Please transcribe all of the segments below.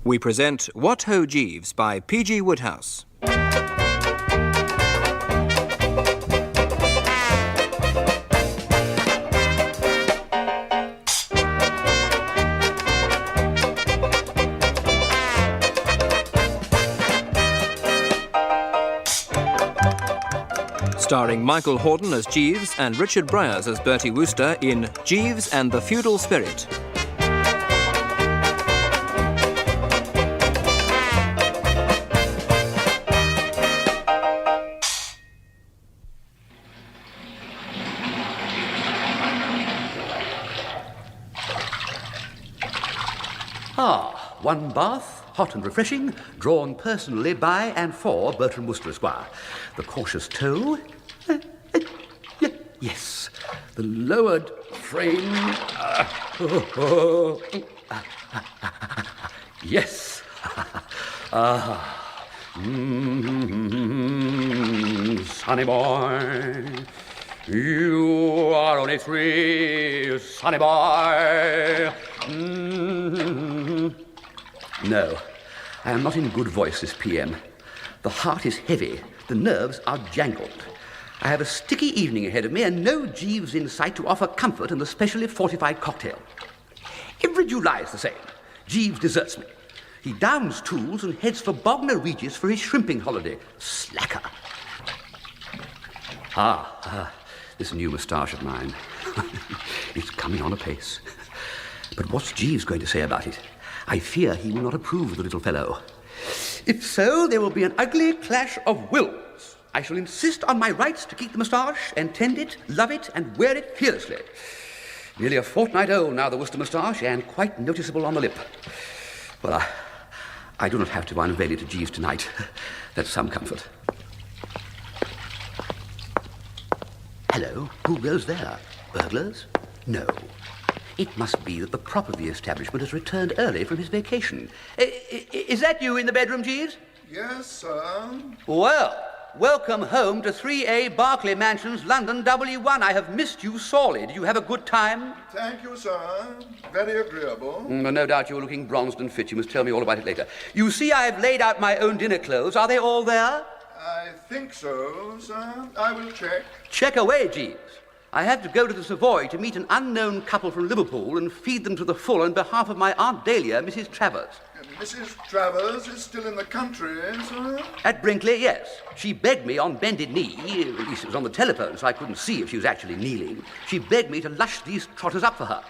We present What Ho Jeeves by P.G. Wodehouse. Starring Michael Hordern as Jeeves and Richard Briers as Bertie Wooster in Jeeves and the Feudal Spirit. One bath, hot and refreshing, drawn personally by and for Bertie Wooster, Esquire. The cautious toe. Yes. The lowered frame. Yes. Sonny boy. You are only 3, sonny boy. No, I am not in good voice this PM. The heart is heavy, the nerves are jangled. I have a sticky evening ahead of me and no Jeeves in sight to offer comfort in the specially fortified cocktail. Every July is the same. Jeeves deserts me. He downs tools and heads for Bognor Regis for his shrimping holiday. Slacker. This new moustache of mine. It's coming on apace. But what's Jeeves going to say about it? I fear he will not approve of the little fellow. If so, there will be an ugly clash of wills. I shall insist on my rights to keep the moustache and tend it, love it, and wear it fearlessly. Nearly a fortnight old now, the Wooster moustache, and quite noticeable on the lip. Well, I do not have to unveil it to Jeeves tonight. That's some comfort. Hello, who goes there? Burglars? No. It must be that the prop of the establishment has returned early from his vacation. Is that you in the bedroom, Jeeves? Yes, sir. Well, welcome home to 3A Berkeley Mansions, London, W1. I have missed you sorely. Did you have a good time? Thank you, sir. Very agreeable. No doubt you're looking bronzed and fit. You must tell me all about it later. You see I've laid out my own dinner clothes. Are they all there? I think so, sir. I will check. Check away, Jeeves. I had to go to the Savoy to meet an unknown couple from Liverpool and feed them to the full on behalf of my Aunt Dahlia, Mrs. Travers. Mrs. Travers is still in the country, sir? At Brinkley, yes. She begged me on bended knee, at least it was on the telephone, so I couldn't see if she was actually kneeling. She begged me to lush these trotters up for her.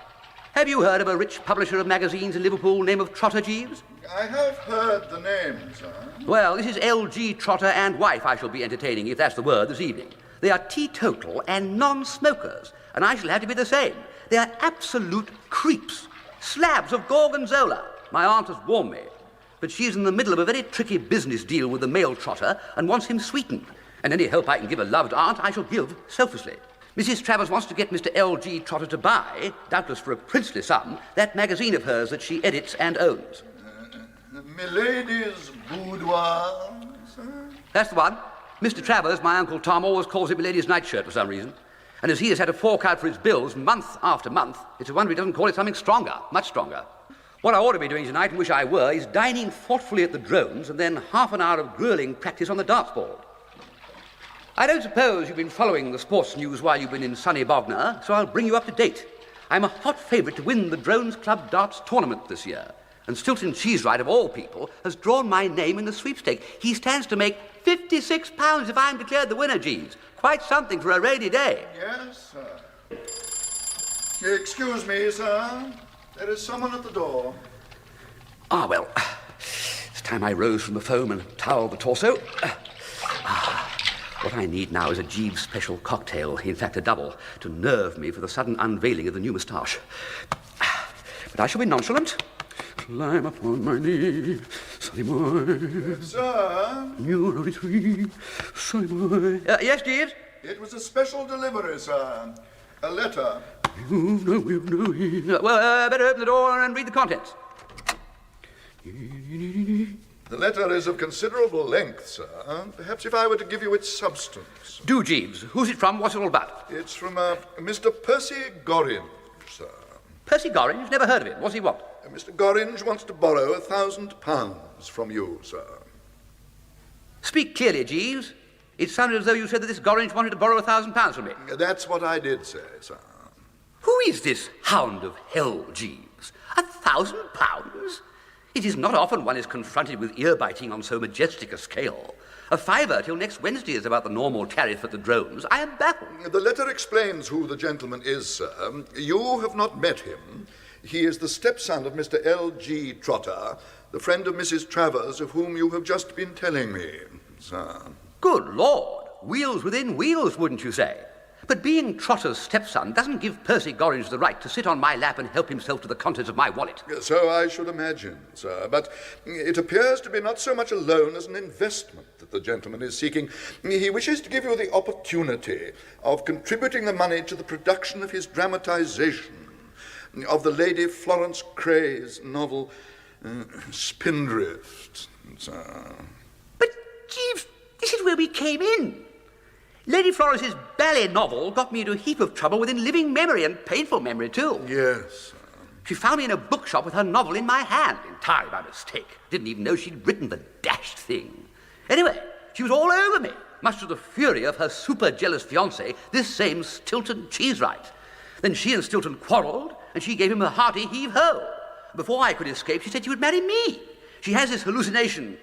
Have you heard of a rich publisher of magazines in Liverpool named of Trotter, Jeeves? I have heard the name, sir. Well, this is L.G. Trotter and wife I shall be entertaining, if that's the word, this evening. They are teetotal and non-smokers, and I shall have to be the same. They are absolute creeps, slabs of gorgonzola. My aunt has warned me, but she's in the middle of a very tricky business deal with the male trotter and wants him sweetened. And any help I can give a loved aunt, I shall give selflessly. Mrs. Travers wants to get Mr. L.G. Trotter to buy, doubtless for a princely sum, that magazine of hers that she edits and owns. Milady's Boudoir, sir? That's the one. Mr. Travers, my Uncle Tom, always calls it Milady's nightshirt for some reason. And as he has had to fork out for his bills month after month, it's a wonder he doesn't call it something stronger, much stronger. What I ought to be doing tonight, and wish I were, is dining thoughtfully at the Drones and then half an hour of grueling practice on the darts board. I don't suppose you've been following the sports news while you've been in sunny Bognor, so I'll bring you up to date. I'm a hot favourite to win the Drones Club darts tournament this year. And Stilton Cheesewright, of all people, has drawn my name in the sweepstake. He stands to make £56 if I'm declared the winner, Jeeves. Quite something for a rainy day. Yes, sir. Excuse me, sir. There is someone at the door. Well, it's time I rose from the foam and towelled the torso. What I need now is a Jeeves special cocktail, in fact a double, to nerve me for the sudden unveiling of the new moustache. But I shall be nonchalant. Climb upon my knee, sonny boy. Sir? You're only 3, sonny boy. Yes, Jeeves? It was a special delivery, sir. A letter. You've no. Well, better open the door and read the contents. The letter is of considerable length, sir. Perhaps if I were to give you its substance. Do, Jeeves. Who's it from? What's it all about? It's from Mr. Percy Goring, sir. Percy Gorringe? Never heard of him. What's he want? Mr. Gorringe wants to borrow £1,000 from you, sir. Speak clearly, Jeeves. It sounded as though you said that this Gorringe wanted to borrow £1,000 from me. That's what I did say, sir. Who is this hound of hell, Jeeves? £1,000? It is not often one is confronted with ear-biting on so majestic a scale. A fiver till next Wednesday is about the normal tariff at the drones. I am baffled. The letter explains who the gentleman is, sir. You have not met him. He is the stepson of Mr. L.G. Trotter, the friend of Mrs. Travers, of whom you have just been telling me, sir. Good Lord! Wheels within wheels, wouldn't you say? But being Trotter's stepson doesn't give Percy Gorringe the right to sit on my lap and help himself to the contents of my wallet. So I should imagine, sir. But it appears to be not so much a loan as an investment that the gentleman is seeking. He wishes to give you the opportunity of contributing the money to the production of his dramatisation of the Lady Florence Craye's novel, Spindrift, sir. But, Jeeves, this is where we came in. Lady Florence's ballet novel got me into a heap of trouble within living memory, and painful memory, too. Yes, sir. She found me in a bookshop with her novel in my hand, entirely by mistake. Didn't even know she'd written the dashed thing. Anyway, she was all over me, much to the fury of her super-jealous fiancé, this same Stilton Cheesewright. Then she and Stilton quarrelled, and she gave him a hearty heave-ho. Before I could escape, she said she would marry me. She has this hallucination.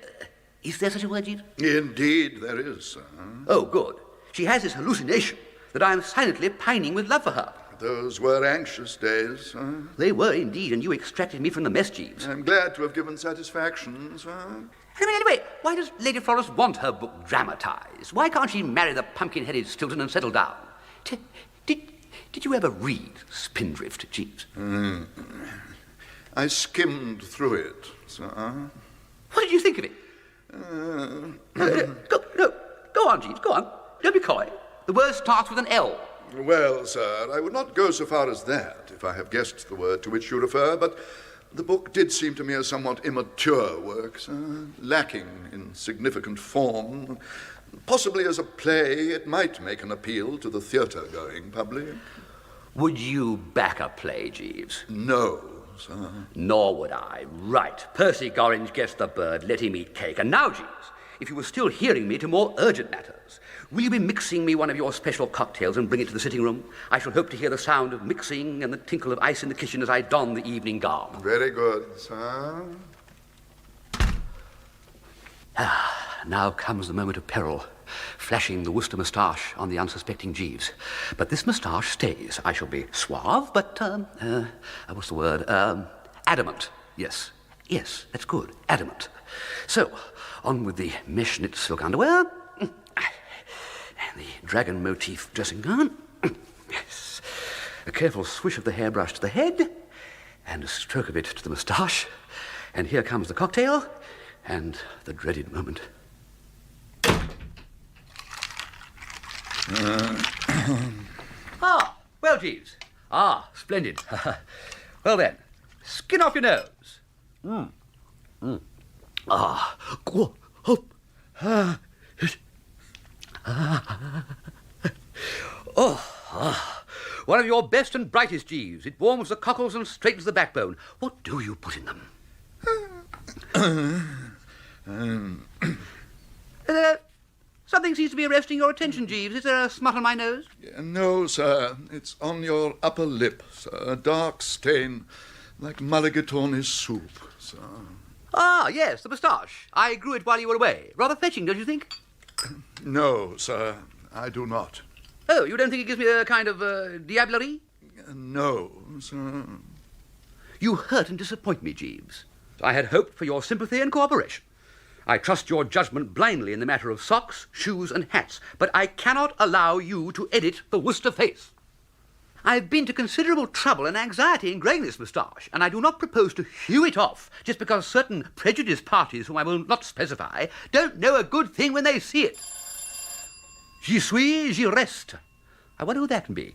Is there such a word, Jeeves? Indeed there is, sir. Oh, good. She has this hallucination that I am silently pining with love for her. Those were anxious days, sir. They were indeed, and you extracted me from the mess, Jeeves. I'm glad to have given satisfaction, sir. Anyway, why does Lady Florence want her book dramatised? Why can't she marry the pumpkin-headed Stilton and settle down? Did you ever read Spindrift, Jeeves? I skimmed through it, sir. What did you think of it? Go on, Jeeves, go on. Don't be coy. The word starts with an L. Well, sir, I would not go so far as that, if I have guessed the word to which you refer, but the book did seem to me a somewhat immature work, sir, lacking in significant form. Possibly as a play, it might make an appeal to the theatre-going public. Would you back a play, Jeeves? No, sir. Nor would I. Right. Percy Gorringe gets the bird, let him eat cake. And now, Jeeves, if you were still hearing me to more urgent matters, will you be mixing me one of your special cocktails and bring it to the sitting room? I shall hope to hear the sound of mixing and the tinkle of ice in the kitchen as I don the evening gown. Very good, sir. Now comes the moment of peril, flashing the Wooster moustache on the unsuspecting Jeeves. But this moustache stays. I shall be suave, but, what's the word? Adamant. Yes, that's good. Adamant. So, on with the mesh knit silk underwear, and the dragon motif dressing gown. Yes. A careful swish of the hairbrush to the head, and a stroke of it to the moustache. And here comes the cocktail, and the dreaded moment. Well, Jeeves. Splendid. Well then, skin off your nose. One of your best and brightest, Jeeves. It warms the cockles and straightens the backbone. What do you put in them? Something seems to be arresting your attention, Jeeves. Is there a smut on my nose? No, sir. It's on your upper lip, sir. A dark stain, like mulligatawny soup, sir. Yes, the moustache. I grew it while you were away. Rather fetching, don't you think? No, sir, I do not. Oh, you don't think it gives me a kind of diablerie? No, sir. You hurt and disappoint me, Jeeves. I had hoped for your sympathy and cooperation. I trust your judgment blindly in the matter of socks, shoes, and hats, but I cannot allow you to edit the Wooster face. I've been to considerable trouble and anxiety in growing this moustache, and I do not propose to hew it off just because certain prejudiced parties, whom I will not specify, don't know a good thing when they see it. J'y suis, j'y reste. I wonder who that can be.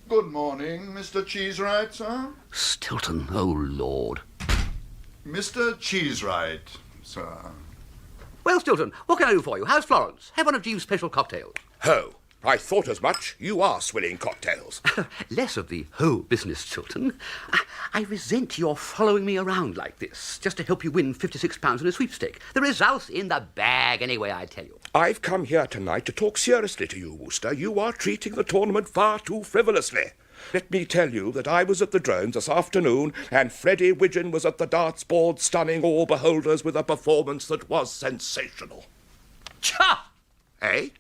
Good morning, Mr. Cheesewright, sir. Stilton, oh Lord. Mr. Cheesewright, sir. Well, Stilton, what can I do for you? How's Florence? Have one of Jeeves' special cocktails. Oh, I thought as much. You are swilling cocktails. Less of the whole business, Stilton. I resent your following me around like this, just to help you win £56 in a sweepstake. The result's in the bag anyway, I tell you. I've come here tonight to talk seriously to you, Wooster. You are treating the tournament far too frivolously. Let me tell you that I was at the Drones this afternoon, and Freddie Widgeon was at the darts board, stunning all beholders with a performance that was sensational. Cha! Eh?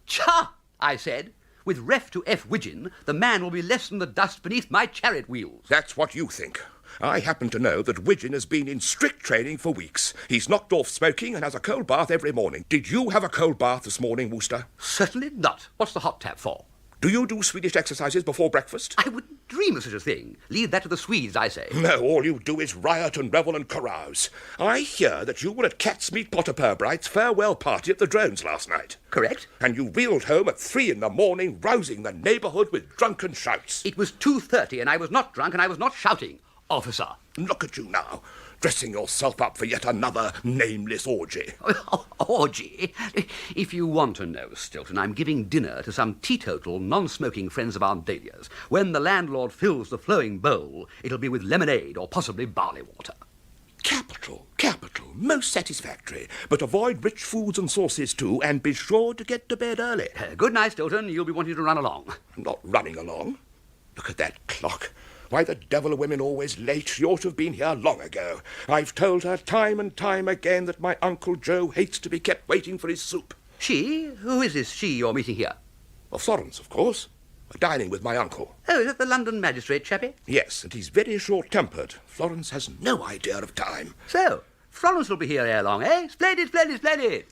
Cha! I said. With ref to F. Widgeon, the man will be less than the dust beneath my chariot wheels. That's what you think. I happen to know that Widgeon has been in strict training for weeks. He's knocked off smoking and has a cold bath every morning. Did you have a cold bath this morning, Wooster? Certainly not. What's the hot tap for? Do you do Swedish exercises before breakfast? I wouldn't dream of such a thing. Leave that to the Swedes, I say. No, all you do is riot and revel and carouse. I hear that you were at Catsmeet Potter Purbright's farewell party at the Drones last night. Correct. And you reeled home at 3 a.m, rousing the neighbourhood with drunken shouts. It was 2:30 and I was not drunk and I was not shouting. Officer. Look at you now, dressing yourself up for yet another nameless orgy. Orgy? If you want to know, Stilton, I'm giving dinner to some teetotal, non-smoking friends of Aunt Dahlia's. When the landlord fills the flowing bowl, it'll be with lemonade or possibly barley water. Capital, capital, most satisfactory. But avoid rich foods and sauces too, and be sure to get to bed early. Good night, Stilton. You'll be wanting to run along. I'm not running along. Look at that clock. Why the devil are women always late? She ought to have been here long ago. I've told her time and time again that my Uncle Joe hates to be kept waiting for his soup. She? Who is this she you're meeting here? Well, Florence, of course. Dining with my uncle. Oh, is that the London magistrate chappie? Yes, and he's very short-tempered. Florence has no idea of time. So, Florence will be here ere long, eh? Splendid, splendid, splendid.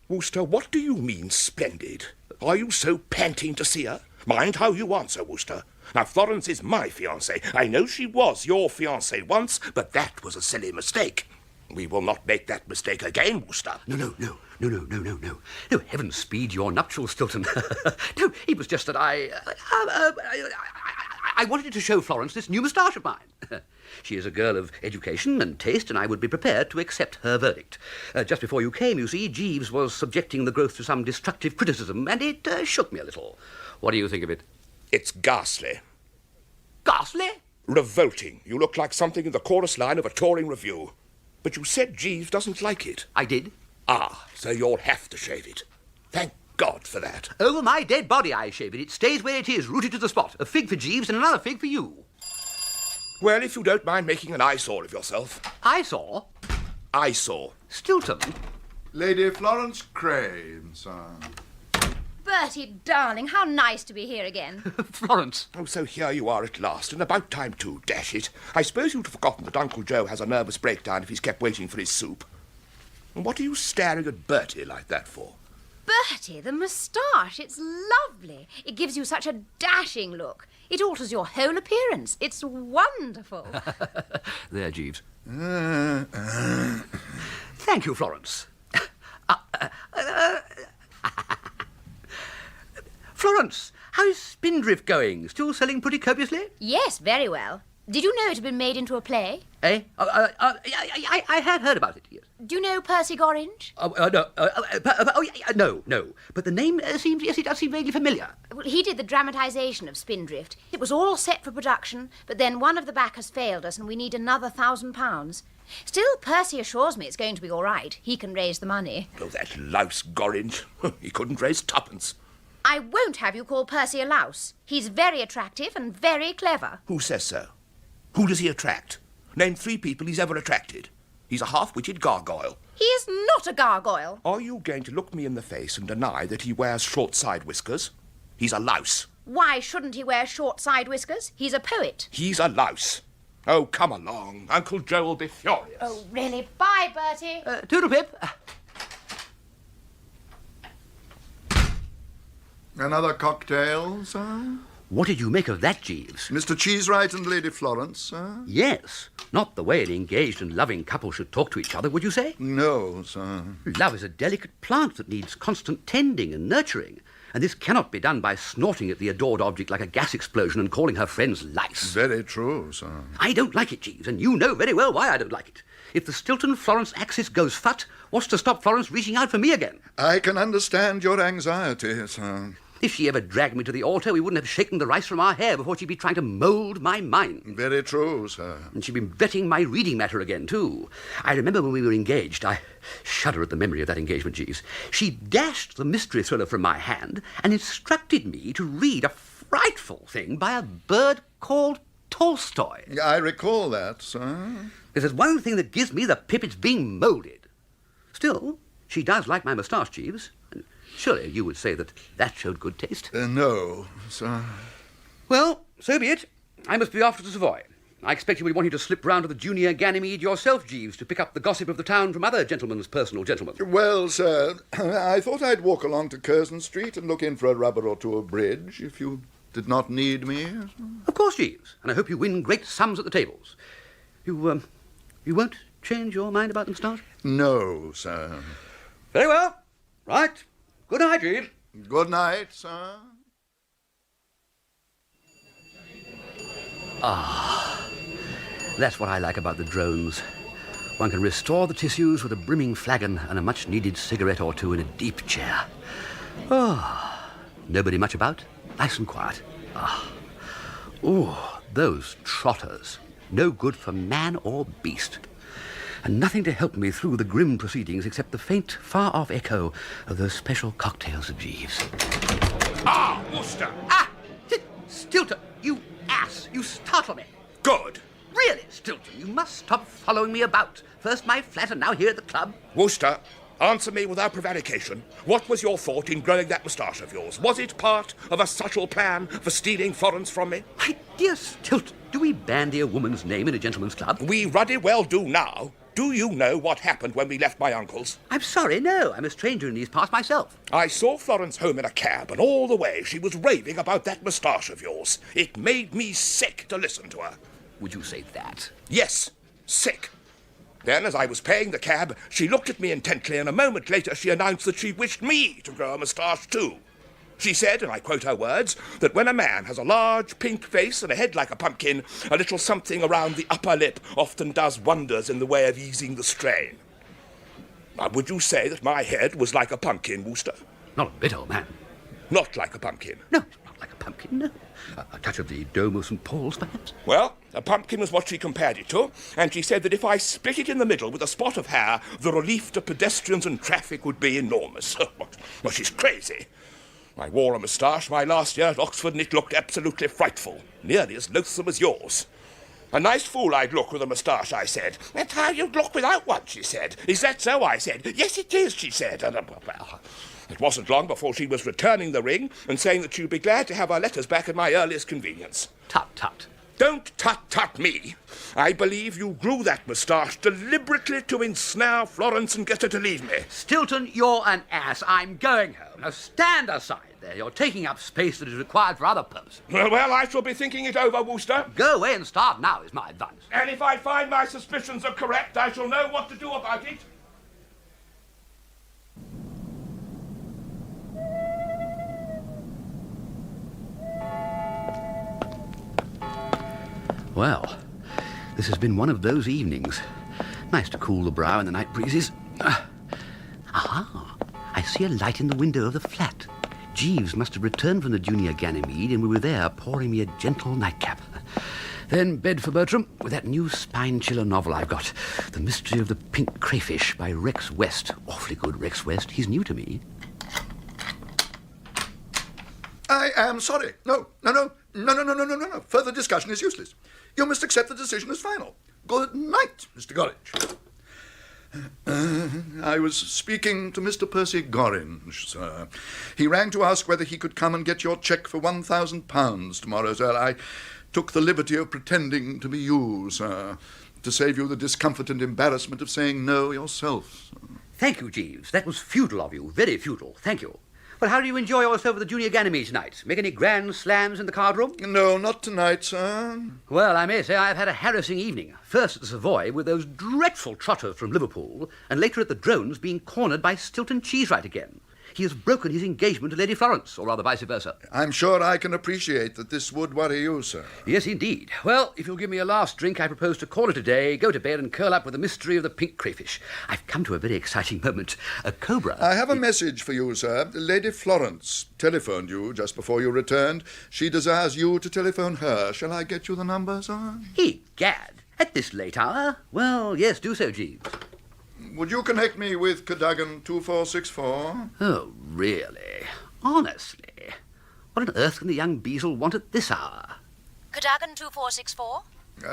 Wooster, what do you mean, splendid? Are you so panting to see her? Mind how you answer, Wooster. Now, Florence is my fiancé. I know she was your fiancé once, but that was a silly mistake. We will not make that mistake again, Wooster. No. No, heaven speed your nuptials, Stilton. No, it was just that I wanted to show Florence this new moustache of mine. She is a girl of education and taste, and I would be prepared to accept her verdict. Just before you came, you see, Jeeves was subjecting the growth to some destructive criticism, and it shook me a little. What do you think of it? It's ghastly. Ghastly? Revolting. You look like something in the chorus line of a touring revue. But you said Jeeves doesn't like it. I did. Ah, so you'll have to shave it. Thank God for that. Over my dead body I shave it. It stays where it is, rooted to the spot. A fig for Jeeves and another fig for you. Well, if you don't mind making an eyesore of yourself. Eyesore? Eyesore. Stilton. Lady Florence Craye, sir. Bertie, darling, how nice to be here again. Florence. Oh, so here you are at last, and about time too, dash it. I suppose you'd have forgotten that Uncle Joe has a nervous breakdown if he's kept waiting for his soup. And what are you staring at Bertie like that for? Bertie, the moustache, it's lovely. It gives you such a dashing look. It alters your whole appearance. It's wonderful. There, Jeeves. Thank you, Florence. Florence, how's Spindrift going? Still selling pretty copiously? Yes, very well. Did you know it had been made into a play? Eh? I had heard about it, yes. Do you know Percy Gorringe? No. But the name seems, yes, it does seem vaguely familiar. Well, he did the dramatisation of Spindrift. It was all set for production, but then one of the backers failed us and we need another £1,000. Still, Percy assures me it's going to be all right. He can raise the money. Oh, that louse Gorringe. He couldn't raise twopence. I won't have you call Percy a louse. He's very attractive and very clever. Who says so? Who does he attract? Name 3 people he's ever attracted. He's a half-witted gargoyle. He is not a gargoyle. Are you going to look me in the face and deny that he wears short side whiskers? He's a louse. Why shouldn't he wear short side whiskers? He's a poet. He's a louse. Oh, come along. Uncle Joe will be furious. Oh, really? Bye, Bertie. Toodle-pip. Another cocktail, sir? What did you make of that, Jeeves? Mr. Cheesewright and Lady Florence, sir? Yes. Not the way an engaged and loving couple should talk to each other, would you say? No, sir. Love is a delicate plant that needs constant tending and nurturing, and this cannot be done by snorting at the adored object like a gas explosion and calling her friends lice. Very true, sir. I don't like it, Jeeves, and you know very well why I don't like it. If the Stilton-Florence axis goes fut, what's to stop Florence reaching out for me again? I can understand your anxiety, sir. If she ever dragged me to the altar, we wouldn't have shaken the rice from our hair before she'd be trying to mould my mind. Very true, sir. And she'd been vetting my reading matter again, too. I remember when we were engaged. I shudder at the memory of that engagement, Jeeves. She dashed the mystery thriller from my hand and instructed me to read a frightful thing by a bird called Tolstoy. I recall that, sir. If there's one thing that gives me the pip, it's being moulded. Still, she does like my moustache, Jeeves. Surely you would say that that showed good taste. No, sir. Well, so be it. I must be off to the Savoy. I expect you will be wanting to slip round to the junior Ganymede yourself, Jeeves, to pick up the gossip of the town from other gentlemen's personal gentlemen. Well, sir, I thought I'd walk along to Curzon Street and look in for a rubber or two of bridge, if you did not need me. Of course, Jeeves, and I hope you win great sums at the tables. You won't change your mind about the moustache? No, sir. Very well. Right. Good night, Jeeves. Good night, sir. That's what I like about the drones. One can restore the tissues with a brimming flagon and a much-needed cigarette or two in a deep chair. Nobody much about. Nice and quiet. Those trotters. No good for man or beast. And nothing to help me through the grim proceedings except the faint, far-off echo of those special cocktails of Jeeves. Wooster! Stilton, you ass! You startle me! Good. Really, Stilton, you must stop following me about. First my flat and now here at the club. Wooster, answer me without prevarication. What was your thought in growing that moustache of yours? Was it part of a subtle plan for stealing Florence from me? My dear Stilton, do we bandy a woman's name in a gentleman's club? We ruddy well do now. Do you know what happened when we left my uncle's? I'm sorry, no. I'm a stranger in these parts myself. I saw Florence home in a cab, and all the way she was raving about that moustache of yours. It made me sick to listen to her. Would you say that? Yes, sick. Then, as I was paying the cab, she looked at me intently, and a moment later she announced that she wished me to grow a moustache too. She said, and I quote her words, that when a man has a large pink face and a head like a pumpkin, a little something around the upper lip often does wonders in the way of easing the strain. Now, would you say that my head was like a pumpkin, Wooster? Not a bit, old man. Not like a pumpkin? No, not like a pumpkin, no. A touch of the dome of St. Paul's, perhaps? Well, a pumpkin was what she compared it to, and she said that if I split it in the middle with a spot of hair, the relief to pedestrians and traffic would be enormous. Well, she's crazy. I wore a moustache my last year at Oxford, and it looked absolutely frightful, nearly as loathsome as yours. A nice fool I'd look with a moustache, I said. That's how you'd look without one, she said. Is that so, I said. Yes, it is, she said. And, well, it wasn't long before she was returning the ring and saying that she'd be glad to have her letters back at my earliest convenience. Tut, tut. Don't tut-tut me. I believe you grew that moustache deliberately to ensnare Florence and get her to leave me. Stilton, you're an ass. I'm going home. Now stand aside there. You're taking up space that is required for other purposes. Well, I shall be thinking it over, Wooster. Go away and start now is my advice. And if I find my suspicions are correct, I shall know what to do about it. Well, this has been one of those evenings. Nice to cool the brow in the night breezes. I see a light in the window of the flat. Jeeves must have returned from the junior Ganymede, and we were there pouring me a gentle nightcap. Then bed for Bertram with that new spine-chiller novel I've got, The Mystery of the Pink Crayfish by Rex West. Awfully good, Rex West. He's new to me. I am sorry. No. Further discussion is useless. You must accept the decision as final. Good night, Mr. Gorringe. I was speaking to Mr. Percy Gorringe, sir. He rang to ask whether he could come and get your cheque for £1,000 tomorrow, sir. I took the liberty of pretending to be you, sir, to save you the discomfort and embarrassment of saying no yourself, sir. Thank you, Jeeves. That was feudal of you. Very feudal. Thank you. Well, how do you enjoy yourself at the junior Ganymede tonight? Make any grand slams in the card room? No, not tonight, sir. Well, I may say I've had a harassing evening. First at the Savoy with those dreadful trotters from Liverpool, and later at the Drones being cornered by Stilton Cheesewright again. He has broken his engagement to Lady Florence, or rather vice versa. I'm sure I can appreciate that this would worry you, sir. Yes, indeed. Well, if you'll give me a last drink, I propose to call it a day, go to bed and curl up with the mystery of the pink crayfish. I've come to a very exciting moment. A cobra... I have a message for you, sir. Lady Florence telephoned you just before you returned. She desires you to telephone her. Shall I get you the number, sir? Egad, at this late hour? Well, yes, do so, Jeeves. Would you connect me with Cadogan 2464? Oh, really? Honestly? What on earth can the young Beazle want at this hour? Cadogan 2464?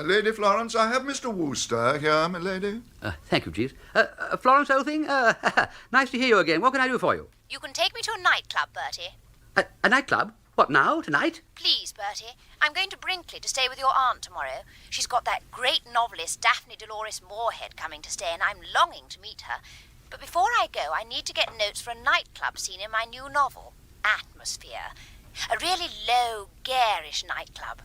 Lady Florence, I have Mr. Wooster here, my lady. Thank you, Jeeves. Florence, old thing, nice to hear you again. What can I do for you? You can take me to a nightclub, Bertie. A nightclub? What, now? Tonight? Please, Bertie. I'm going to Brinkley to stay with your aunt tomorrow. She's got that great novelist Daphne Dolores Moorhead coming to stay, and I'm longing to meet her. But before I go, I need to get notes for a nightclub scene in my new novel, Atmosphere. A really low, garish nightclub.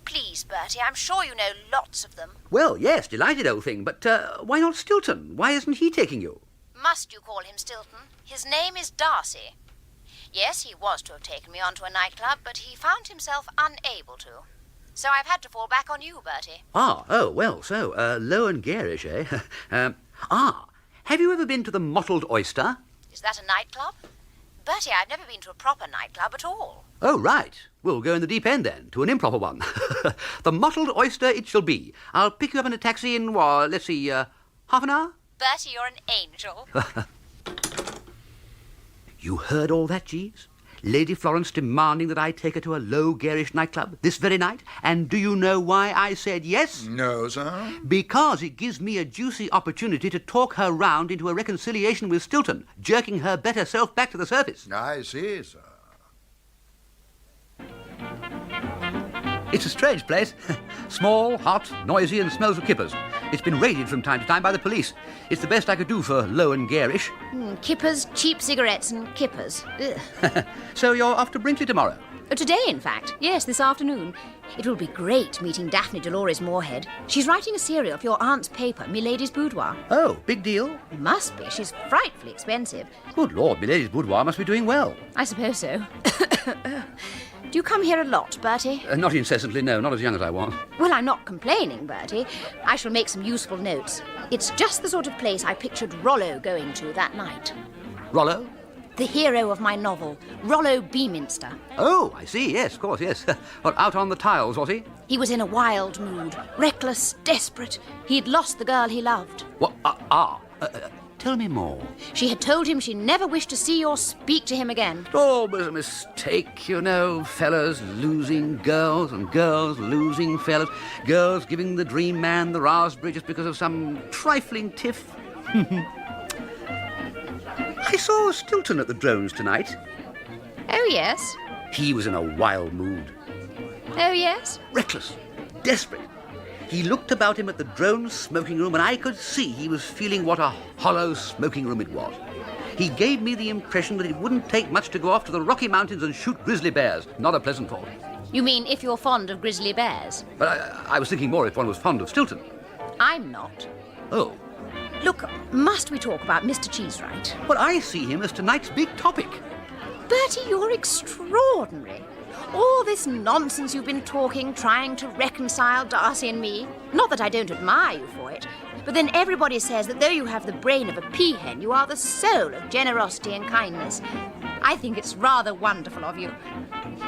Please, Bertie, I'm sure you know lots of them. Well, yes, delighted, old thing. But why not Stilton? Why isn't he taking you? Must you call him Stilton? His name is Darcy. Yes, he was to have taken me on to a nightclub, but he found himself unable to. So I've had to fall back on you, Bertie. Low and garish, eh? Have you ever been to the Mottled Oyster? Is that a nightclub? Bertie, I've never been to a proper nightclub at all. Oh, right. We'll go in the deep end, then, to an improper one. The Mottled Oyster it shall be. I'll pick you up in a taxi in, half an hour? Bertie, you're an angel. You heard all that, Jeeves? Lady Florence demanding that I take her to a low, garish nightclub this very night? And do you know why I said yes? No, sir. Because it gives me a juicy opportunity to talk her round into a reconciliation with Stilton, jerking her better self back to the surface. I see, sir. It's a strange place. Small, hot, noisy, and smells of kippers. It's been raided from time to time by the police. It's the best I could do for low and garish. Kippers, cheap cigarettes and kippers. Ugh. So you're off to Brinkley tomorrow? Today, in fact. Yes, this afternoon. It will be great meeting Daphne Dolores Moorhead. She's writing a serial for your aunt's paper, Milady's Boudoir. Oh, big deal. Must be. She's frightfully expensive. Good Lord, Milady's Boudoir must be doing well. I suppose so. Do you come here a lot, Bertie? Not incessantly, no, not as young as I was. Well, I'm not complaining, Bertie. I shall make some useful notes. It's just the sort of place I pictured Rollo going to that night. Rollo? The hero of my novel, Rollo Beaminster. Oh, I see, yes, of course, yes. Well, out on the tiles, was he? He was in a wild mood, reckless, desperate. He'd lost the girl he loved. What? Tell me more. She had told him she never wished to see or speak to him again. It always a mistake, you know. Fellas losing girls and girls losing fellas. Girls giving the dream man the raspberry just because of some trifling tiff. I saw Stilton at the Drones tonight. Oh, yes? He was in a wild mood. Oh, yes? Reckless, desperate. He looked about him at the Drones smoking room, and I could see he was feeling what a hollow smoking room it was. He gave me the impression that it wouldn't take much to go off to the Rocky Mountains and shoot grizzly bears. Not a pleasant thought. You mean if you're fond of grizzly bears? But I was thinking more if one was fond of Stilton. I'm not. Oh. Look, must we talk about Mr. Cheesewright? Well, I see him as tonight's big topic. Bertie, you're extraordinary. All this nonsense you've been talking, trying to reconcile Darcy and me. Not that I don't admire you for it, but then everybody says that though you have the brain of a peahen, you are the soul of generosity and kindness. I think it's rather wonderful of you.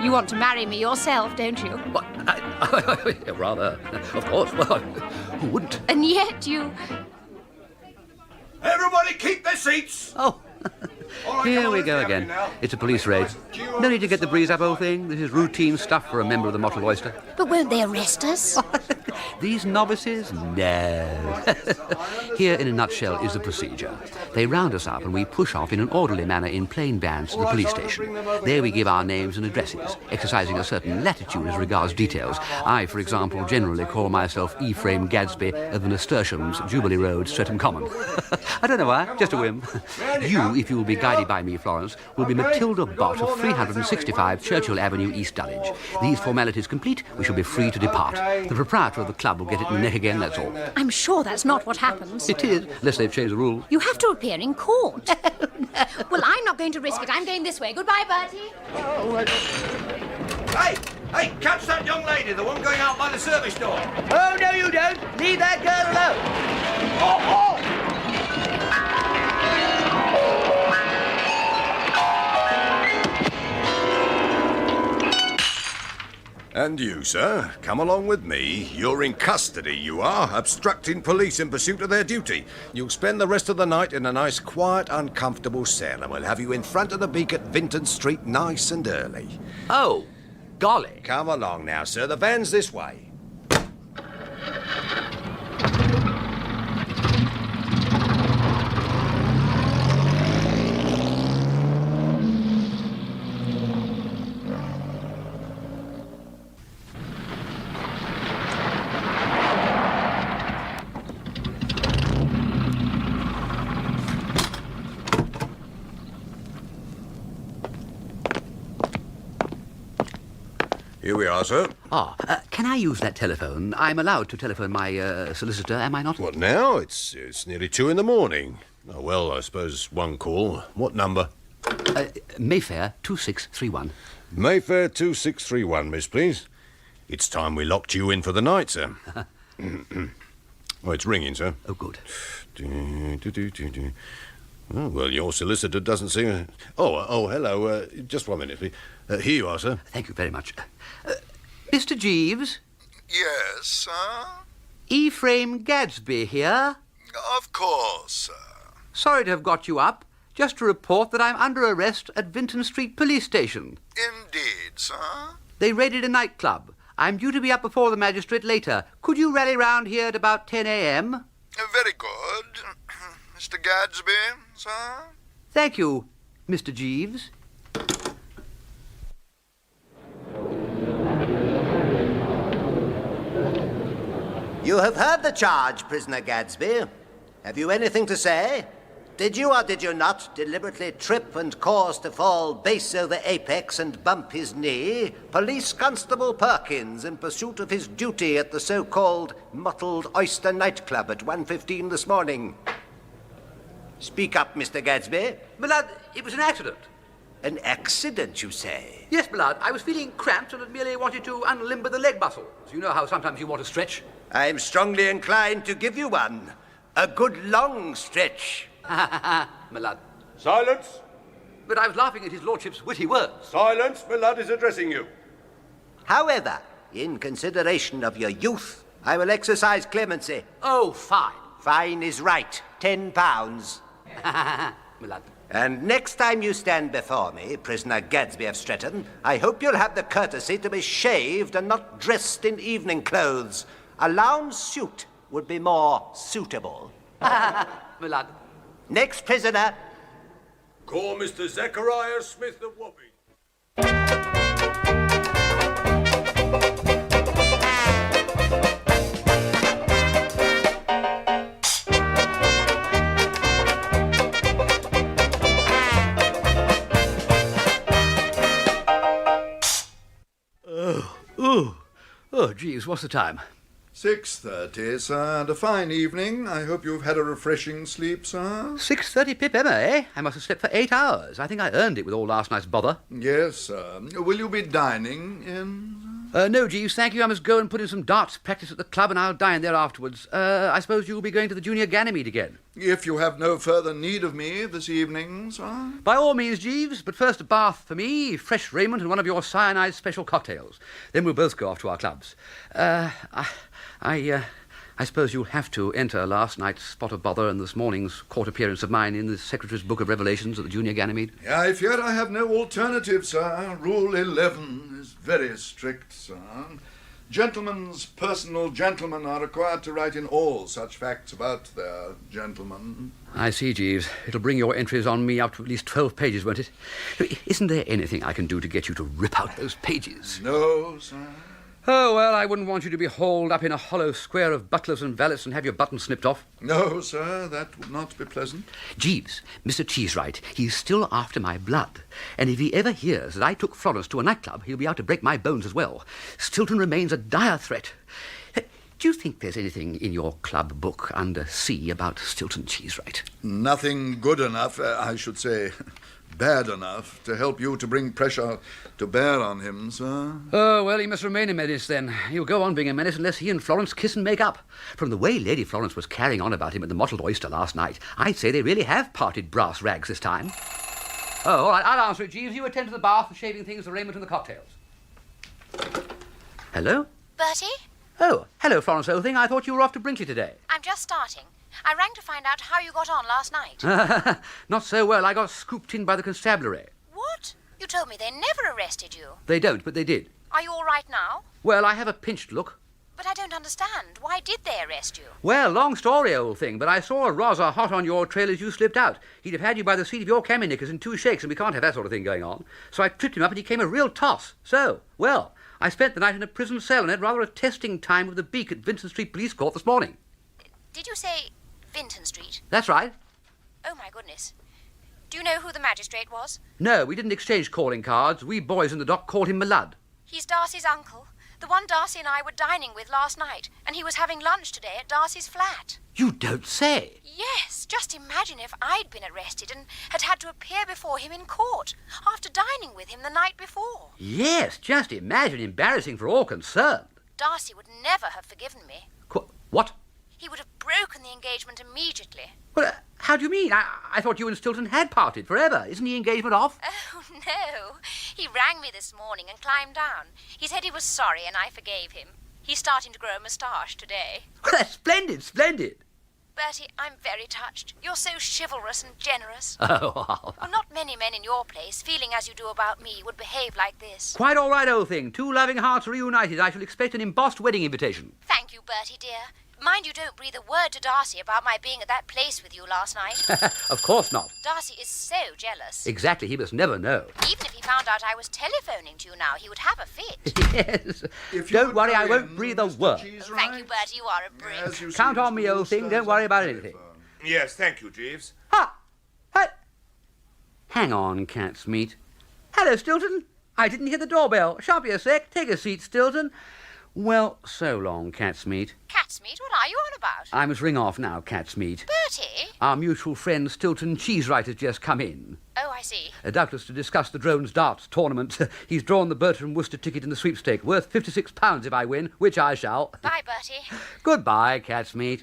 You want to marry me yourself, don't you? What? Rather. Of course. Well, who wouldn't? And yet you... Everybody keep their seats! Oh. Here we go again. It's a police raid. No need to get the breeze up, old thing. This is routine stuff for a member of the Mottled Oyster. But won't they arrest us? These novices? No. Here, in a nutshell, is the procedure. They round us up and we push off in an orderly manner in plain bands to the police station. There we give our names and addresses, exercising a certain latitude as regards details. I, for example, generally call myself Ephraim Gadsby of the Nasturtiums, Jubilee Road, Streatham Common. I don't know why, just a whim. You, if you will be guided by me, Florence, will be Matilda Bott of 365 Churchill Avenue, East Dulwich. These formalities complete, we shall be free to depart. The proprietor of the club will get it in the neck again, that's all. I'm sure that's not what happens. It is, unless they've changed the rules. You have to appear in court. Well, I'm not going to risk it. I'm going this way. Goodbye, Bertie. Hey, catch that young lady, the one going out by the service door. Oh, no, you don't. Leave that girl alone. And you, sir, come along with me. You're in custody, you are, obstructing police in pursuit of their duty. You'll spend the rest of the night in a nice, quiet, uncomfortable cell, and we'll have you in front of the beak at Vinton Street nice and early. Oh, golly. Come along now, sir. The van's this way. Here we are, sir. Can I use that telephone? I'm allowed to telephone my solicitor, am I not? What now? It's nearly 2 in the morning. Oh, well, I suppose one call. What number? Mayfair 2631. Mayfair 2631, miss, please. It's time we locked you in for the night, sir. Oh, it's ringing, sir. Oh, good. Oh, well, your solicitor doesn't seem... Oh, hello. Just 1 minute, please. Here you are, sir. Thank you very much. Mr. Jeeves? Yes, sir? Ephraim Gadsby here. Of course, sir. Sorry to have got you up. Just to report that I'm under arrest at Vinton Street Police Station. Indeed, sir. They raided a nightclub. I'm due to be up before the magistrate later. Could you rally round here at about 10 a.m.? Very good. Mr. Gadsby, sir? Thank you, Mr. Jeeves. You have heard the charge, prisoner Gadsby. Have you anything to say? Did you or did you not deliberately trip and cause to fall base over apex and bump his knee Police Constable Perkins in pursuit of his duty at the so-called Mottled Oyster nightclub at 1:15 this morning? Speak up, Mr. Gadsby. My lad, it was an accident. An accident, you say? Yes, my lad. I was feeling cramped and had merely wanted to unlimber the leg muscles. You know how sometimes you want to stretch. I'm strongly inclined to give you one. A good long stretch. My lad. Silence! But I was laughing at his lordship's witty words. Silence! My lad is addressing you. However, in consideration of your youth, I will exercise clemency. Oh, fine. Fine is right. £10. My lad. And next time you stand before me, prisoner Gadsby of Stretton, I hope you'll have the courtesy to be shaved and not dressed in evening clothes. A lounge suit would be more suitable. My lad. Next prisoner. Call Mr. Zechariah Smith of Wapping. Oh, Jeeves, what's the time? 6:30, sir, and a fine evening. I hope you've had a refreshing sleep, sir. 6:30 pip, Emma, eh? I must have slept for 8 hours. I think I earned it with all last night's bother. Yes, sir. Will you be dining in? No, Jeeves, thank you. I must go and put in some darts practice at the club, and I'll dine there afterwards. I suppose you'll be going to the Junior Ganymede again. If you have no further need of me this evening, sir. By all means, Jeeves, but first a bath for me, fresh raiment, and one of your cyanide special cocktails. Then we'll both go off to our clubs. I suppose you'll have to enter last night's spot of bother and this morning's court appearance of mine in the Secretary's Book of Revelations at the Junior Ganymede. I fear I have no alternative, sir. Rule 11 is very strict, sir. Gentlemen's personal gentlemen are required to write in all such facts about their gentlemen. I see, Jeeves. It'll bring your entries on me up to at least 12 pages, won't it? Isn't there anything I can do to get you to rip out those pages? No, sir. Oh, well, I wouldn't want you to be hauled up in a hollow square of butlers and valets and have your buttons snipped off. No, sir, that would not be pleasant. Jeeves, Mr. Cheesewright, he's still after my blood. And if he ever hears that I took Florence to a nightclub, he'll be out to break my bones as well. Stilton remains a dire threat. Do you think there's anything in your club book under C about Stilton Cheesewright? Nothing good enough, I should say, bad enough, to help you to bring pressure to bear on him, sir? Oh, well, he must remain a menace, then. He'll go on being a menace unless he and Florence kiss and make up. From the way Lady Florence was carrying on about him at the Mottled Oyster last night, I'd say they really have parted brass rags this time. Oh, all right, I'll answer it, Jeeves. You attend to the bath, the shaving things, the raiment and the cocktails. Hello? Bertie? Oh, hello, Florence, old thing. I thought you were off to Brinkley today. I'm just starting. I rang to find out how you got on last night. Not so well. I got scooped in by the constabulary. What? You told me they never arrested you. They don't, but they did. Are you all right now? Well, I have a pinched look. But I don't understand. Why did they arrest you? Well, long story, old thing, but I saw a Rosa hot on your trail as you slipped out. He'd have had you by the seat of your cami knickers in 2 shakes, and we can't have that sort of thing going on. So I tripped him up and he came a real toss. So, well, I spent the night in a prison cell and had rather a testing time with the beak at Vincent Street Police Court this morning. Did you say Vinton Street? That's right. Oh, my goodness. Do you know who the magistrate was? No, we didn't exchange calling cards. We boys in the dock called him my lad. He's Darcy's uncle. The one Darcy and I were dining with last night, and he was having lunch today at Darcy's flat. You don't say. Yes, just imagine if I'd been arrested and had to appear before him in court after dining with him the night before. Yes, just imagine. Embarrassing for all concerned. Darcy would never have forgiven me. What? He would have broken the engagement immediately. Well, how do you mean? I thought you and Stilton had parted forever. Isn't the engagement off? Oh, no. He rang me this morning and climbed down. He said he was sorry and I forgave him. He's starting to grow a moustache today. Well, that's splendid, splendid. Bertie, I'm very touched. You're so chivalrous and generous. Oh, Well, not many men in your place, feeling as you do about me, would behave like this. quite all right, old thing. 2 loving hearts reunited. I shall expect an embossed wedding invitation. Thank you, Bertie, dear. Mind you don't breathe a word to Darcy about my being at that place with you last night. Of course not. Darcy is so jealous. Exactly, he must never know. Even if he found out I was telephoning to you now, he would have a fit. Yes. If you Don't would worry, I go won't in, breathe a Mr. word. Cheesewright. Thank you, Bertie, you are a brick. As you Count see, on me, Mr. old thing. Wooster Don't worry is about on the anything. telephone. Yes, thank you, Jeeves. Ha! Hang on, cat's meat. Hello, Stilton. I didn't hear the doorbell. Shan't be a sec. Take a seat, Stilton. Well, so long, cat's meat. Cat's meat, what are you on about? I must ring off now, cat's meat. Bertie? Our mutual friend Stilton Cheesewright has just come in. Oh, I see. Doubtless to discuss the drones darts tournament. He's drawn the Bertie Wooster ticket in the sweepstake, worth £56 if I win, which I shall. Bye, Bertie. Goodbye, cat's meat.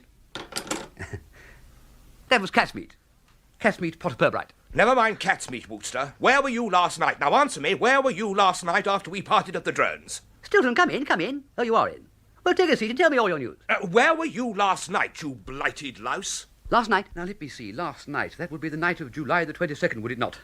That was cat's meat. Cat's meat, Potter Purbright. Never mind cat's meat, Wooster. Where were you last night? Now answer me. Where were you last night after we parted at the drones? Stilton, come in, come in. Oh, you are in. Well, take a seat and tell me all your news. Where were you last night, you blighted louse? Last night? Now, let me see. Last night. That would be the night of July the 22nd, would it not?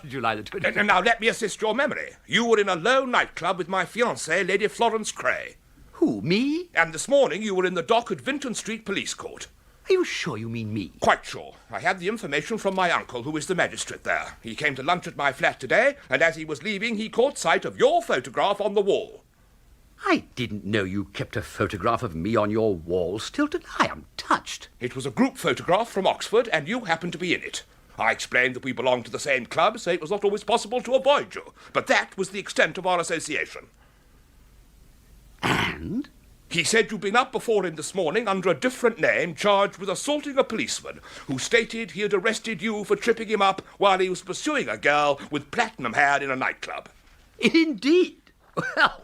July the 22nd. Now let me assist your memory. You were in a low nightclub with my fiancée, Lady Florence Craye. Who, me? And this morning you were in the dock at Vinton Street Police Court. Are you sure you mean me? Quite sure. I had the information from my uncle, who is the magistrate there. He came to lunch at my flat today, and as he was leaving, he caught sight of your photograph on the wall. I didn't know you kept a photograph of me on your wall, Stilton. I am touched. It was a group photograph from Oxford, and you happened to be in it. I explained that we belonged to the same club, so it was not always possible to avoid you. But that was the extent of our association. And? He said you'd been up before him this morning under a different name, charged with assaulting a policeman, who stated he had arrested you for tripping him up while he was pursuing a girl with platinum hair in a nightclub. Indeed. Well,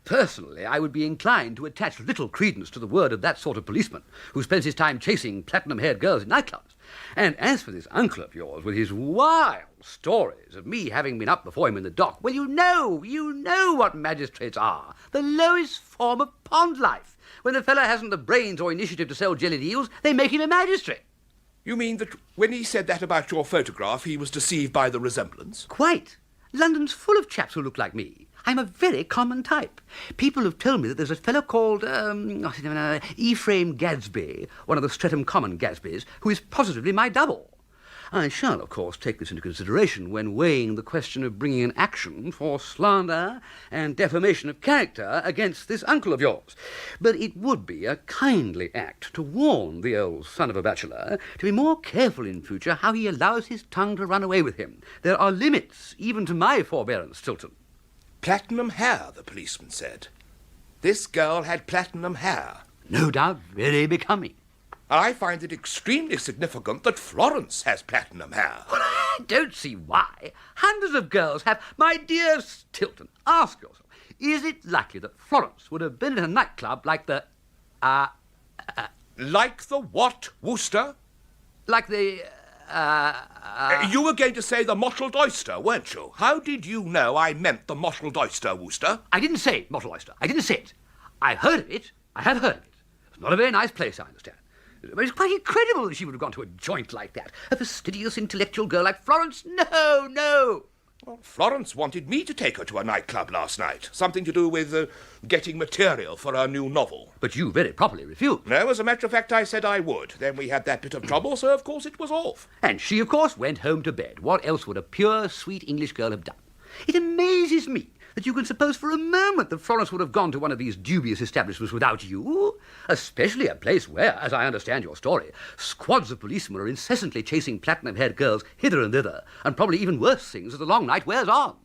personally, I would be inclined to attach little credence to the word of that sort of policeman who spends his time chasing platinum-haired girls in nightclubs. And as for this uncle of yours with his wild stories of me having been up before him in the dock, well, you know what magistrates are. The lowest form of pond life. When the fellow hasn't the brains or initiative to sell jellied eels, they make him a magistrate. You mean that when he said that about your photograph, he was deceived by the resemblance? Quite. London's full of chaps who look like me. I'm a very common type. People have told me that there's a fellow called, Ephraim Gadsby, one of the Streatham Common Gadsbys, who is positively my double. I shall, of course, take this into consideration when weighing the question of bringing an action for slander and defamation of character against this uncle of yours. But it would be a kindly act to warn the old son of a bachelor to be more careful in future how he allows his tongue to run away with him. There are limits even to my forbearance, Stilton. Platinum hair, the policeman said. This girl had platinum hair. No doubt very becoming. I find it extremely significant that Florence has platinum hair. Well, I don't see why. Hundreds of girls have. My dear Stilton, ask yourself, is it likely that Florence would have been in a nightclub like the... Like the what, Wooster? like the... You were going to say the mottled oyster, weren't you? How did you know I meant the mottled oyster, Wooster? I didn't say mottled oyster. I didn't say it. I heard of it. I have heard of it. It's not a very nice place, I understand. But it's quite incredible that she would have gone to a joint like that. A fastidious, intellectual girl like Florence? No, no. Well, Florence wanted me to take her to a nightclub last night. Something to do with getting material for her new novel. But you very properly refused. No, as a matter of fact, I said I would. Then we had that bit of trouble, so of course it was off. And she, of course, went home to bed. What else would a pure, sweet English girl have done? It amazes me that you can suppose for a moment that Florence would have gone to one of these dubious establishments without you, especially a place where, as I understand your story, squads of policemen are incessantly chasing platinum-haired girls hither and thither, and probably even worse things as the long night wears on.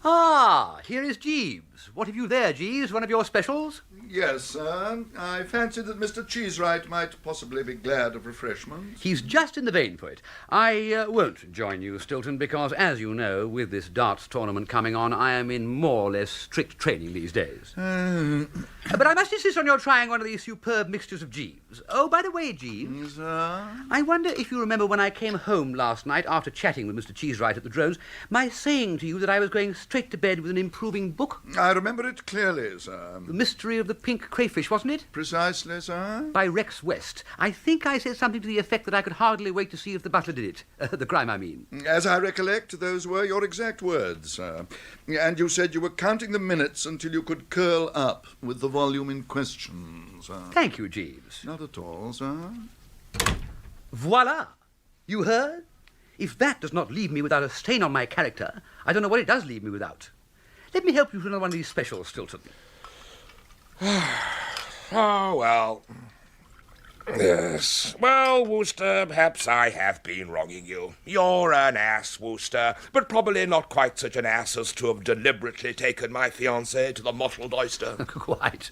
Ah, here is Jeeves. What have you there, Jeeves? One of your specials? Yes, sir. I fancied that Mr. Cheesewright might possibly be glad of refreshments. He's just in the vein for it. I won't join you, Stilton, because, as you know, with this darts tournament coming on, I am in more or less strict training these days. But I must insist on your trying one of these superb mixtures of Jeeves. Oh, by the way, Jeeves, Sir? I wonder if you remember when I came home last night after chatting with Mr. Cheesewright at the Drones, my saying to you that I was going straight to bed with an improving book? I remember it clearly, sir. The Mystery of the Pink Crayfish, wasn't it? Precisely, sir. By Rex West. I think I said something to the effect that I could hardly wait to see if the butler did it. The crime, I mean. As I recollect, those were your exact words, sir. And you said you were counting the minutes until you could curl up with the volume in question, sir. Thank you, Jeeves. Not at all, sir. Voila! You heard? If that does not leave me without a stain on my character, I don't know what it does leave me without. Let me help you to another one of these specials, Stilton. Oh, well. Yes. Well, Wooster, perhaps I have been wronging you. You're an ass, Wooster, but probably not quite such an ass as to have deliberately taken my fiancé to the mottled oyster. Quite.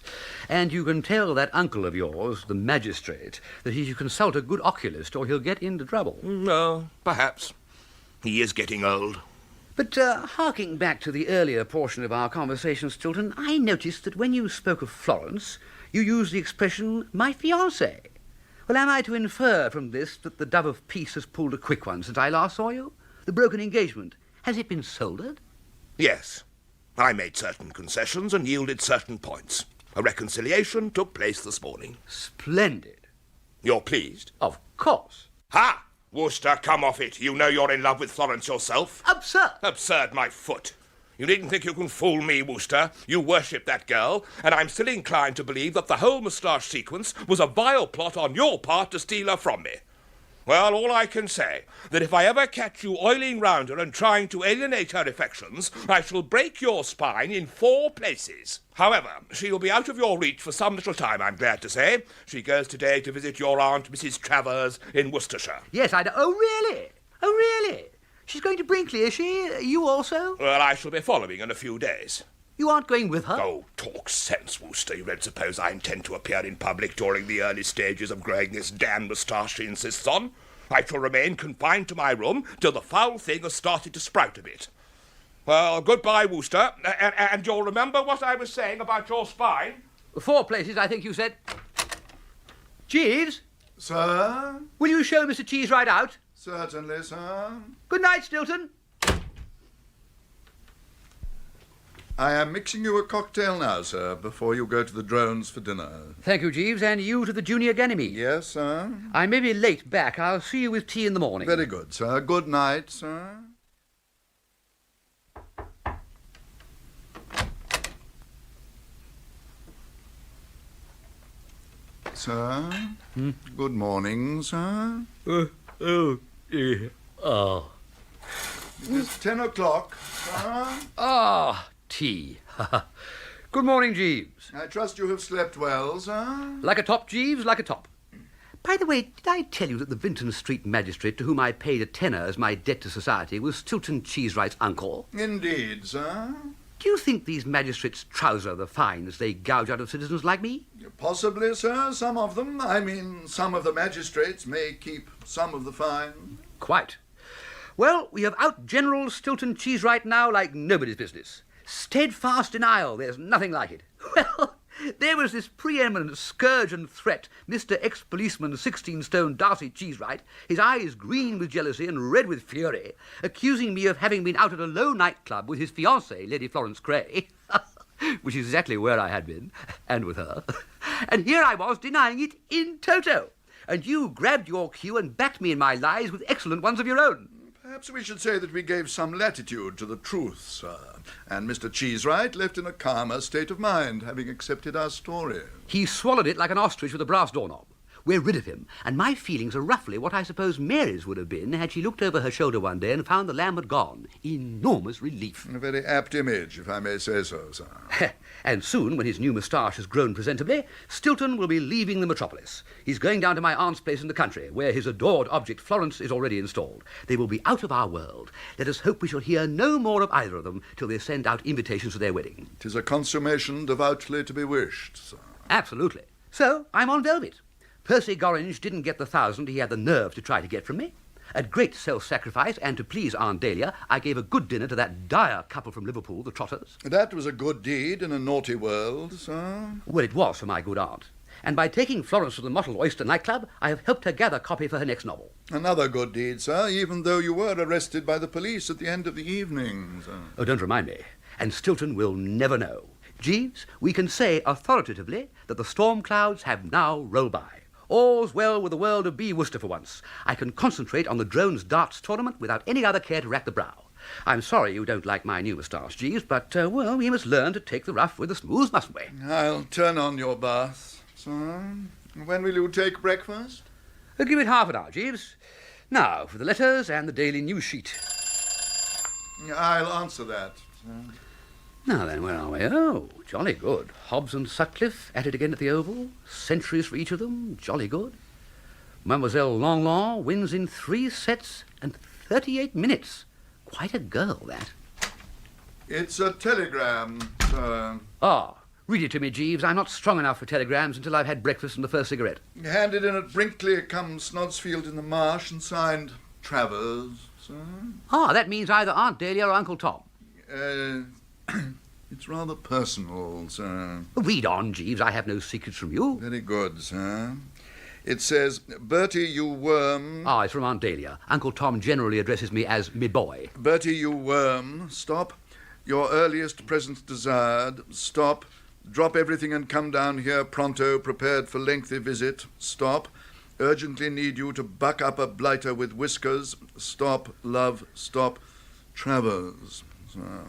And you can tell that uncle of yours, the magistrate, that he should consult a good oculist or he'll get into trouble. No, perhaps. He is getting old. But harking back to the earlier portion of our conversation, Stilton, I noticed that when you spoke of Florence, you used the expression, my fiancé. Well, am I to infer from this that the dove of peace has pulled a quick one since I last saw you? The broken engagement, has it been soldered? Yes. I made certain concessions and yielded certain points. A reconciliation took place this morning. Splendid. You're pleased? Of course. Ha! Wooster, come off it. You know you're in love with Florence yourself. Absurd. Absurd, my foot. You needn't think you can fool me, Wooster. You worship that girl, and I'm still inclined to believe that the whole moustache sequence was a vile plot on your part to steal her from me. Well, all I can say, that if I ever catch you oiling round her and trying to alienate her affections, I shall break your spine in 4 places. However, she will be out of your reach for some little time, I'm glad to say. She goes today to visit your aunt, Mrs. Travers, in Worcestershire. Yes, I know. Oh, really? Oh, really? She's going to Brinkley, is she? You also? Well, I shall be following in a few days. You aren't going with her? Oh, talk sense, Wooster. You don't suppose I intend to appear in public during the early stages of growing this damned moustache she insists on? I shall remain confined to my room till the foul thing has started to sprout a bit. Well, goodbye, Wooster. And you'll remember what I was saying about your spine? 4 places, I think you said. Jeeves? Sir? Will you show Mr. Cheesewright out? Certainly, sir. Good night, Stilton. I am mixing you a cocktail now, sir, before you go to the Drones for dinner. Thank you, Jeeves, and you to the Junior Ganymede. Yes, sir. I may be late back. I'll see you with tea in the morning. Very good, sir. Good night, sir. Sir? Good morning, sir. It's 10 o'clock, sir. Ah, tea. Good morning, Jeeves. I trust you have slept well, sir. Like a top, Jeeves, like a top. By the way, did I tell you that the Vinton Street magistrate to whom I paid a tenner as my debt to society was Stilton Cheesewright's uncle? Indeed, sir. Do you think these magistrates trouser the fines they gouge out of citizens like me? Possibly, sir, some of them. I mean, some of the magistrates may keep some of the fine. Quite. Well, we have out General Stilton Cheesewright now like nobody's business. Steadfast denial, there's nothing like it. Well, there was this preeminent scourge and threat, Mr. Ex-Policeman 16-stone Darcy Cheesewright, his eyes green with jealousy and red with fury, accusing me of having been out at a low nightclub with his fiancée, Lady Florence Craye, which is exactly where I had been, and with her. And here I was denying it in toto. And you grabbed your cue and backed me in my lies with excellent ones of your own. Perhaps we should say that we gave some latitude to the truth, sir, and Mr. Cheesewright left in a calmer state of mind, having accepted our story. He swallowed it like an ostrich with a brass doorknob. We're rid of him, and my feelings are roughly what I suppose Mary's would have been had she looked over her shoulder one day and found the lamb had gone. Enormous relief. A very apt image, if I may say so, sir. And soon, when his new moustache has grown presentably, Stilton will be leaving the metropolis. He's going down to my aunt's place in the country, where his adored object Florence is already installed. They will be out of our world. Let us hope we shall hear no more of either of them till they send out invitations to their wedding. 'Tis a consummation devoutly to be wished, sir. Absolutely. So, I'm on velvet. Percy Gorringe didn't get the 1,000 he had the nerve to try to get from me. At great self-sacrifice, and to please Aunt Dahlia, I gave a good dinner to that dire couple from Liverpool, the Trotters. That was a good deed in a naughty world, sir. Well, it was for my good aunt. And by taking Florence to the Mottled Oyster nightclub, I have helped her gather copy for her next novel. Another good deed, sir, even though you were arrested by the police at the end of the evening, sir. Oh, don't remind me. And Stilton will never know. Jeeves, we can say authoritatively that the storm clouds have now rolled by. All's well with the world of Wooster for once. I can concentrate on the drones darts tournament without any other care to rack the brow. I'm sorry you don't like my new moustache, Jeeves, but, well, we must learn to take the rough with the smooth, mustn't we? I'll turn on your bath, sir. When will you take breakfast? Give it half an hour, Jeeves. Now, for the letters and the daily news sheet. I'll answer that, sir. Now then, where are we? Oh, jolly good. Hobbs and Sutcliffe at it again at the Oval. Centuries for each of them. Jolly good. Mademoiselle Langlaw wins in 3 sets and 38 minutes. Quite a girl, that. It's a telegram, sir. Ah, read it to me, Jeeves. I'm not strong enough for telegrams until I've had breakfast and the first cigarette. Handed in at Brinkley, Snodsfield in the Marsh, and signed Travers, sir. Ah, that means either Aunt Dahlia or Uncle Tom. It's rather personal, sir. Read on, Jeeves. I have no secrets from you. Very good, sir. It says, Bertie, you worm... Ah, it's from Aunt Dahlia. Uncle Tom generally addresses me as me boy. Bertie, you worm. Stop. Your earliest present desired. Stop. Drop everything and come down here pronto, prepared for lengthy visit. Stop. Urgently need you to buck up a blighter with whiskers. Stop. Love. Stop. Travers. Sir.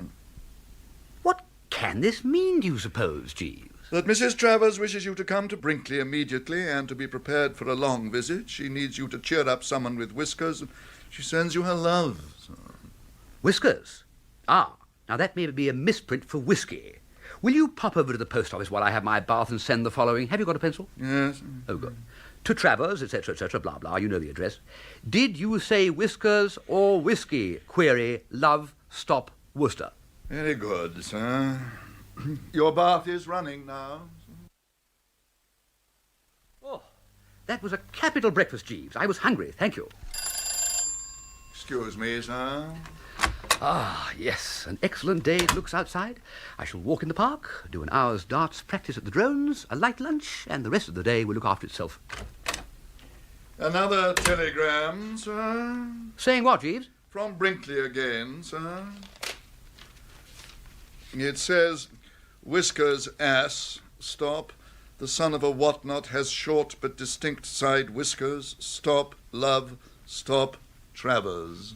What can this mean, do you suppose, Jeeves? That Mrs. Travers wishes you to come to Brinkley immediately and to be prepared for a long visit. She needs you to cheer up someone with whiskers. She sends you her love, sir. Whiskers? Ah, now that may be a misprint for whiskey. Will you pop over to the post office while I have my bath and send the following? Have you got a pencil? Yes. Oh, good. To Travers, etc., blah, blah, you know the address. Did you say whiskers or whiskey? Query, love, stop, Wooster. Very good, sir. Your bath is running now. Oh, that was a capital breakfast, Jeeves. I was hungry, thank you. Excuse me, sir. Ah, yes, an excellent day it looks outside. I shall walk in the park, do an hour's darts practice at the drones, a light lunch, and the rest of the day will look after itself. Another telegram, sir. Saying what, Jeeves? From Brinkley again, sir. It says, Whiskers ass, stop. The son of a whatnot has short but distinct side whiskers. Stop, love, stop, Travers.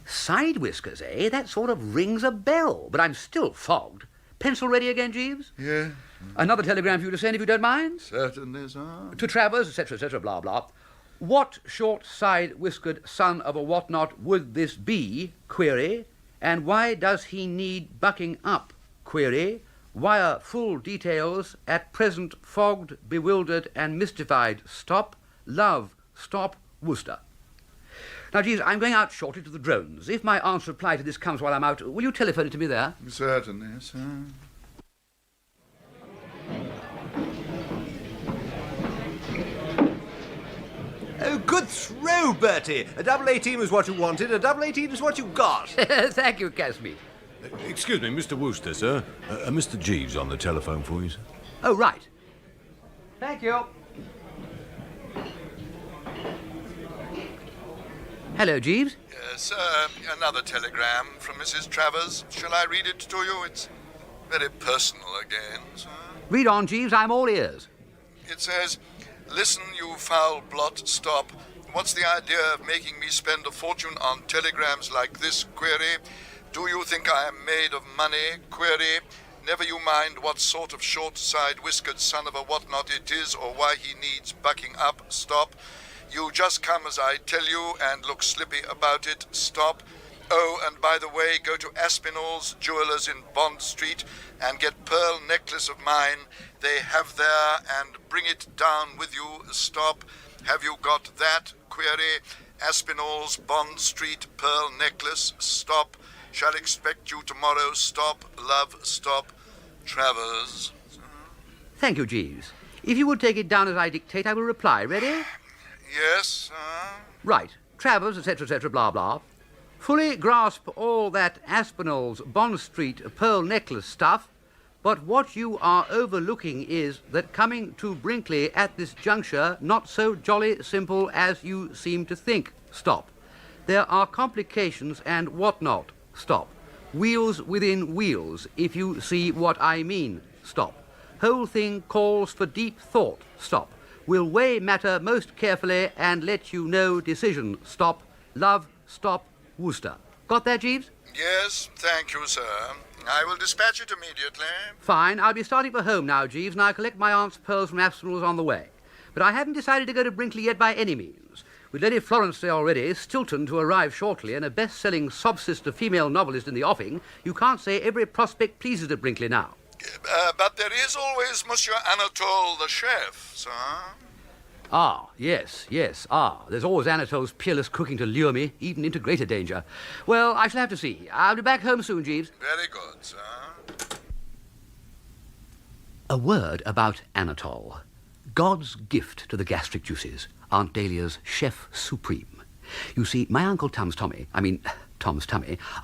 Side whiskers, eh? That sort of rings a bell, but I'm still fogged. Pencil ready again, Jeeves? Yeah. Another telegram for you to send if you don't mind? Certainly, sir. To Travers, etc., blah, blah. What short side whiskered son of a whatnot would this be? Query. And why does he need bucking up? Query. Wire full details. At present fogged, bewildered, and mystified. Stop. Love. Stop. Wooster. Now, Jeeves, I'm going out shortly to the drones. If my answer reply to this comes while I'm out, will you telephone it to me there? Certainly, sir. Oh, good throw, Bertie. A double 18 was what you wanted, a double 18 is what you got. Thank you, Casby. Excuse me, Mr. Wooster, sir. Mr. Jeeves on the telephone for you, sir. Oh, right. Thank you. Hello, Jeeves. Yes, another telegram from Mrs. Travers. Shall I read it to you? It's very personal again, sir. Read on, Jeeves. I'm all ears. It says, "Listen, you foul blot, stop. What's the idea of making me spend a fortune on telegrams like this? Query. Do you think I am made of money? Query. Never you mind what sort of short-side-whiskered son of a whatnot it is or why he needs bucking up. Stop. You just come as I tell you and look slippy about it. Stop. Oh, and by the way, go to Aspinall's Jewelers in Bond Street and get pearl necklace of mine. They have there, and bring it down with you. Stop. Have you got that? Query. Aspinall's Bond Street pearl necklace. Stop. Shall expect you tomorrow. Stop. Love. Stop. Travers." Thank you, Jeeves. If you would take it down as I dictate, I will reply. Ready? Yes, Right. Travers, etc., blah, blah. Fully grasp all that Aspinall's Bond Street pearl necklace stuff, but what you are overlooking is that coming to Brinkley at this juncture not so jolly simple as you seem to think. Stop. There are complications and whatnot. Stop. Wheels within wheels, if you see what I mean. Stop. Whole thing calls for deep thought. Stop. Will weigh matter most carefully and let you know decision. Stop. Love. Stop. Wooster. Got that, Jeeves? Yes, thank you, sir. I will dispatch it immediately. Fine. I'll be starting for home now, Jeeves, and I'll collect my aunt's pearls from Aspinall's on the way. But I haven't decided to go to Brinkley yet by any means. With Lady Florence there already, Stilton to arrive shortly, and a best-selling sob-sister female novelist in the offing, you can't say every prospect pleases at Brinkley now. But there is always Monsieur Anatole, the chef, sir. Ah, yes. There's always Anatole's peerless cooking to lure me, even into greater danger. Well, I shall have to see. I'll be back home soon, Jeeves. Very good, sir. A word about Anatole. God's gift to the gastric juices. Aunt Dahlia's chef supreme. You see, my Uncle Tom's tummy,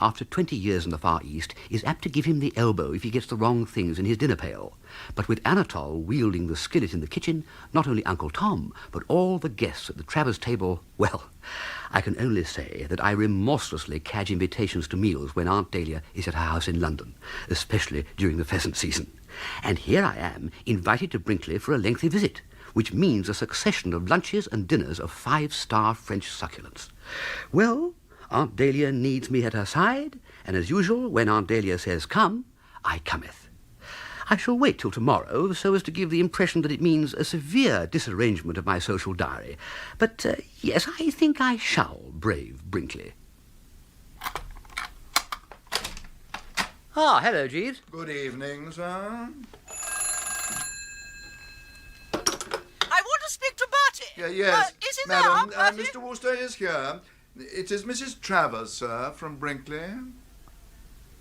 after 20 years in the Far East, is apt to give him the elbow if he gets the wrong things in his dinner pail. But with Anatole wielding the skillet in the kitchen, not only Uncle Tom, but all the guests at the Travers table, well, I can only say that I remorselessly cadge invitations to meals when Aunt Dahlia is at her house in London, especially during the pheasant season. And here I am, invited to Brinkley for a lengthy visit, which means a succession of lunches and dinners of 5-star French succulence. Well, Aunt Dahlia needs me at her side, and as usual, when Aunt Dahlia says come, I cometh. I shall wait till tomorrow so as to give the impression that it means a severe disarrangement of my social diary. But, yes, I think I shall brave Brinkley. Ah, hello, Jeeves. Good evening, sir. I want to speak to Bertie. Yes, is he madam, there, Bertie? Mr. Wooster is here. It is Mrs. Travers, sir, from Brinkley.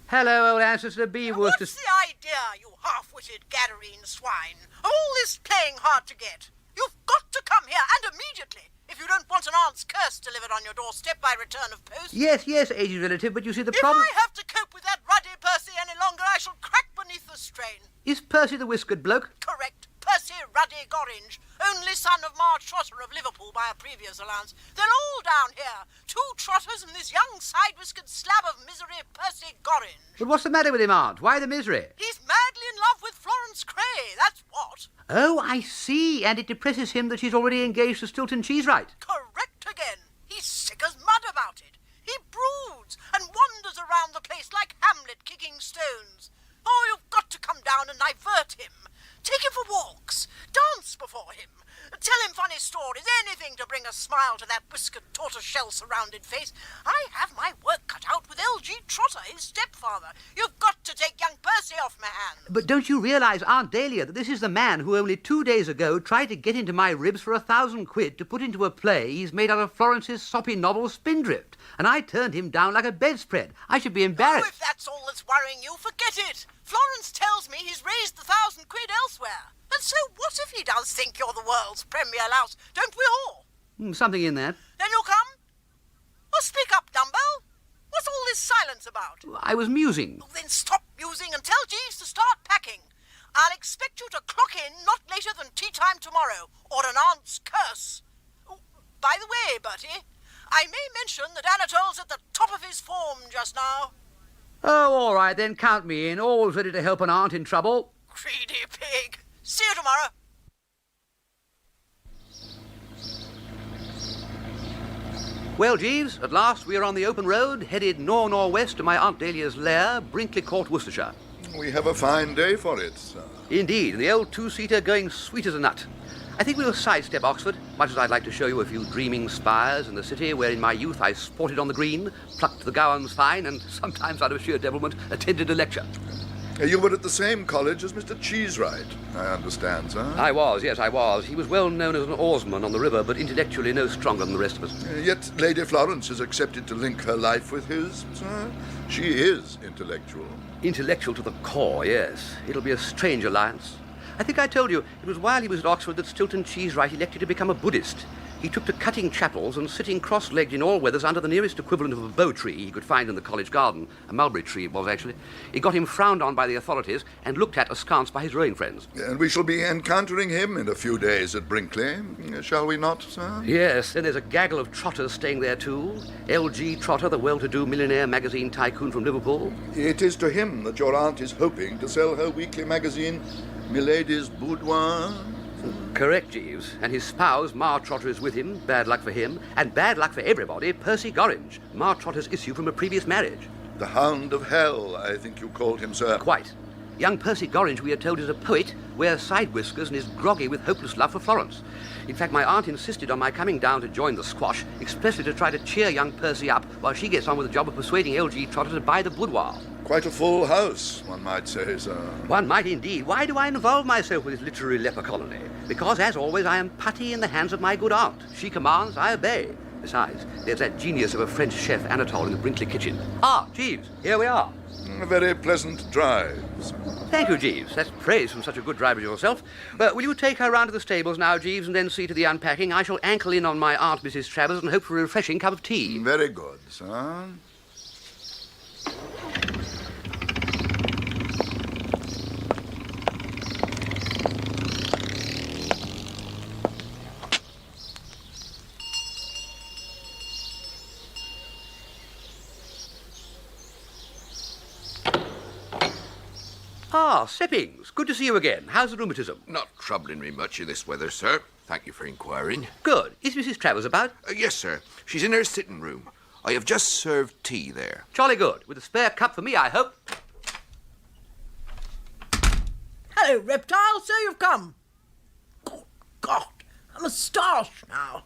Hello, old ancestor B. Wooster. What's the idea, you half-witted Gadarene swine, of all this playing hard to get? You've got to come here, and immediately, if you don't want an aunt's curse delivered on your doorstep by return of post. Yes, aged relative, but you see the problem... If I have to cope with that ruddy Percy any longer, I shall crack beneath the strain. Is Percy the whiskered bloke? Correct. Percy Ruddy Gorringe, only son of Trotter of Liverpool by a previous alliance. They're all down here. 2 trotters and this young side-whiskered slab of misery, Percy Gorringe. But what's the matter with him, Aunt? Why the misery? He's madly in love with Florence Craye, that's what. Oh, I see. And it depresses him that she's already engaged to Stilton Cheesewright. Correct again. He's sick as mud about it. He broods and wanders around the place like Hamlet kicking stones. Oh, you've got to come down and divert him. Take him for walks. Dance before him. Tell him funny stories, anything to bring a smile to that whiskered tortoiseshell-surrounded face. I have my work cut out with L.G. Trotter, his stepfather. You've got to take young Percy off my hands. But don't you realise, Aunt Dahlia, that this is the man who only 2 days ago tried to get into my ribs for £1,000 to put into a play he's made out of Florence's soppy novel Spindrift, and I turned him down like a bedspread. I should be embarrassed. Oh, if that's all that's worrying you, forget it. Florence tells me he's raised the £1,000 elsewhere. And so what if he does think you're the world's premier louse? Don't we all? Something in that. Then you'll come? Well, speak up, Dumbbell. What's all this silence about? I was musing. Oh, then stop musing and tell Jeeves to start packing. I'll expect you to clock in not later than tea time tomorrow, or an aunt's curse. Oh, by the way, Bertie, I may mention that Anatole's at the top of his form just now. Oh, all right, then count me in. Always ready to help an aunt in trouble. Greedy pig. See you tomorrow. Well, Jeeves, at last we are on the open road, headed nor-nor-west to my Aunt Dahlia's lair, Brinkley Court, Worcestershire. We have a fine day for it, sir. Indeed, the old two-seater going sweet as a nut. I think we'll sidestep Oxford, much as I'd like to show you a few dreaming spires in the city where in my youth I sported on the green, plucked the gowans fine, and sometimes out of sheer devilment attended a lecture. You were at the same college as Mr. Cheesewright, I understand, sir. I was. He was well known as an oarsman on the river, but intellectually no stronger than the rest of us. Yet Lady Florence has accepted to link her life with his, sir. She is intellectual. Intellectual to the core, yes. It'll be a strange alliance. I think I told you it was while he was at Oxford that Stilton Cheesewright elected to become a Buddhist. He took to cutting chapels and sitting cross-legged in all weathers under the nearest equivalent of a bow tree he could find in the college garden. A mulberry tree it was, actually. It got him frowned on by the authorities and looked at askance by his rowing friends. And we shall be encountering him in a few days at Brinkley, shall we not, sir? Yes, and there's a gaggle of trotters staying there too. L.G. Trotter, the well-to-do millionaire magazine tycoon from Liverpool. It is to him that your aunt is hoping to sell her weekly magazine, Milady's Boudoir. Correct, Jeeves. And his spouse, Ma Trotter, is with him. Bad luck for him. And bad luck for everybody, Percy Gorringe, Ma Trotter's issue from a previous marriage. The Hound of Hell, I think you called him, sir. Quite. Young Percy Gorringe, we are told, is a poet, wears side whiskers and is groggy with hopeless love for Florence. In fact, my aunt insisted on my coming down to join the squash, expressly to try to cheer young Percy up while she gets on with the job of persuading L.G. Trotter to buy the boudoir. Quite a full house, one might say, sir. One might indeed. Why do I involve myself with this literary leper colony? Because, as always, I am putty in the hands of my good aunt. She commands, I obey. Besides, there's that genius of a French chef, Anatole, in the Brinkley kitchen. Ah, Jeeves, here we are. A very pleasant drive, sir. Thank you, Jeeves. That's praise from such a good driver yourself. Will you take her round to the stables now, Jeeves, and then see to the unpacking? I shall ankle in on my aunt, Mrs. Travers, and hope for a refreshing cup of tea. Very good, sir. Ah, Seppings, good to see you again. How's the rheumatism? Not troubling me much in this weather, sir. Thank you for inquiring. Good. Is Mrs. Travers about? Yes, sir. She's in her sitting room. I have just served tea there. Jolly good. With a spare cup for me, I hope. Hello, reptile, so you've come. Good God, a moustache now.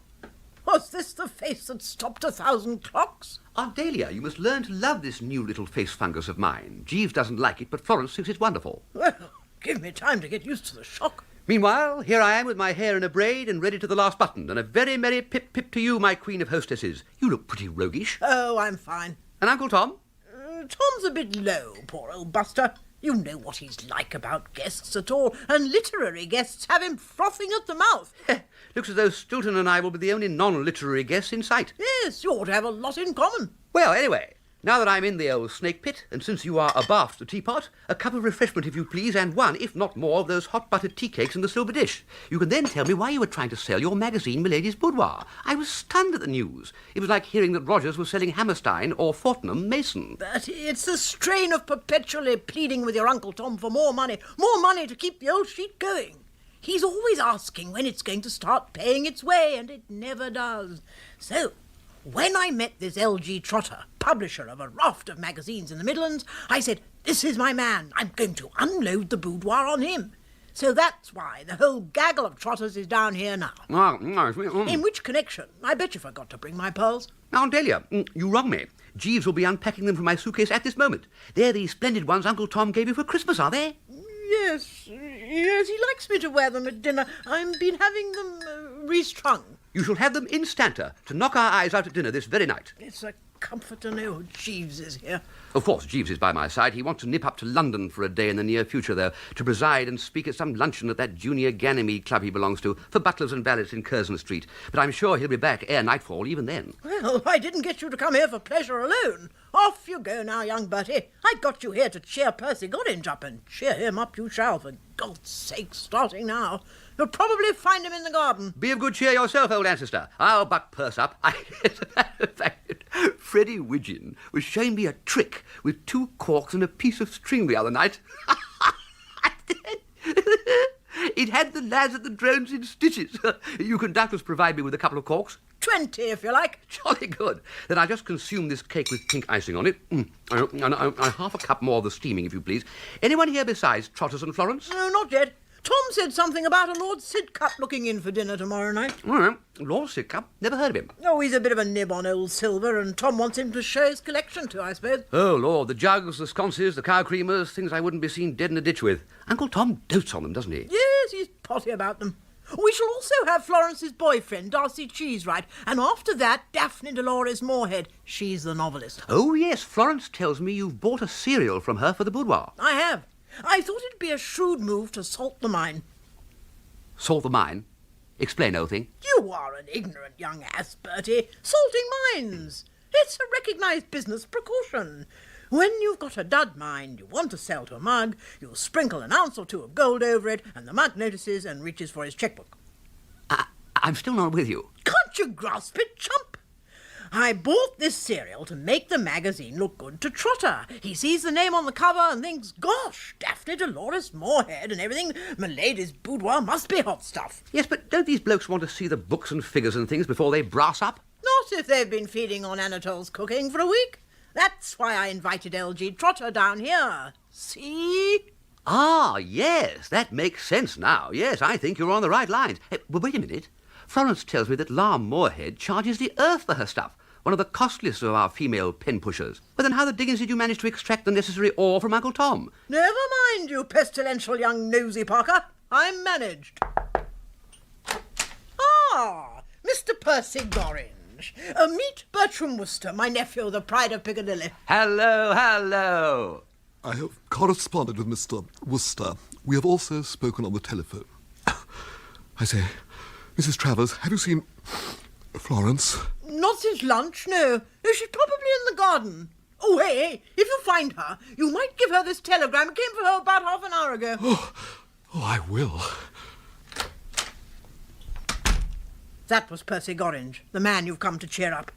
Was this the face that stopped 1,000 clocks? Aunt Dahlia, you must learn to love this new little face fungus of mine. Jeeves doesn't like it, but Florence thinks it's wonderful. Well, give me time to get used to the shock. Meanwhile, here I am with my hair in a braid and ready to the last button, and a very merry pip-pip to you, my queen of hostesses. You look pretty roguish. Oh, I'm fine. And Uncle Tom? Tom's a bit low, poor old Buster. You know what he's like about guests at all, and literary guests have him frothing at the mouth. Looks as though Stilton and I will be the only non-literary guests in sight. Yes, you ought to have a lot in common. Well, anyway, now that I'm in the old snake pit, and since you are abaft the teapot, a cup of refreshment, if you please, and one, if not more, of those hot buttered tea cakes in the silver dish. You can then tell me why you were trying to sell your magazine, Milady's Boudoir. I was stunned at the news. It was like hearing that Rogers was selling Hammerstein or Fortnum Mason. But it's the strain of perpetually pleading with your Uncle Tom for more money to keep the old sheet going. He's always asking when it's going to start paying its way, and it never does. So, when I met this L.G. Trotter, publisher of a raft of magazines in the Midlands, I said, this is my man. I'm going to unload the boudoir on him. So that's why the whole gaggle of trotters is down here now. In which connection, I bet you forgot to bring my pearls. Now, Dahlia, you wrong me. Jeeves will be unpacking them from my suitcase at this moment. They're the splendid ones Uncle Tom gave you for Christmas, are they? Yes, he likes me to wear them at dinner. I've been having them restrung. You shall have them instanter to knock our eyes out at dinner this very night. It's a comfort to know Jeeves is here. Of course, Jeeves is by my side. He wants to nip up to London for a day in the near future, though, to preside and speak at some luncheon at that junior Ganymede club he belongs to for butlers and valets in Curzon Street. But I'm sure he'll be back ere nightfall, even then. Well, I didn't get you to come here for pleasure alone. Off you go now, young Bertie. I got you here to cheer Percy Gorringe up, and cheer him up you shall, for God's sake, starting now. You'll probably find him in the garden. Be of good cheer yourself, old ancestor. I'll buck Perce up. As a matter of fact, Freddie Widgeon was showing me a trick with 2 corks and a piece of string the other night. It had the lads at the drones in stitches. You can doubtless provide me with a couple of corks. 20, if you like. Jolly good. Then I'll just consume this cake with pink icing on it. And half a cup more of the steaming, if you please. Anyone here besides Trotters and Florence? No, not yet. Tom said something about a Lord Sidcup looking in for dinner tomorrow night. Lord Sidcup? Never heard of him. Oh, he's a bit of a nib on old silver, and Tom wants him to show his collection to, I suppose. Oh, Lord, the jugs, the sconces, the cow creamers, things I wouldn't be seen dead in a ditch with. Uncle Tom dotes on them, doesn't he? Yes, he's potty about them. We shall also have Florence's boyfriend, Darcy Cheesewright, and after that, Daphne Dolores Moorhead. She's the novelist. Oh, yes, Florence tells me you've bought a serial from her for the boudoir. I have. I thought it'd be a shrewd move to salt the mine. Salt the mine? Explain, old thing. You are an ignorant young ass, Bertie. Salting mines. It's a recognised business precaution. When you've got a dud mine you want to sell to a mug, you'll sprinkle an ounce or 2 of gold over it, and the mug notices and reaches for his chequebook. I'm still not with you. Can't you grasp it, chump? I bought this serial to make the magazine look good to Trotter. He sees the name on the cover and thinks, gosh, Daphne Dolores Moorhead and everything. Milady's boudoir must be hot stuff. Yes, but don't these blokes want to see the books and figures and things before they brass up? Not if they've been feeding on Anatole's cooking for a week. That's why I invited L.G. Trotter down here. See? Ah, yes, that makes sense now. Yes, I think you're on the right lines. But wait a minute. Florence tells me that La Moorhead charges the earth for her stuff, one of the costliest of our female pen-pushers. But then how the dickens did you manage to extract the necessary ore from Uncle Tom? Never mind, you pestilential young nosy Parker. I'm managed. Ah, Mr. Percy Gorringe. Meet Bertie Wooster, my nephew, the pride of Piccadilly. Hello, hello. I have corresponded with Mr. Wooster. We have also spoken on the telephone. I say, Mrs. Travers, have you seen Florence? Not since lunch, no. She's probably in the garden. Oh, hey, if you find her, you might give her this telegram. It came for her about half an hour ago. Oh, I will. That was Percy Gorringe, the man you've come to cheer up.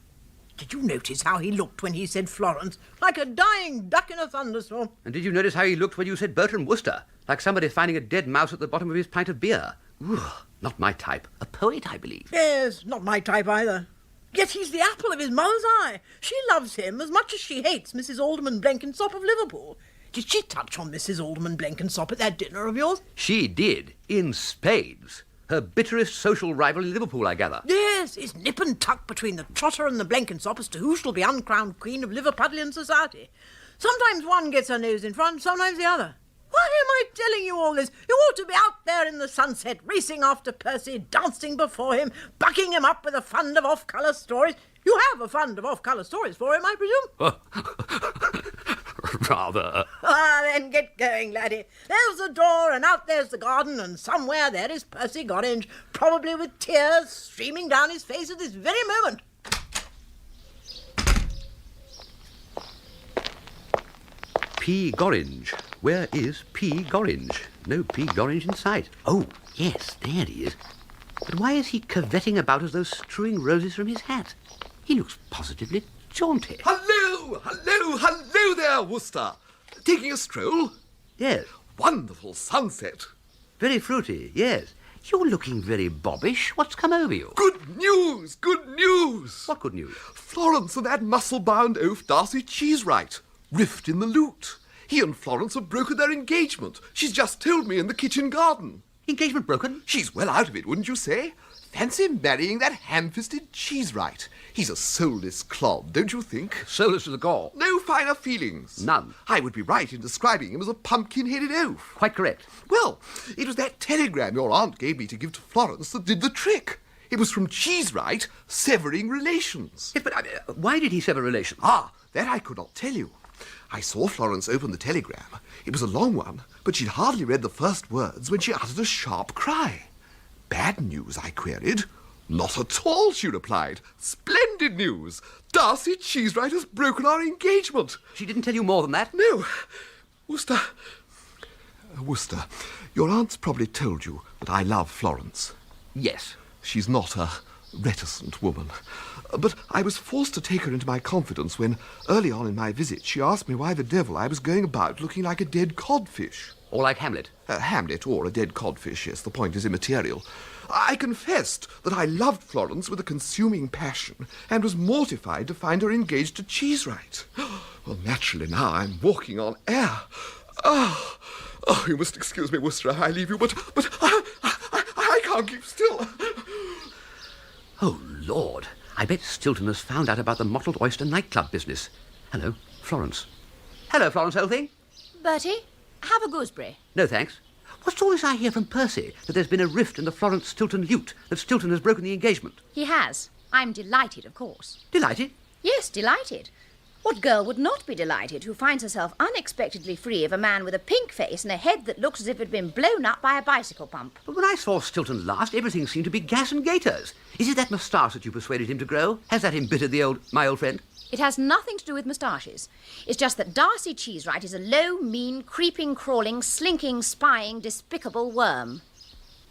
Did you notice how he looked when he said Florence? Like a dying duck in a thunderstorm. And did you notice how he looked when you said Bertie Wooster? Like somebody finding a dead mouse at the bottom of his pint of beer. Ooh, not my type. A poet, I believe. Yes, not my type either. Yet he's the apple of his mother's eye. She loves him as much as she hates Mrs. Alderman Blenkinsop of Liverpool. Did she touch on Mrs. Alderman Blenkinsop at that dinner of yours? She did, in spades. Her bitterest social rival in Liverpool, I gather. Yes, it's nip and tuck between the Trotter and the Blenkinsop as to who shall be uncrowned queen of Liverpudlian society. Sometimes one gets her nose in front, sometimes the other. Why am I telling you all this? You ought to be out there in the sunset, racing after Percy, dancing before him, bucking him up with a fund of off-colour stories. You have a fund of off-colour stories for him, I presume? Rather. Ah, then get going, laddie. There's the door, and out there's the garden, and somewhere there is Percy Gorringe, probably with tears streaming down his face at this very moment. P. Gorringe. Where is P. Gorringe? No P. Gorringe in sight. Oh, yes, there he is. But why is he curvetting about as though strewing roses from his hat? He looks positively jaunty. Hello there, Wooster. Taking a stroll? Yes. Wonderful sunset. Very fruity, yes. You're looking very bobbish. What's come over you? Good news! What good news? Florence and that muscle-bound oaf Darcy Cheesewright. Rift in the lute. He and Florence have broken their engagement. She's just told me in the kitchen garden. Engagement broken? She's well out of it, wouldn't you say? Fancy marrying that ham-fisted Cheesewright. He's a soulless clod, don't you think? Soulless to the gore. No finer feelings. None. I would be right in describing him as a pumpkin-headed oaf. Quite correct. Well, it was that telegram your aunt gave me to give to Florence that did the trick. It was from Cheesewright severing relations. Yes, but why did he sever relations? Ah, that I could not tell you. I saw Florence open the telegram. It was a long one, but she'd hardly read the first words when she uttered a sharp cry. Bad news, I queried. Not at all, she replied. Splendid news. Darcy Cheesewright has broken our engagement. She didn't tell you more than that? No. Wooster, your aunt's probably told you that I love Florence. Yes. She's not a reticent woman. But I was forced to take her into my confidence when, early on in my visit, she asked me why the devil I was going about looking like a dead codfish. Or like Hamlet. Hamlet or a dead codfish, yes, the point is immaterial. I confessed that I loved Florence with a consuming passion and was mortified to find her engaged to Cheesewright. Well, naturally now I'm walking on air. Oh, you must excuse me, Wooster, I leave you, but I can't keep still. Oh, Lord. I bet Stilton has found out about the Mottled Oyster nightclub business. Hello, Florence. Hello, Florence, old thing. Bertie, have a gooseberry. No, thanks. What's all this I hear from Percy, that there's been a rift in the Florence-Stilton lute, that Stilton has broken the engagement? He has. I'm delighted, of course. Delighted? Yes, delighted. What girl would not be delighted who finds herself unexpectedly free of a man with a pink face and a head that looks as if it had been blown up by a bicycle pump? But when I saw Stilton last, everything seemed to be gas and gaiters. Is it that moustache that you persuaded him to grow? Has that embittered my old friend? It has nothing to do with moustaches. It's just that Darcy Cheesewright is a low, mean, creeping, crawling, slinking, spying, despicable worm.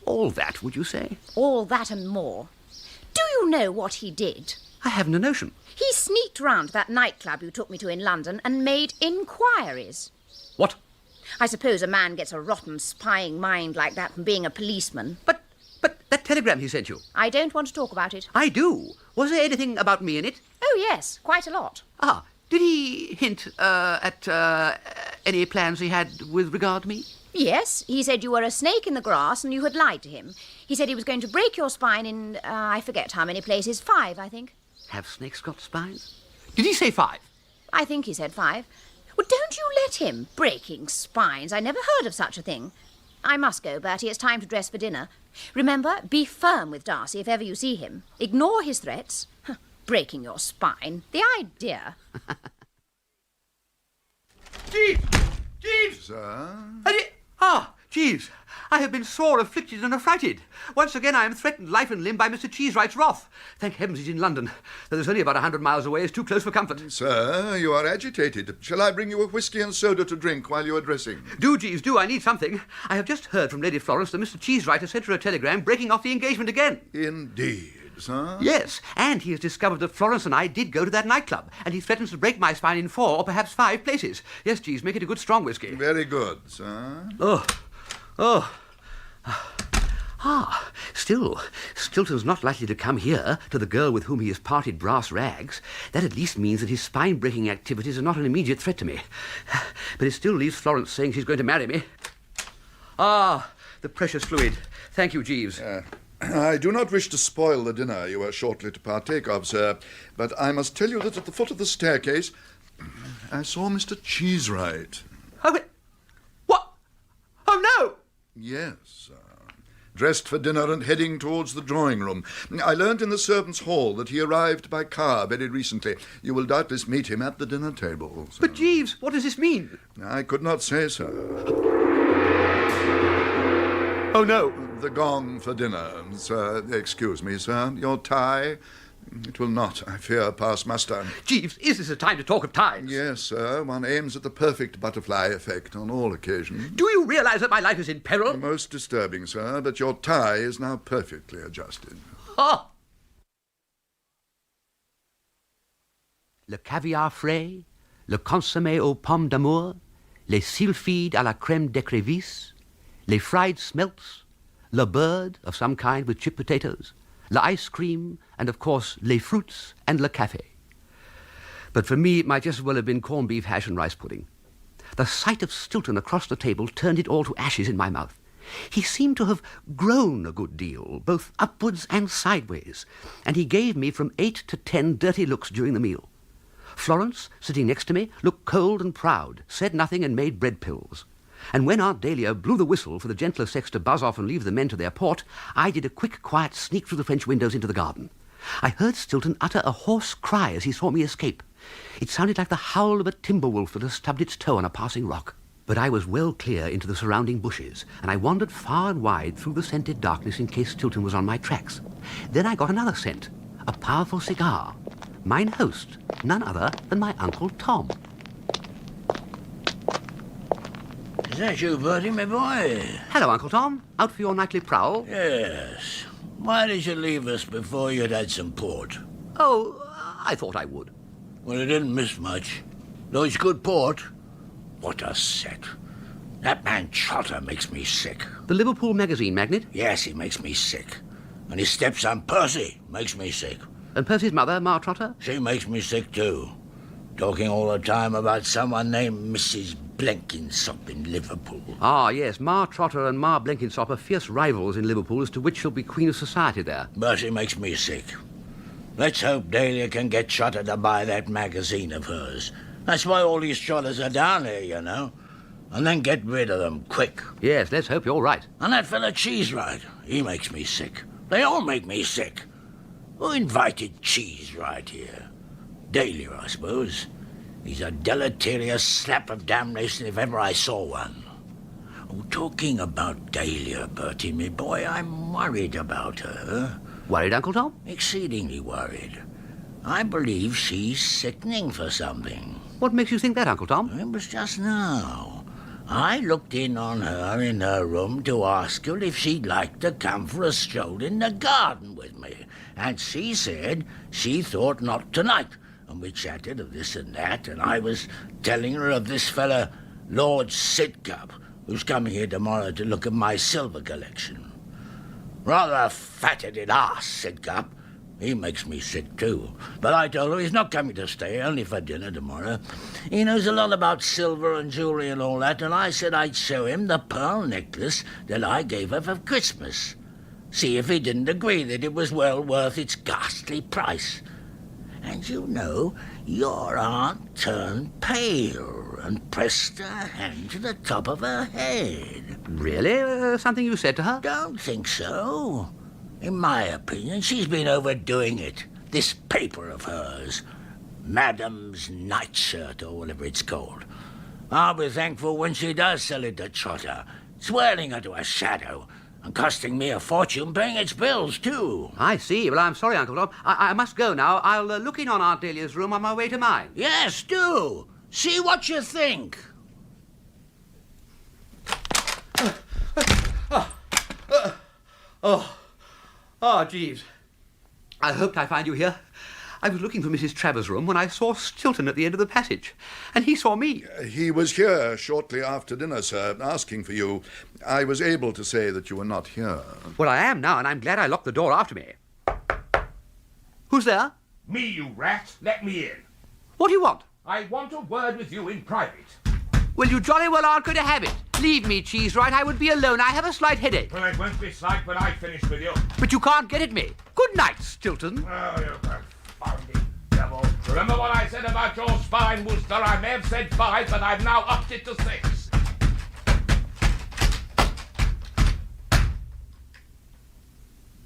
All that, would you say? All that and more. Do you know what he did? I haven't a notion. He sneaked round to that nightclub you took me to in London and made inquiries. What? I suppose a man gets a rotten, spying mind like that from being a policeman. But that telegram he sent you. I don't want to talk about it. I do. Was there anything about me in it? Oh, yes, quite a lot. Ah, did he hint at any plans he had with regard to me? Yes, he said you were a snake in the grass and you had lied to him. He said he was going to break your spine in, I forget how many places, 5, I think. Have snakes got spines? Did he say 5? I think he said 5. Well, don't you let him. Breaking spines. I never heard of such a thing. I must go, Bertie. It's time to dress for dinner. Remember, be firm with Darcy if ever you see him. Ignore his threats. Breaking your spine. The idea. Jeeves! Jeeves! Sir? Jeeves, I have been sore afflicted and affrighted. Once again I am threatened life and limb by Mr. Cheesewright's wrath. Thank heavens he's in London. Though there's only about 100 miles away, it's too close for comfort. Sir, you are agitated. Shall I bring you a whisky and soda to drink while you are dressing? Do, Jeeves, do. I need something. I have just heard from Lady Florence that Mr. Cheesewright has sent her a telegram breaking off the engagement again. Indeed, sir? Yes, and he has discovered that Florence and I did go to that nightclub, and he threatens to break my spine in 4 or perhaps 5 places. Yes, Jeeves, make it a good strong whisky. Very good, sir. Still, Stilton's not likely to come here to the girl with whom he has parted brass rags. That at least means that his spine-breaking activities are not an immediate threat to me. But it still leaves Florence saying she's going to marry me. The precious fluid. Thank you, Jeeves. I do not wish to spoil the dinner you are shortly to partake of, sir, but I must tell you that at the foot of the staircase I saw Mr. Cheesewright. What? Oh, no! Yes, sir. Dressed for dinner and heading towards the drawing-room. I learnt in the servants' hall that he arrived by car very recently. You will doubtless meet him at the dinner table, sir. But, Jeeves, what does this mean? I could not say, sir. Oh, no. The gong for dinner, sir. Excuse me, sir. Your tie? It will not, I fear, pass muster. Jeeves, is this a time to talk of ties? Yes, sir. One aims at the perfect butterfly effect on all occasions. Do you realise that my life is in peril? Most disturbing, sir, but your tie is now perfectly adjusted. Le caviar frais, le consommé aux pommes d'amour, les sylphides à la crème d'écrevisse, les fried smelts, le bird of some kind with chip potatoes, le ice cream, and of course les fruits and le café. But for me, it might just as well have been corned beef hash and rice pudding. The sight of Stilton across the table turned it all to ashes in my mouth. He seemed to have grown a good deal, both upwards and sideways, and he gave me from 8 to 10 dirty looks during the meal. Florence, sitting next to me, looked cold and proud, said nothing and made bread pills. And when Aunt Dahlia blew the whistle for the gentler sex to buzz off and leave the men to their port, I did a quick, quiet sneak through the French windows into the garden. I heard Stilton utter a hoarse cry as he saw me escape. It sounded like the howl of a timber wolf that has stubbed its toe on a passing rock. But I was well clear into the surrounding bushes, and I wandered far and wide through the scented darkness in case Stilton was on my tracks. Then I got another scent, a powerful cigar. Mine host, none other than my Uncle Tom. Is that you, Bertie, my boy? Hello, Uncle Tom. Out for your nightly prowl? Yes. Why did you leave us before you'd had some port? Oh, I thought I would. Well, it didn't miss much. Though it's good port. What a set. That man Trotter makes me sick. The Liverpool magazine magnate? Yes, he makes me sick. And his stepson Percy makes me sick. And Percy's mother, Ma Trotter? She makes me sick, too. Talking all the time about someone named Mrs. Blenkinsop in Liverpool. Ah, yes, Ma Trotter and Ma Blenkinsop are fierce rivals in Liverpool as to which shall be Queen of Society there. But she makes me sick. Let's hope Dahlia can get Trotter to buy that magazine of hers. That's why all these Trotters are down here, you know. And then get rid of them quick. Yes, let's hope you're right. And that fella Cheesewright, he makes me sick. They all make me sick. Who invited Cheesewright here? Dahlia, I suppose. He's a deleterious slap of damnation if ever I saw one. Oh, talking about Dahlia, Bertie, me boy, I'm worried about her. Worried, Uncle Tom? Exceedingly worried. I believe she's sickening for something. What makes you think that, Uncle Tom? It was just now. I looked in on her in her room to ask her if she'd like to come for a stroll in the garden with me. And she said she thought not tonight. And we chatted of this and that, and I was telling her of this fella, Lord Sidcup, who's coming here tomorrow to look at my silver collection. Rather a fat-headed ass, Sidcup. He makes me sick, too. But I told her he's not coming to stay, only for dinner tomorrow. He knows a lot about silver and jewellery and all that, and I said I'd show him the pearl necklace that I gave her for Christmas. See if he didn't agree that it was well worth its ghastly price. And you know, your aunt turned pale and pressed her hand to the top of her head. Really? Something you said to her? Don't think so. In my opinion, she's been overdoing it. This paper of hers, Madam's Nightshirt, or whatever it's called. I'll be thankful when she does sell it to Trotter, swirling her to a shadow, and costing me a fortune paying its bills, too. I see. Well, I'm sorry, Uncle Tom. I must go now. I'll look in on Aunt Dahlia's room on my way to mine. Yes, do. See what you think. Jeeves. I hoped I'd find you here. I was looking for Mrs. Travers' room when I saw Stilton at the end of the passage, and he saw me. He was here shortly after dinner, sir, asking for you. I was able to say that you were not here. Well, I am now, and I'm glad I locked the door after me. Who's there? Me, you rat. Let me in. What do you want? I want a word with you in private. Well, you jolly well aren't going to have it. Leave me, Cheesewright. I would be alone. I have a slight headache. Well, it won't be slight when I finish with you. But you can't get at me. Good night, Stilton. Oh, you confounded devil. Remember what I said about your spine, Wooster? I may have said 5, but I've now upped it to 6.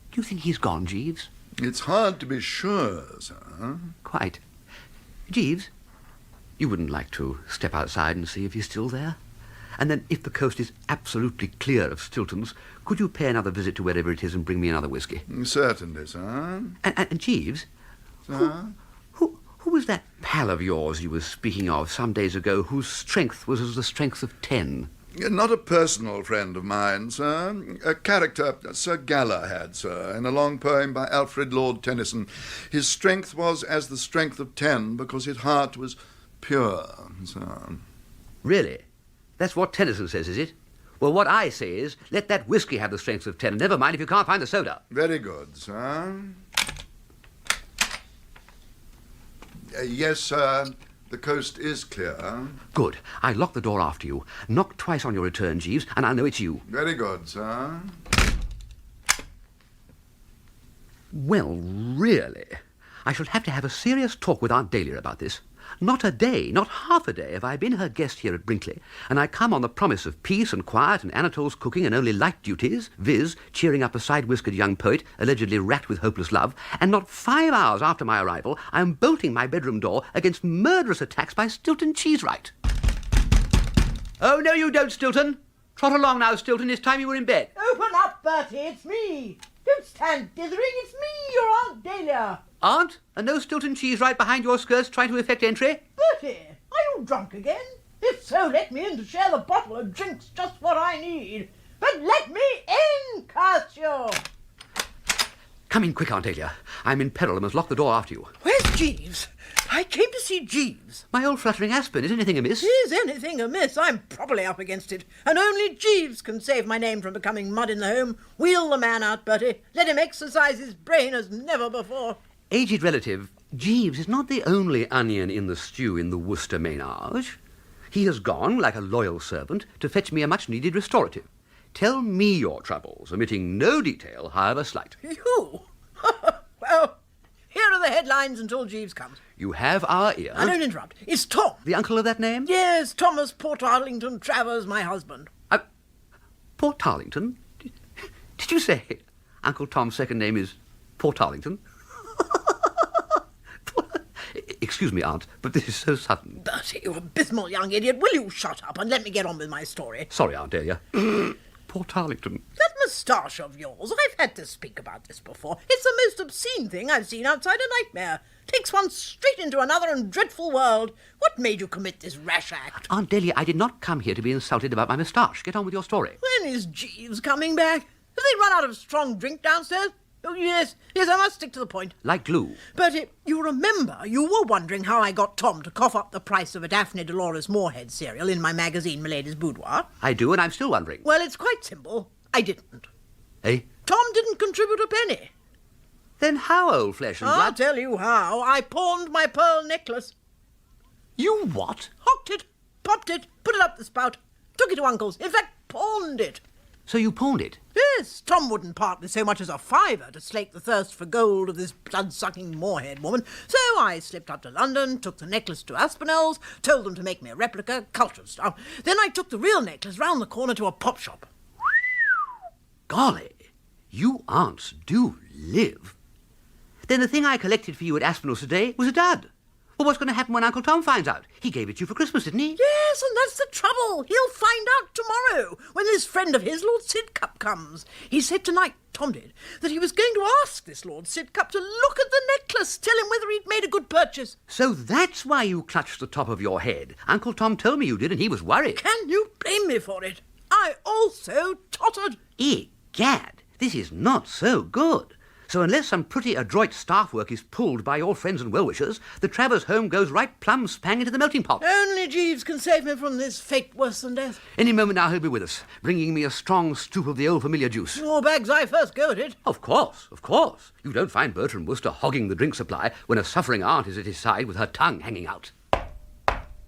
Do you think he's gone, Jeeves? It's hard to be sure, sir. Quite. Jeeves, you wouldn't like to step outside and see if he's still there? And then, if the coast is absolutely clear of Stilton's, could you pay another visit to wherever it is and bring me another whiskey? Certainly, sir. And Jeeves, Sir? who was that pal of yours you were speaking of some days ago whose strength was as the strength of 10? Not a personal friend of mine, sir. A character Sir Galahad, sir, in a long poem by Alfred Lord Tennyson. His strength was as the strength of 10 because his heart was pure, sir. Really? That's what Tennyson says, is it? Well, what I say is, let that whiskey have the strength of 10, and never mind if you can't find the soda. Very good, sir. Yes, sir. The coast is clear. Good. I lock the door after you. Knock twice on your return, Jeeves, and I'll know it's you. Very good, sir. Well, really, I shall have to have a serious talk with Aunt Dahlia about this. Not a day, not half a day have I been her guest here at Brinkley, and I come on the promise of peace and quiet and Anatole's cooking and only light duties, viz., cheering up a side-whiskered young poet, allegedly racked with hopeless love, and not 5 hours after my arrival, I am bolting my bedroom door against murderous attacks by Stilton Cheesewright. Oh, no, you don't, Stilton. Trot along now, Stilton. It's time you were in bed. Open up, Bertie, it's me. Don't stand dithering, it's me, your Aunt Dahlia. Aunt, and no Stilton Cheesewright behind your skirts trying to effect entry? Bertie, are you drunk again? If so, let me in to share the bottle of drinks, just what I need. But let me in, curse you! Come in quick, Aunt Dahlia. I'm in peril and must lock the door after you. Where's Jeeves? I came to see Jeeves. My old fluttering Aspen, is anything amiss? Is anything amiss? I'm properly up against it. And only Jeeves can save my name from becoming mud in the home. Wheel the man out, Bertie. Let him exercise his brain as never before. Aged relative, Jeeves is not the only onion in the stew in the Wooster ménage. He has gone, like a loyal servant, to fetch me a much-needed restorative. Tell me your troubles, omitting no detail, however slight. You? Well, here are the headlines until Jeeves comes. You have our ear. I don't interrupt. It's Tom. The uncle of that name? Yes, Thomas Portarlington Travers, my husband. Portarlington? Did you say Uncle Tom's second name is Portarlington? Excuse me, Aunt, but this is so sudden. Bertie, you abysmal young idiot. Will you shut up and let me get on with my story? Sorry, Aunt Dahlia. Portarlington. That moustache of yours, I've had to speak about this before. It's the most obscene thing I've seen outside a nightmare. Takes one straight into another and dreadful world. What made you commit this rash act? Aunt Dahlia, I did not come here to be insulted about my moustache. Get on with your story. When is Jeeves coming back? Have they run out of strong drink downstairs? Oh, yes, I must stick to the point. Like glue. Bertie, you remember you were wondering how I got Tom to cough up the price of a Daphne Dolores Moorhead cereal in my magazine, Milady's Boudoir? I do, and I'm still wondering. Well, it's quite simple. I didn't. Eh? Tom didn't contribute a penny. Then how, old flesh and blood? I'll tell you how. I pawned my pearl necklace. You what? Hocked it, popped it, put it up the spout, took it to Uncle's. In fact, pawned it. So you pawned it? Yes, Tom wouldn't part with so much as a fiver to slake the thirst for gold of this blood-sucking Moorhead woman, so I slipped up to London, took the necklace to Aspinall's, told them to make me a replica, cultured stuff. Then I took the real necklace round the corner to a pop shop. Golly, you aunts do live. Then the thing I collected for you at Aspinall's today was a dud. Well, what's going to happen when Uncle Tom finds out? He gave it to you for Christmas, didn't he? Yes, and that's the trouble. He'll find out tomorrow, when this friend of his, Lord Sidcup, comes. He said tonight, Tom did, that he was going to ask this Lord Sidcup to look at the necklace, tell him whether he'd made a good purchase. So that's why you clutched the top of your head. Uncle Tom told me you did, and he was worried. Can you blame me for it? I also tottered. Egad, this is not so good. So unless some pretty adroit staff work is pulled by your friends and well-wishers, the Travers home goes right plumb spang into the melting pot. Only Jeeves can save me from this fate worse than death. Any moment now he'll be with us, bringing me a strong stoup of the old familiar juice. More bags I first go at it. Of course, of course. You don't find Bertie Wooster hogging the drink supply when a suffering aunt is at his side with her tongue hanging out.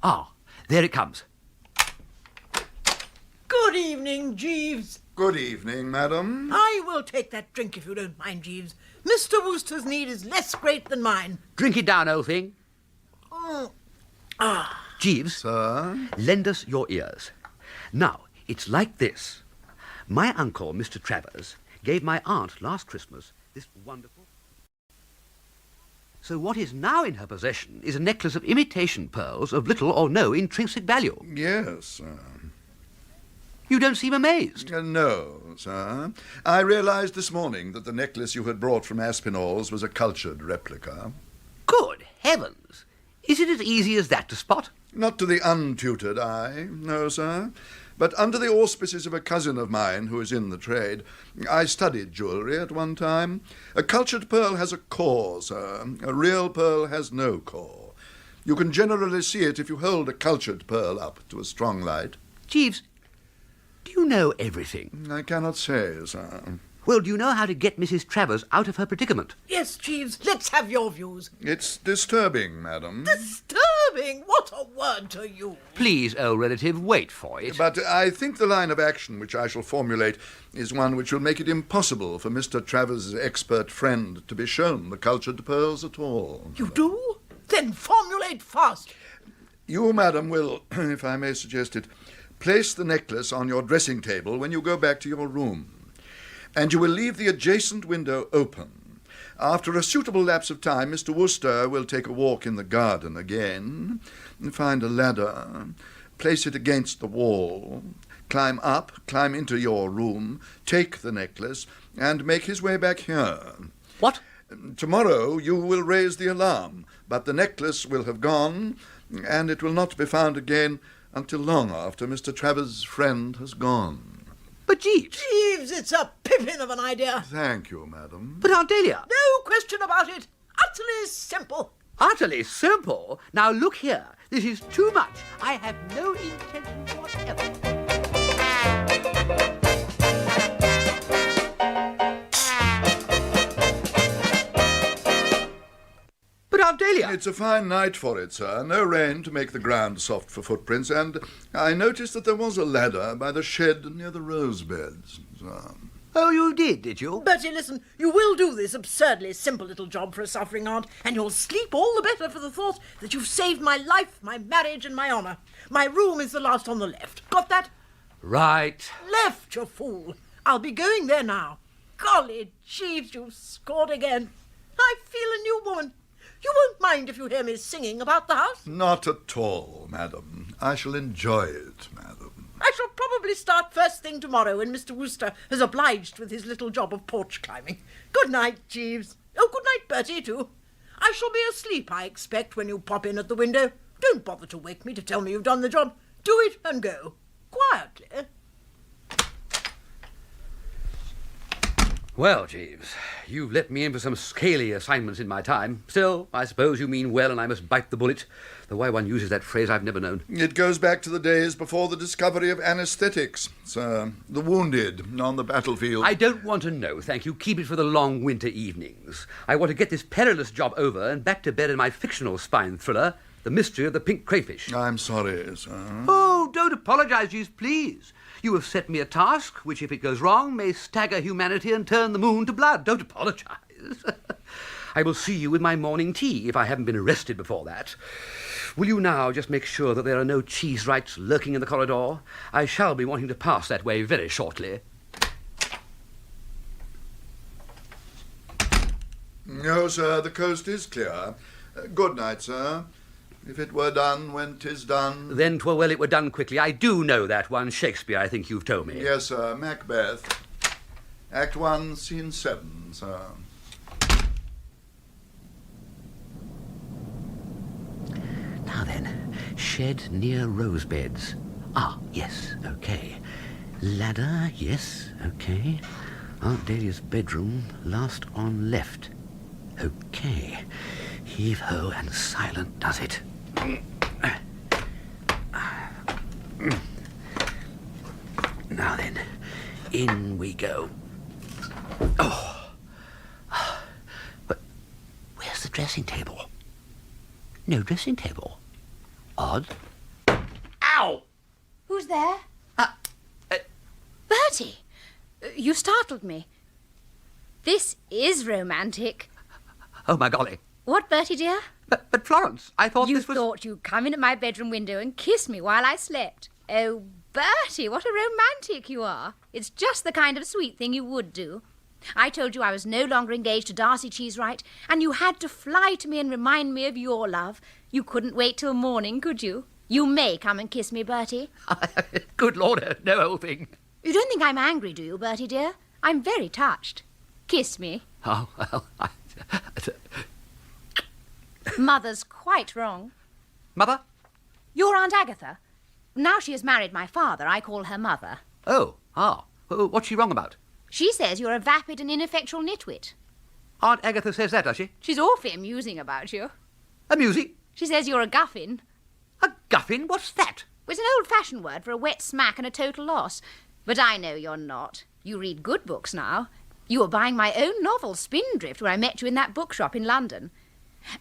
Ah, there it comes. Good evening, Jeeves. Good evening, madam. I will take that drink if you don't mind, Jeeves. Mr. Wooster's need is less great than mine. Drink it down, old thing. Ah. Jeeves, Sir? lend us your ears. Now, it's like this. My uncle, Mr. Travers, gave my aunt last Christmas this wonderful... So what is now in her possession is a necklace of imitation pearls of little or no intrinsic value. Yes, sir. You don't seem amazed. No, sir. I realized this morning that the necklace you had brought from Aspinall's was a cultured replica. Good heavens! Is it as easy as that to spot? Not to the untutored eye, no, sir. But under the auspices of a cousin of mine who is in the trade, I studied jewellery at one time. A cultured pearl has a core, sir. A real pearl has no core. You can generally see it if you hold a cultured pearl up to a strong light. Jeeves, do you know everything? I cannot say, sir. Well, do you know how to get Mrs. Travers out of her predicament? Yes, Jeeves, let's have your views. It's disturbing, madam. Disturbing? disturbing. What a word to use. Please, old relative, wait for it. But I think the line of action which I shall formulate is one which will make it impossible for Mr. Travers' expert friend to be shown the cultured pearls at all. You do? Then formulate fast. You, madam, will, if I may suggest it, place the necklace on your dressing table when you go back to your room. And you will leave the adjacent window open. After a suitable lapse of time, Mr. Wooster will take a walk in the garden again, find a ladder, place it against the wall, climb up, climb into your room, take the necklace, and make his way back here. What? Tomorrow you will raise the alarm, but the necklace will have gone, and it will not be found again until long after Mr. Travers' friend has gone. But Jeeves... Jeeves, it's a pippin of an idea. Thank you, madam. But Aunt Dahlia... No question about it. Utterly simple. Utterly simple? Now look here. This is too much. I have no intention whatever. But Aunt Dahlia... It's a fine night for it, sir. No rain to make the ground soft for footprints, and I noticed that there was a ladder by the shed near the rose beds. Oh, you did you? Bertie, listen, you will do this absurdly simple little job for a suffering aunt, and you'll sleep all the better for the thought that you've saved my life, my marriage, and my honour. My room is the last on the left. Got that? Right. Left, you fool. I'll be going there now. Golly, Jeeves, you've scored again. I feel a new woman. You won't mind if you hear me singing about the house? Not at all, madam. I shall enjoy it, madam. I shall probably start first thing tomorrow when Mr. Wooster has obliged with his little job of porch climbing. Good night, Jeeves. Oh, good night, Bertie, too. I shall be asleep, I expect, when you pop in at the window. Don't bother to wake me to tell me you've done the job. Do it and go. Quietly. Well, Jeeves, you've let me in for some scaly assignments in my time. Still, I suppose you mean well and I must bite the bullet. Though why one uses that phrase I've never known. It goes back to the days before the discovery of anaesthetics, sir. The wounded on the battlefield. I don't want to know, thank you. Keep it for the long winter evenings. I want to get this perilous job over and back to bed in my fictional spine thriller, The Mystery of the Pink Crayfish. I'm sorry, sir. Oh, don't apologise, Jeeves, please. You have set me a task which, if it goes wrong, may stagger humanity and turn the moon to blood. Don't apologise. I will see you with my morning tea, if I haven't been arrested before that. Will you now just make sure that there are no Cheesewrights lurking in the corridor? I shall be wanting to pass that way very shortly. No, sir, the coast is clear. Good night, sir. If it were done when 'tis done... Then 'twere well it were done quickly. I do know that one. Shakespeare, I think you've told me. Yes, sir. Macbeth. Act 1, Scene 7, sir. Now then, shed near rose beds. Ah, yes, okay. Ladder, yes, okay. Aunt Dahlia's bedroom, last on left. Okay. Heave-ho and silent does it. Now then, in we go. Oh. But where's the dressing table? No dressing table. Odd. Ow! Who's there? Bertie! You startled me. This is romantic. Oh, my golly. What, Bertie, dear? But Florence, I thought You this was... thought you'd come in at my bedroom window and kiss me while I slept. Oh, Bertie, what a romantic you are. It's just the kind of sweet thing you would do. I told you I was no longer engaged to Darcy Cheesewright, and you had to fly to me and remind me of your love. You couldn't wait till morning, could you? You may come and kiss me, Bertie. Good Lord, no whole thing. You don't think I'm angry, do you, Bertie, dear? I'm very touched. Kiss me. Oh, well, Mother's quite wrong. Mother? Your Aunt Agatha. Now she has married my father, I call her mother. Oh, what's she wrong about? She says you're a vapid and ineffectual nitwit. Aunt Agatha says that, does she? She's awfully amusing about you. Amusing? She says you're a guffin. A guffin? What's that? It's an old-fashioned word for a wet smack and a total loss. But I know you're not. You read good books now. You were buying my own novel, Spindrift, where I met you in that bookshop in London.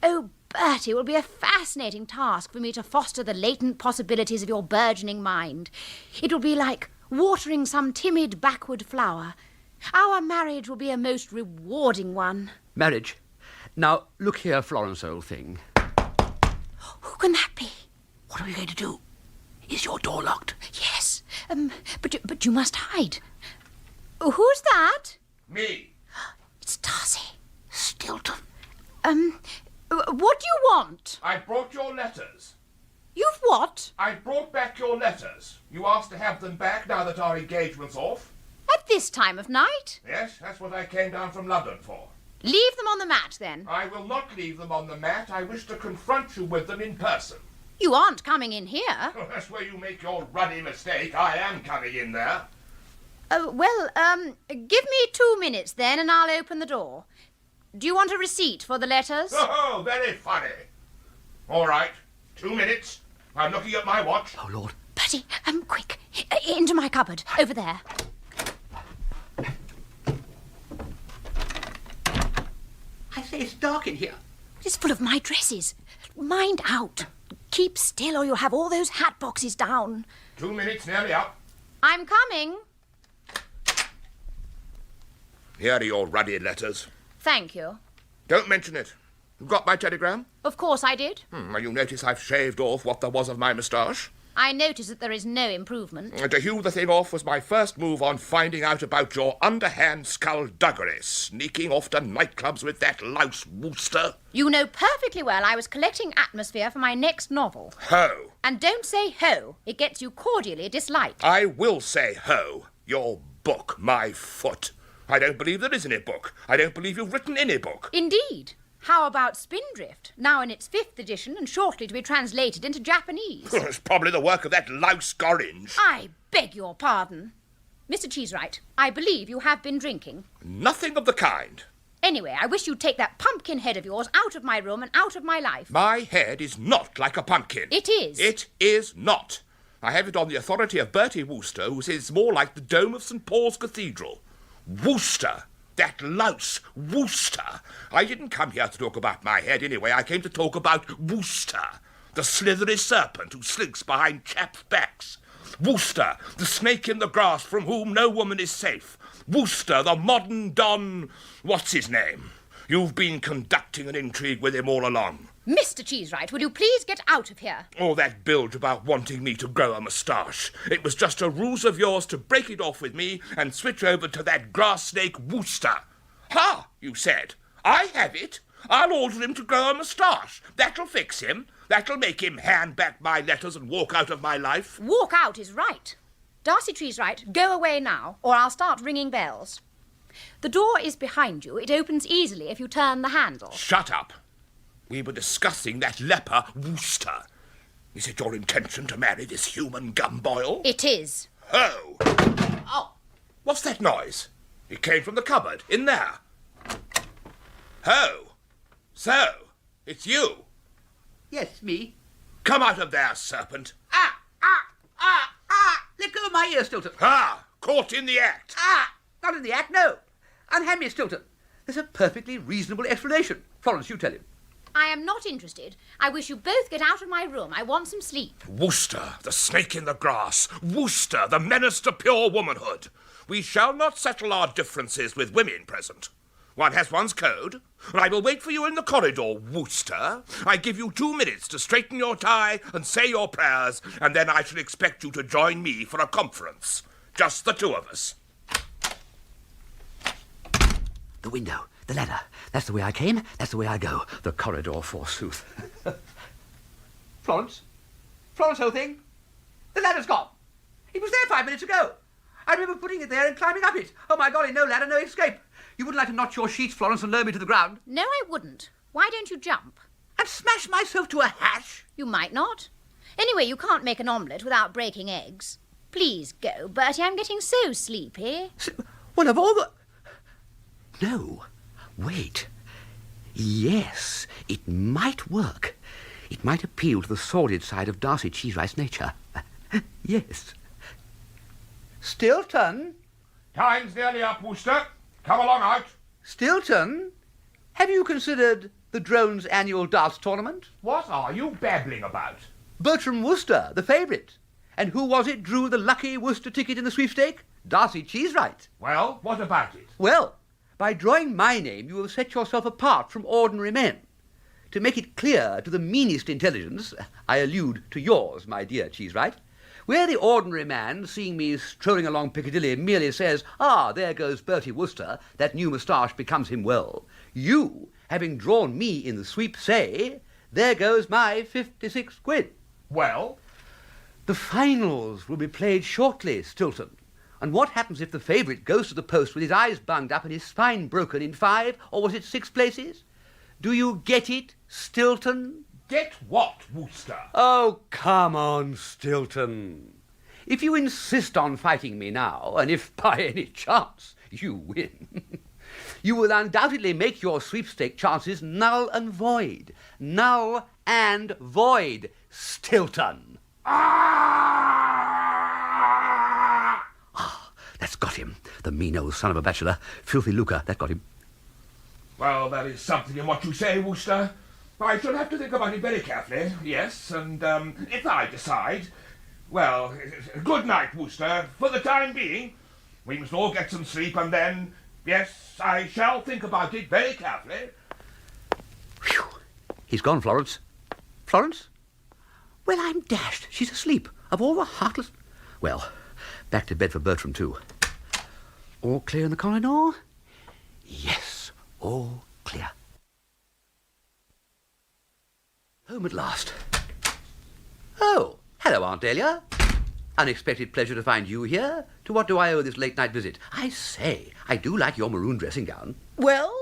Oh, Bertie, it will be a fascinating task for me to foster the latent possibilities of your burgeoning mind. It will be like watering some timid backward flower. Our marriage will be a most rewarding one. Marriage? Now, look here, Florence, old thing. Who can that be? What are we going to do? Is your door locked? Yes, but you must hide. Who's that? Me. It's Darcy. Stilton. What do you want? I brought your letters. You've what? I brought back your letters. You asked to have them back now that our engagement's off. At this time of night? Yes, that's what I came down from London for. Leave them on the mat, then. I will not leave them on the mat. I wish to confront you with them in person. You aren't coming in here. Oh, that's where you make your ruddy mistake. I am coming in there. Give me 2 minutes, then, and I'll open the door. Do you want a receipt for the letters? Oh, very funny. All right, 2 minutes. I'm looking at my watch. Oh, Lord. Bertie, quick. Into my cupboard. Over there. I say it's dark in here. It's full of my dresses. Mind out. Keep still or you'll have all those hat boxes down. 2 minutes, nearly up. I'm coming. Here are your ruddy letters. Thank you. Don't mention it. You got my telegram? Of course I did. And you notice I've shaved off what there was of my moustache? I notice that there is no improvement. To hew the thing off was my first move on finding out about your underhand skullduggery, sneaking off to nightclubs with that louse Wooster. You know perfectly well I was collecting atmosphere for my next novel. Ho! And don't say ho. It gets you cordially disliked. I will say ho. Your book, my foot. I don't believe there is any book. I don't believe you've written any book. Indeed. How about Spindrift, now in its 5th edition and shortly to be translated into Japanese? It's probably the work of that louse Gorringe. I beg your pardon. Mr. Cheesewright, I believe you have been drinking. Nothing of the kind. Anyway, I wish you'd take that pumpkin head of yours out of my room and out of my life. My head is not like a pumpkin. It is. It is not. I have it on the authority of Bertie Wooster, who says it's more like the dome of St. Paul's Cathedral. Wooster! That louse, Wooster. I didn't come here to talk about my head anyway. I came to talk about Wooster, the slithery serpent who slinks behind chaps' backs. Wooster, the snake in the grass from whom no woman is safe. Wooster, the modern Don... What's his name? You've been conducting an intrigue with him all along. Mr. Cheesewright, will you please get out of here? All that bilge about wanting me to grow a moustache. It was just a ruse of yours to break it off with me and switch over to that grass snake Wooster. Ha, you said. I have it. I'll order him to grow a moustache. That'll fix him. That'll make him hand back my letters and walk out of my life. Walk out is right. Darcy Cheesewright, go away now, or I'll start ringing bells. The door is behind you. It opens easily if you turn the handle. Shut up. We were discussing that leper Wooster. Is it your intention to marry this human gumboil? It is. Oh! Oh! What's that noise? It came from the cupboard, in there. Oh! So, it's you. Yes, me. Come out of there, serpent. Ah! Let go of my ear, Stilton. Ah! Caught in the act. Ah! Not in the act, no. Unhand me, Stilton. There's a perfectly reasonable explanation. Florence, you tell him. I am not interested. I wish you both get out of my room. I want some sleep. Wooster, the snake in the grass. Wooster, the menace to pure womanhood. We shall not settle our differences with women present. One has one's code, and I will wait for you in the corridor, Wooster. I give you 2 minutes to straighten your tie and say your prayers, and then I shall expect you to join me for a conference. Just the two of us. The window, the ladder. That's the way I came, that's the way I go. The corridor, forsooth. Florence? Florence, old thing? The ladder's gone. It was there 5 minutes ago. I remember putting it there and climbing up it. Oh, my golly, no ladder, no escape. You wouldn't like to notch your sheets, Florence, and lower me to the ground? No, I wouldn't. Why don't you jump? And smash myself to a hash? You might not. Anyway, you can't make an omelette without breaking eggs. Please go, Bertie. I'm getting so sleepy. Well, of all the... No. Wait. Yes, it might work. It might appeal to the sordid side of Darcy Cheesewright's nature. Yes. Stilton? Time's nearly up, Wooster. Come along out. Stilton? Have you considered The drone's annual darts tournament. What are you babbling about? Bertram Wooster, the favourite. And who was it drew the lucky Wooster ticket in the sweepstake? Darcy Cheesewright. Well, what about it? Well, by drawing my name, you have set yourself apart from ordinary men. To make it clear to the meanest intelligence, I allude to yours, my dear Cheesewright, where the ordinary man, seeing me strolling along Piccadilly, merely says, "Ah, there goes Bertie Wooster, that new moustache becomes him well," you, having drawn me in the sweep, say, "There goes my 56 quid." Well? The finals will be played shortly, Stilton. And what happens if the favourite goes to the post with his eyes bunged up and his spine broken in 5, or was it 6 places? Do you get it, Stilton? Get what, Wooster? Oh, come on, Stilton. If you insist on fighting me now, and if by any chance you win, you will undoubtedly make your sweepstake chances null and void. Null and void, Stilton. Ah, that's got him. The mean old son of a bachelor. Filthy lucre, that got him. Well, there is something in what you say, Wooster. I shall have to think about it very carefully, yes, and if I decide... Well, good night, Wooster, for the time being. We must all get some sleep, and then, yes, I shall think about it very carefully. Phew. He's gone, Florence. Florence? Well, I'm dashed. She's asleep. Of all the heartless... Well, back to bed for Bertram, too. All clear in the corridor? Yes, all clear. Home at last. Oh, hello, Aunt Dahlia. Unexpected pleasure to find you here. To what do I owe this late-night visit? I say, I do like your maroon dressing gown. Well?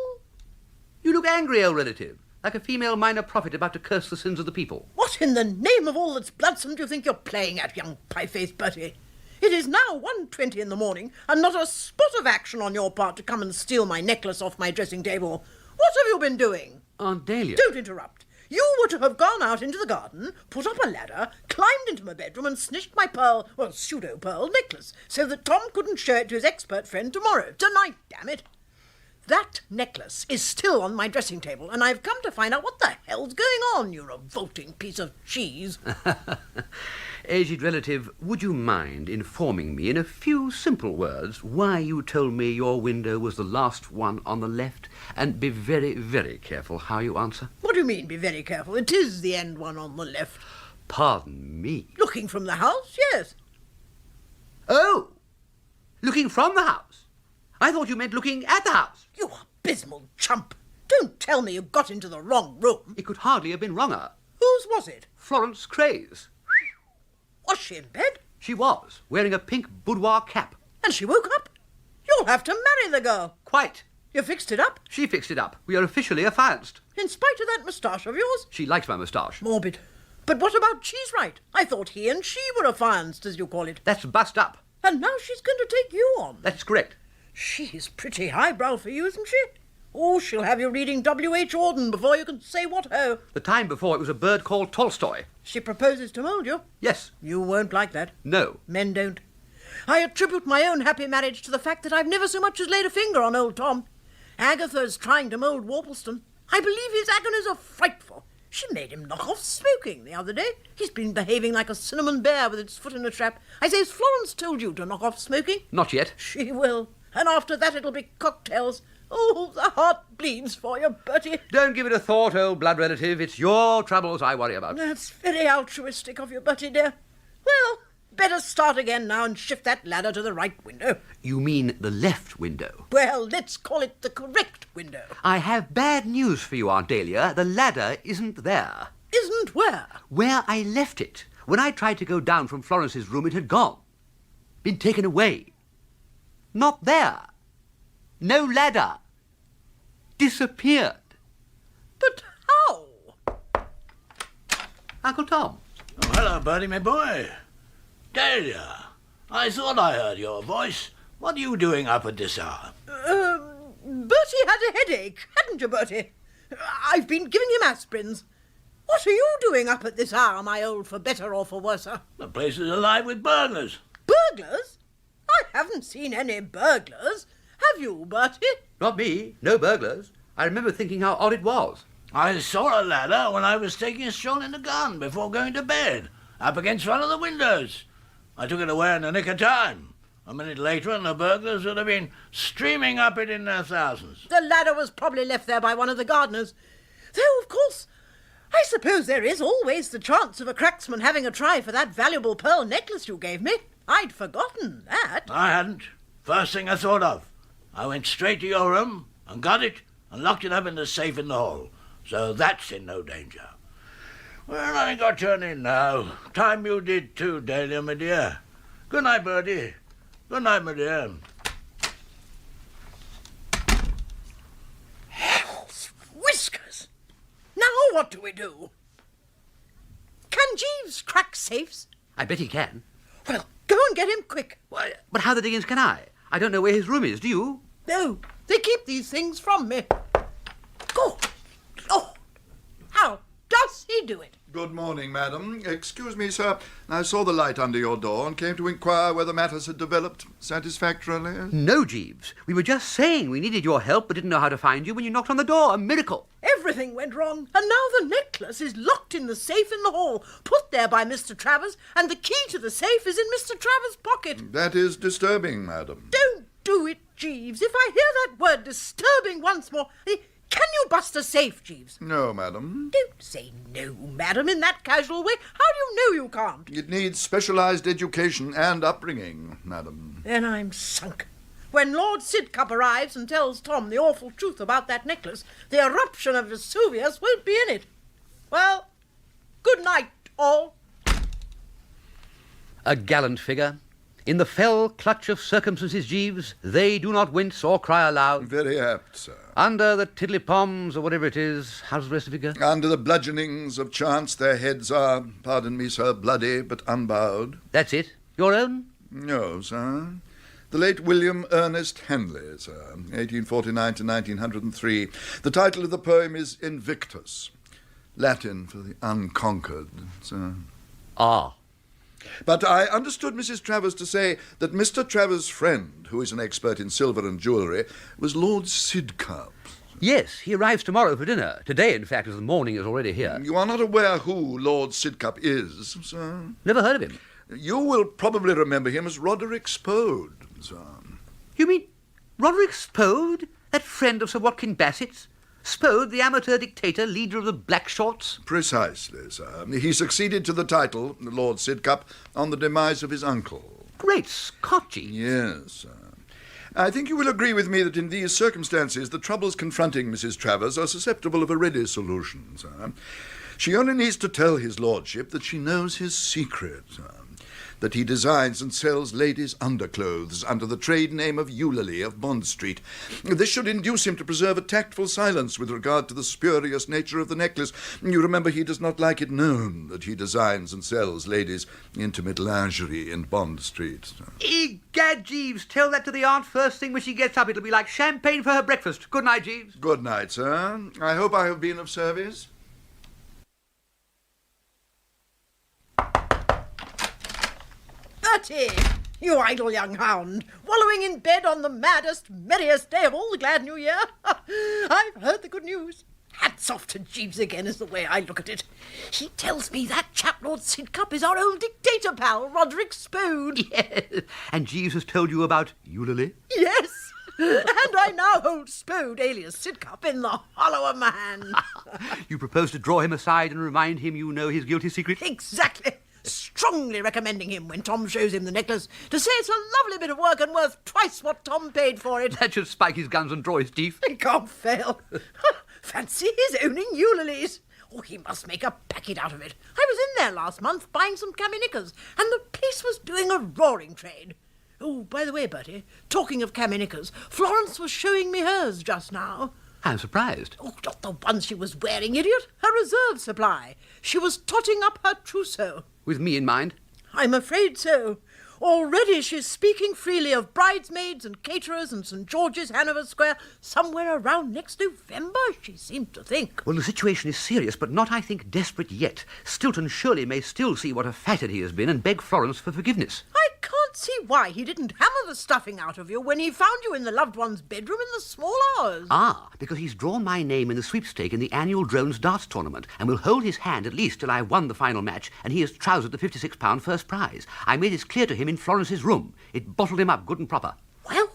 You look angry, old relative, like a female minor prophet about to curse the sins of the people. What in the name of all that's bloodsome do you think you're playing at, young pie-faced Bertie? It is now 1:20 in the morning, and not a spot of action on your part to come and steal my necklace off my dressing table. What have you been doing? Aunt Dahlia. Don't interrupt. You were to have gone out into the garden, put up a ladder, climbed into my bedroom and snitched my pseudo-pearl necklace, so that Tom couldn't show it to his expert friend tomorrow. Tonight, damn it. That necklace is still on my dressing table, and I've come to find out what the hell's going on, you revolting piece of cheese. Aged relative, would you mind informing me in a few simple words why you told me your window was the last one on the left? And be very, very careful how you answer. What do you mean, be very careful? It is the end one on the left. Pardon me. Looking from the house, yes. Oh, looking from the house? I thought you meant looking at the house. You abysmal chump. Don't tell me you got into the wrong room. It could hardly have been wronger. Whose was it? Florence Craye's. Was she in bed? She was, wearing a pink boudoir cap. And she woke up? You'll have to marry the girl. Quite. You fixed it up? She fixed it up. We are officially affianced. In spite of that moustache of yours? She likes my moustache. Morbid. But what about Cheesewright? I thought he and she were affianced, as you call it. That's bust up. And now she's going to take you on. That's correct. She's pretty highbrow for you, isn't she? Oh, she'll have you reading W.H. Hordern before you can say what ho. The time before it was a bird called Tolstoy. She proposes to mould you? Yes. You won't like that. No. Men don't. I attribute my own happy marriage to the fact that I've never so much as laid a finger on old Tom. Agatha's trying to mould Worpleston. I believe his agonies are frightful. She made him knock off smoking the other day. He's been behaving like a cinnamon bear with its foot in a trap. I say, has Florence told you to knock off smoking? Not yet. She will. And after that it'll be cocktails. Oh, the heart bleeds for you, Bertie. Don't give it a thought, old blood relative. It's your troubles I worry about. That's very altruistic of you, Bertie, dear. Well, better start again now and shift that ladder to the right window. You mean the left window? Well, let's call it the correct window. I have bad news for you, Aunt Dahlia. The ladder isn't there. Isn't where? Where I left it. When I tried to go down from Florence's room, it had gone. Been taken away. Not there. No ladder. Disappeared. But how? Uncle Tom. Oh, hello, Bertie, my boy. Dahlia, I thought I heard your voice. What are you doing up at this hour? Bertie had a headache, hadn't you, Bertie? I've been giving him aspirins. What are you doing up at this hour, my old for better or for worser? The place is alive with burglars. Burglars? I haven't seen any burglars. Have you, Bertie? Not me. No burglars. I remember thinking how odd it was. I saw a ladder when I was taking a stroll in the garden before going to bed, up against one of the windows. I took it away in the nick of time. A minute later and the burglars would have been streaming up it in their thousands. The ladder was probably left there by one of the gardeners. Though, of course, I suppose there is always the chance of a cracksman having a try for that valuable pearl necklace you gave me. I'd forgotten that. I hadn't. First thing I thought of. I went straight to your room and got it and locked it up in the safe in the hall. So that's in no danger. Well, I got turn in now. Time you did too, Dahlia, my dear. Good night, Bertie. Good night, my dear. Hell's whiskers! Now what do we do? Can Jeeves crack safes? I bet he can. Well, go and get him quick. Why, but how the dickens can I? I don't know where his room is, do you? No, they keep these things from me. Good Lord! How does he do it? Good morning, madam. Excuse me, sir. I saw the light under your door and came to inquire whether matters had developed satisfactorily. No, Jeeves. We were just saying we needed your help but didn't know how to find you when you knocked on the door. A miracle. Everything went wrong, and now the necklace is locked in the safe in the hall, put there by Mr. Travers, and the key to the safe is in Mr. Travers' pocket. That is disturbing, madam. Don't do it, Jeeves. If I hear that word disturbing once more... Can you bust a safe, Jeeves? No, madam. Don't say no, madam, in that casual way. How do you know you can't? It needs specialised education and upbringing, madam. Then I'm sunk. When Lord Sidcup arrives and tells Tom the awful truth about that necklace, the eruption of Vesuvius won't be in it. Well, good night, all. A gallant figure. In the fell clutch of circumstances, Jeeves, they do not wince or cry aloud. Very apt, sir. Under the tiddly-poms, or whatever it is, how's the rest of it go? Under the bludgeonings of chance, their heads are, pardon me, sir, bloody but unbowed. That's it? Your own? No, sir. The late William Ernest Henley, sir, 1849 to 1903. The title of the poem is Invictus, Latin for the unconquered, sir. Ah. But I understood Mrs. Travers to say that Mr. Travers' friend, who is an expert in silver and jewellery, was Lord Sidcup. Yes, he arrives tomorrow for dinner. Today, in fact, as the morning is already here. You are not aware who Lord Sidcup is, sir? Never heard of him. You will probably remember him as Roderick Spode, sir. You mean Roderick Spode? That friend of Sir Watkin Bassett's? Spode, the amateur dictator, leader of the Black Shorts? Precisely, sir. He succeeded to the title, Lord Sidcup, on the demise of his uncle. Great Scott, Jeeves. Yes, sir. I think you will agree with me that in these circumstances the troubles confronting Mrs. Travers are susceptible of a ready solution, sir. She only needs to tell his lordship that she knows his secret, sir. That he designs and sells ladies' underclothes under the trade name of Eulalie of Bond Street. This should induce him to preserve a tactful silence with regard to the spurious nature of the necklace. You remember he does not like it known that he designs and sells ladies' intimate lingerie in Bond Street. Egad, Jeeves, tell that to the aunt first thing when she gets up. It'll be like champagne for her breakfast. Good night, Jeeves. Good night, sir. I hope I have been of service. Bertie, you idle young hound, wallowing in bed on the maddest, merriest day of all the glad New Year. I've heard the good news. Hats off to Jeeves again is the way I look at it. He tells me that chap Lord Sidcup is our old dictator pal, Roderick Spode. Yes, and Jeeves has told you about Eulalie? Yes, and I now hold Spode, alias Sidcup, in the hollow of my hand. You propose to draw him aside and remind him you know his guilty secret? Exactly. Strongly recommending him when Tom shows him the necklace to say it's a lovely bit of work and worth twice what Tom paid for it. That should spike his guns and draw his teeth. It can't fail. Fancy his owning Eulalies. Oh, he must make a packet out of it. I was in there last month buying some caminnickers, and the place was doing a roaring trade. Oh, by the way, Bertie, talking of caminnickers, Florence was showing me hers just now. I'm surprised. Oh, not the one she was wearing, idiot. Her reserve supply. She was totting up her trousseau. With me in mind? I'm afraid so. Already she's speaking freely of bridesmaids and caterers and St. George's, Hanover Square, somewhere around next November, she seemed to think. Well, the situation is serious, but not, I think, desperate yet. Stilton surely may still see what a fathead he has been and beg Florence for forgiveness. I can't can't see why he didn't hammer the stuffing out of you when he found you in the loved one's bedroom in the small hours. Ah, because he's drawn my name in the sweepstake in the annual Drones darts tournament and will hold his hand at least till I won the final match and he has trousered the £56 first prize. I made this clear to him in Florence's room. It bottled him up good and proper. Well.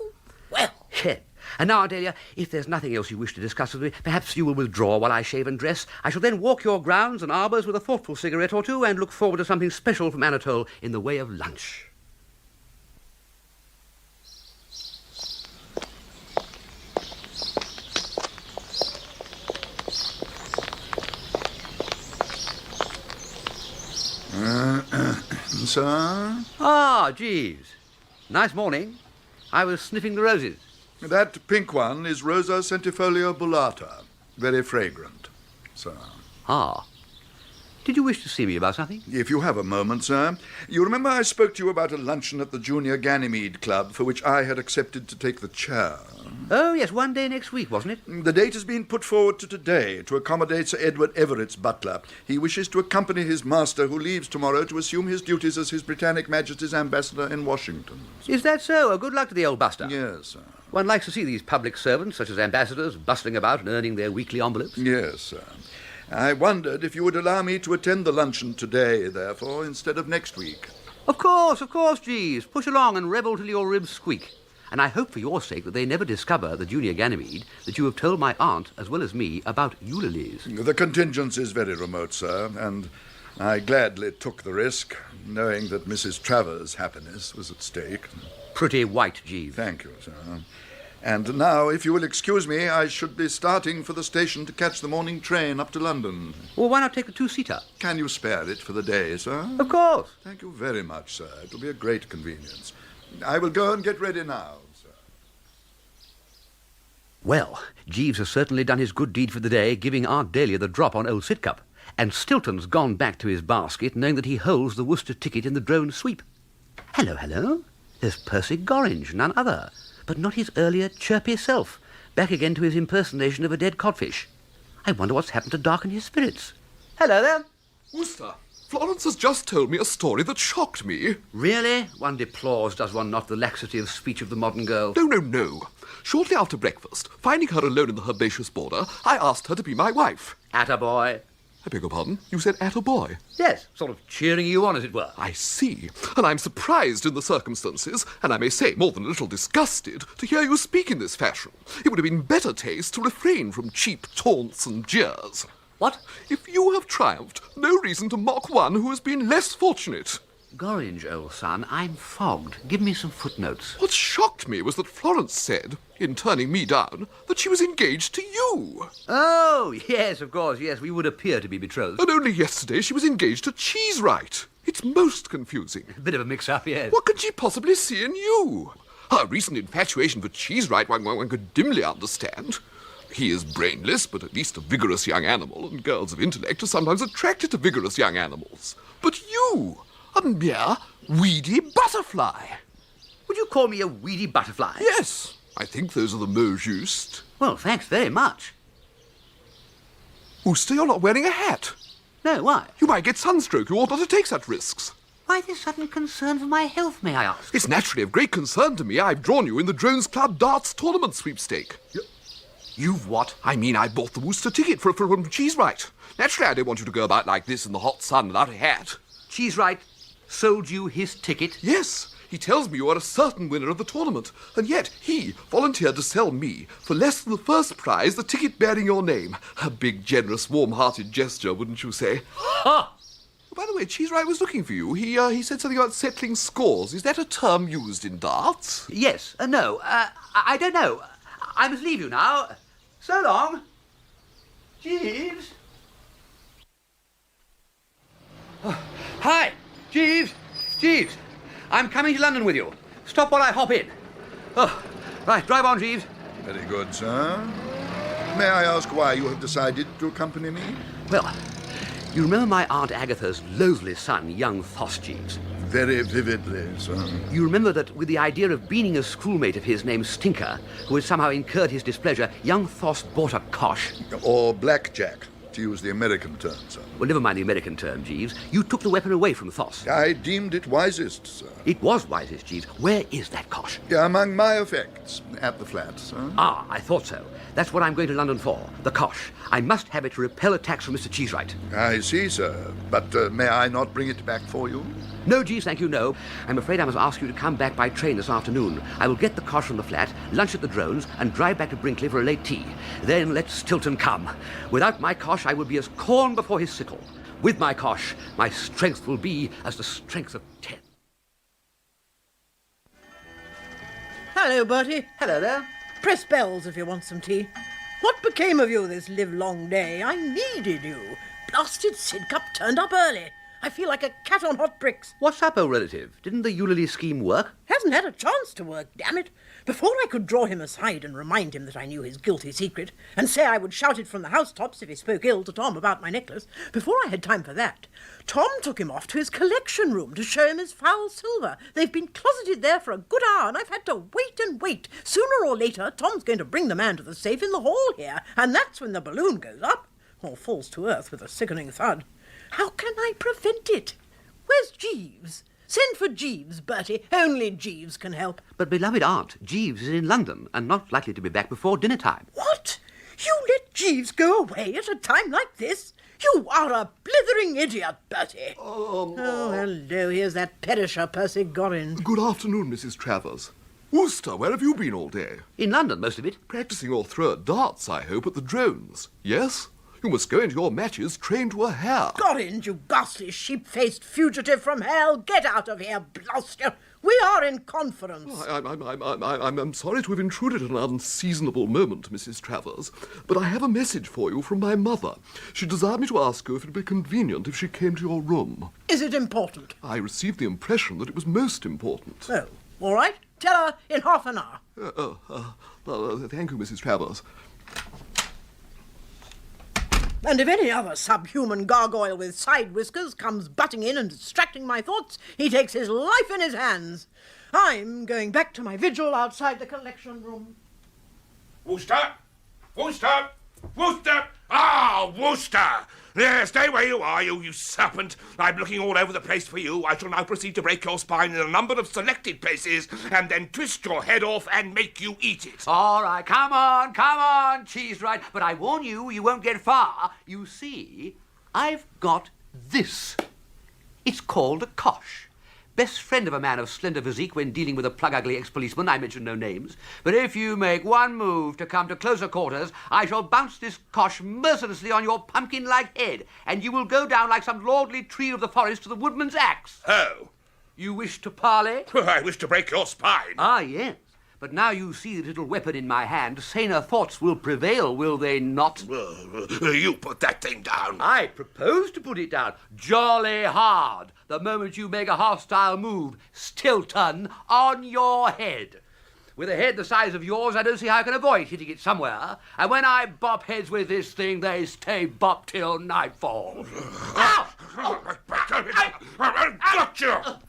Yeah. And now, Dahlia, if there's nothing else you wish to discuss with me, perhaps you will withdraw while I shave and dress. I shall then walk your grounds and arbours with a thoughtful cigarette or two and look forward to something special from Anatole in the way of lunch. Sir? Ah, Jeeves. Nice morning. I was sniffing the roses. That pink one is Rosa centifolia bullata. Very fragrant, sir. Ah. Did you wish to see me about something? If you have a moment, sir. You remember I spoke to you about a luncheon at the Junior Ganymede Club for which I had accepted to take the chair. Oh, yes, one day next week, wasn't it? The date has been put forward to today to accommodate Sir Edward Everett's butler. He wishes to accompany his master, who leaves tomorrow, to assume his duties as His Britannic Majesty's ambassador in Washington. Is that so? Oh, good luck to the old buster. Yes, sir. One likes to see these public servants, such as ambassadors, bustling about and earning their weekly envelopes. Yes, sir. I wondered if you would allow me to attend the luncheon today, therefore, instead of next week. Of course, Jeeves. Push along and revel till your ribs squeak. And I hope for your sake that they never discover the Junior Ganymede that you have told my aunt, as well as me, about Ulysses. The contingence is very remote, sir, and I gladly took the risk, knowing that Mrs. Travers' happiness was at stake. Pretty white, Jeeves. Thank you, sir. And now, if you will excuse me, I should be starting for the station to catch the morning train up to London. Well, why not take the two-seater? Can you spare it for the day, sir? Of course. Thank you very much, sir. It will be a great convenience. I will go and get ready now, sir. Well, Jeeves has certainly done his good deed for the day, giving Aunt Dahlia the drop on old Sidcup. And Stilton's gone back to his basket, knowing that he holds the Wooster ticket in the drone sweep. Hello. There's Percy Gorringe, none other. But not his earlier chirpy self, back again to his impersonation of a dead codfish. I wonder what's happened to darken his spirits. Hello there. Wooster, Florence has just told me a story that shocked me. Really? One deplores, does one not, the laxity of speech of the modern girl? No. Shortly after breakfast, finding her alone in the herbaceous border, I asked her to be my wife. Attaboy. I beg your pardon? You said attaboy? Yes, sort of cheering you on, as it were. I see. And I'm surprised in the circumstances, and I may say more than a little disgusted, to hear you speak in this fashion. It would have been better taste to refrain from cheap taunts and jeers. What? If you have triumphed, no reason to mock one who has been less fortunate. Gorringe, old son, I'm fogged. Give me some footnotes. What shocked me was that Florence said, in turning me down, that she was engaged to you. Oh, yes, of course, yes. We would appear to be betrothed. And only yesterday she was engaged to Cheesewright. It's most confusing. A bit of a mix-up, yes. What could she possibly see in you? Her recent infatuation for Cheesewright one could dimly understand. He is brainless, but at least a vigorous young animal, and girls of intellect are sometimes attracted to vigorous young animals. But you, a mere weedy butterfly. Would you call me a weedy butterfly? Yes, I think those are the mots juste. Well, thanks very much. Wooster, you're not wearing a hat. No, why? You might get sunstroke. You ought not to take such risks. Why this sudden concern for my health, may I ask? It's naturally of great concern to me. I've drawn you in the Drones Club darts tournament sweepstake. You've what? I mean, I bought the Wooster ticket from Cheesewright. Naturally, I don't want you to go about like this in the hot sun without a hat. Cheesewright sold you his ticket? Yes. He tells me you are a certain winner of the tournament, and yet he volunteered to sell me, for less than the first prize, the ticket bearing your name. A big, generous, warm-hearted gesture, wouldn't you say? Ha! By the way, Cheesewright was looking for you. He said something about settling scores. Is that a term used in darts? Yes. No. I don't know. I must leave you now. So long. Jeeves? Oh, hi, Jeeves. Jeeves, I'm coming to London with you. Stop while I hop in. Oh, right, drive on, Jeeves. Very good, sir. May I ask why you have decided to accompany me? Well, you remember my Aunt Agatha's loathly son, young Thos, Jeeves? Very vividly, sir. You remember that with the idea of beaning a schoolmate of his named Stinker, who had somehow incurred his displeasure, young Thos bought a cosh. Or blackjack. to use the American term, sir. Well, never mind the American term, Jeeves. You took the weapon away from Thos. I deemed it wisest, sir. It was wisest, Jeeves. Where is that cosh? Among my effects, at the flat, sir. Ah, I thought so. That's what I'm going to London for, the cosh. I must have it to repel attacks from Mr. Cheesewright. I see, sir. But may I not bring it back for you? No, Jeeves, thank you, no. I'm afraid I must ask you to come back by train this afternoon. I will get the cosh from the flat, lunch at the drones, and drive back to Brinkley for a late tea. Then let Stilton come. Without my cosh, I will be as corn before his sickle. With my cosh, my strength will be as the strength of 10. Hello, Bertie. Hello there. Press bells if you want some tea. What became of you this livelong day? I needed you. Blasted Sidcup turned up early. I feel like a cat on hot bricks. What's up, old relative? Didn't the Eulalie scheme work? Hasn't had a chance to work, damn it. Before I could draw him aside and remind him that I knew his guilty secret, and say I would shout it from the housetops if he spoke ill to Tom about my necklace, before I had time for that, Tom took him off to his collection room to show him his foul silver. They've been closeted there for a good hour, and I've had to wait and wait. Sooner or later, Tom's going to bring the man to the safe in the hall here, and that's when the balloon goes up, or falls to earth with a sickening thud. How can I prevent it? Where's Jeeves? Send for Jeeves, Bertie. Only Jeeves can help. But, beloved aunt, Jeeves is in London and not likely to be back before dinner time. What? You let Jeeves go away at a time like this? You are a blithering idiot, Bertie. Oh, hello. Here's that perisher, Percy Gorringe. Good afternoon, Mrs. Travers. Wooster, where have you been all day? In London, most of it. Practising your throw at darts, I hope, at the drones. Yes? You must go into your matches trained to a hair. Gorringe, you ghastly sheep-faced fugitive from hell. Get out of here, blast you. We are in conference. I'm sorry to have intruded at an unseasonable moment, Mrs. Travers, but I have a message for you from my mother. She desired me to ask you if it would be convenient if she came to your room. Is it important? I received the impression that it was most important. Oh, all right. Tell her in half an hour. Thank you, Mrs. Travers. And if any other subhuman gargoyle with side whiskers comes butting in and distracting my thoughts, he takes his life in his hands. I'm going back to my vigil outside the collection room. Wooster! Wooster! Wooster! Ah, Wooster! There, stay where you are, you serpent. I'm looking all over the place for you. I shall now proceed to break your spine in a number of selected places and then twist your head off and make you eat it. All right, come on, Cheesewright. But I warn you, you won't get far. You see, I've got this. It's called a cosh. Best friend of a man of slender physique when dealing with a plug-ugly ex-policeman. I mention no names. But if you make one move to come to closer quarters, I shall bounce this cosh mercilessly on your pumpkin-like head, and you will go down like some lordly tree of the forest to the woodman's axe. Oh. You wish to parley? I wish to break your spine. Ah, yes. But now you see the little weapon in my hand, saner thoughts will prevail, will they not? You put that thing down. I propose to put it down. Jolly hard. The moment you make a hostile move, Stilton, on your head. With a head the size of yours, I don't see how I can avoid hitting it somewhere. And when I bop heads with this thing, they stay bopped till nightfall. Ow! Gotcha!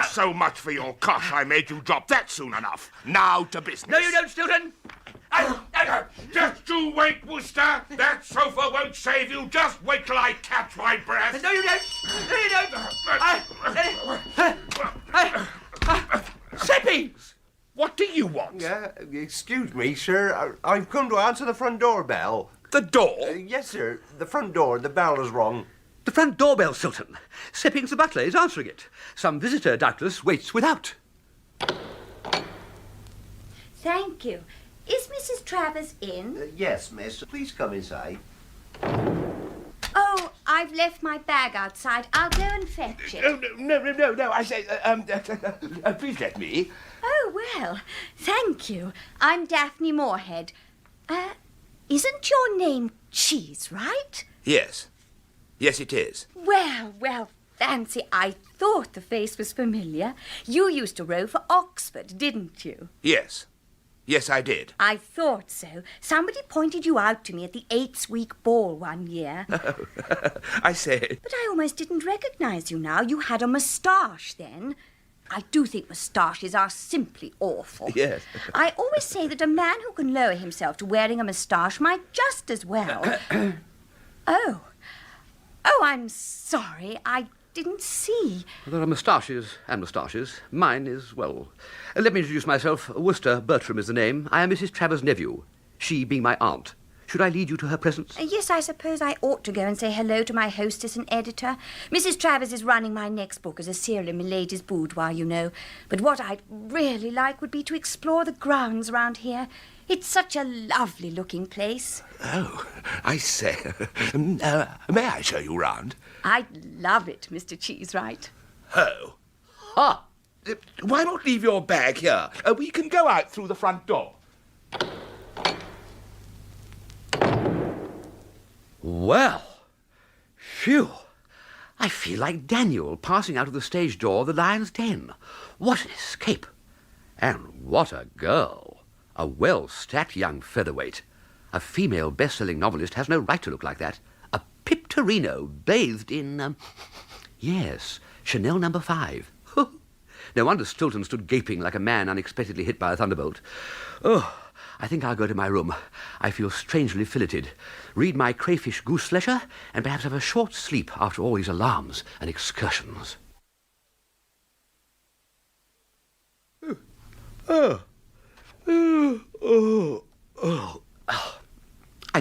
So much for your cosh. I made you drop that soon enough. Now to business. No, you don't, Stilton. Just you wait, Wooster. That sofa won't save you. Just wait till I catch my breath. No, you don't. No, you don't. Sippings! What do you want? Excuse me, sir. I've come to answer the front door bell. The door? Yes, sir. The front door. The bell is rung. The front doorbell, Stilton. Sippings the butler is answering it. Some visitor, doubtless, waits without. Thank you. Is Mrs. Travers in? Yes, miss. Please come inside. Oh, I've left my bag outside. I'll go and fetch it. No. I say, please let me. Oh, well, thank you. I'm Daphne Moorhead. Isn't your name Cheesewright? Yes. Yes, it is. Well, fancy, I thought the face was familiar. You used to row for Oxford, didn't you? Yes. Yes, I did. I thought so. Somebody pointed you out to me at the 8th-week ball one year. I say. But I almost didn't recognize you now. You had a moustache then. I do think moustaches are simply awful. Yes. I always say that a man who can lower himself to wearing a moustache might just as well... Oh, I'm sorry. I didn't see. There are moustaches and moustaches. Mine is, well... let me introduce myself. Wooster Bertram is the name. I am Mrs. Travers' nephew, she being my aunt. Should I lead you to her presence? Yes, I suppose I ought to go and say hello to my hostess and editor. Mrs. Travers is running my next book as a serial in Milady's boudoir, you know. But what I'd really like would be to explore the grounds around here. It's such a lovely-looking place. Oh, I say. May I show you round? I'd love it, Mr. Cheesewright. Oh. Why not leave your bag here? We can go out through the front door. Well, phew. I feel like Daniel passing out of the stage door of the Lion's Den. What an escape. And what a girl. A well-stacked young featherweight. A female best-selling novelist has no right to look like that. A Piptorino bathed in, yes, Chanel No. 5. No wonder Stilton stood gaping like a man unexpectedly hit by a thunderbolt. Oh, I think I'll go to my room. I feel strangely filleted. Read my crayfish goose leisure, and perhaps have a short sleep after all these alarms and excursions. I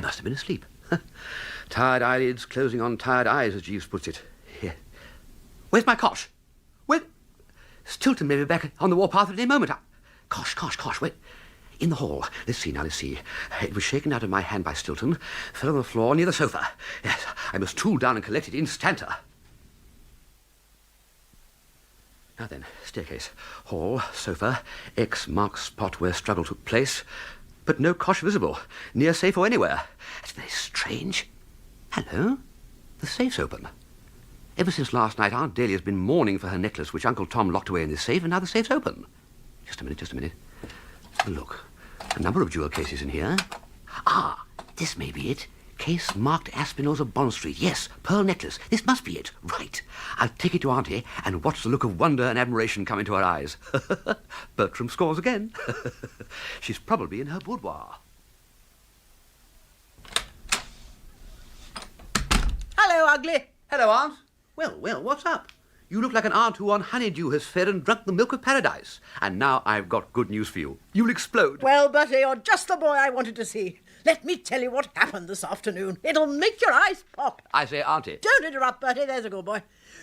must have been asleep. Tired eyelids closing on tired eyes, as Jeeves puts it. Here. Where's my cosh? Where? Stilton may be back on the warpath at any moment. Cosh, wait. In the hall. Let's see. It was shaken out of my hand by Stilton, fell on the floor near the sofa. Yes, I must tool down and collect it instanter. Now then, staircase, hall, sofa, X marks spot where struggle took place, but no cosh visible, near safe or anywhere. That's very strange. Hello? The safe's open. Ever since last night, Aunt Dahlia's been mourning for her necklace, which Uncle Tom locked away in this safe, and now the safe's open. Just a minute. Look, a number of jewel cases in here. This may be it. Case marked Aspinalls of Bond Street. Yes, pearl necklace. This must be it. Right. I'll take it to Auntie and watch the look of wonder and admiration come into her eyes. Bertram scores again. She's probably in her boudoir. Hello, ugly. Hello, Aunt. Well, what's up? You look like an aunt who on honeydew has fed and drunk the milk of paradise. And now I've got good news for you. You'll explode. Well, Bertie, you're just the boy I wanted to see. Let me tell you what happened this afternoon. It'll make your eyes pop. I say, Auntie. Don't interrupt, Bertie. There's a good boy.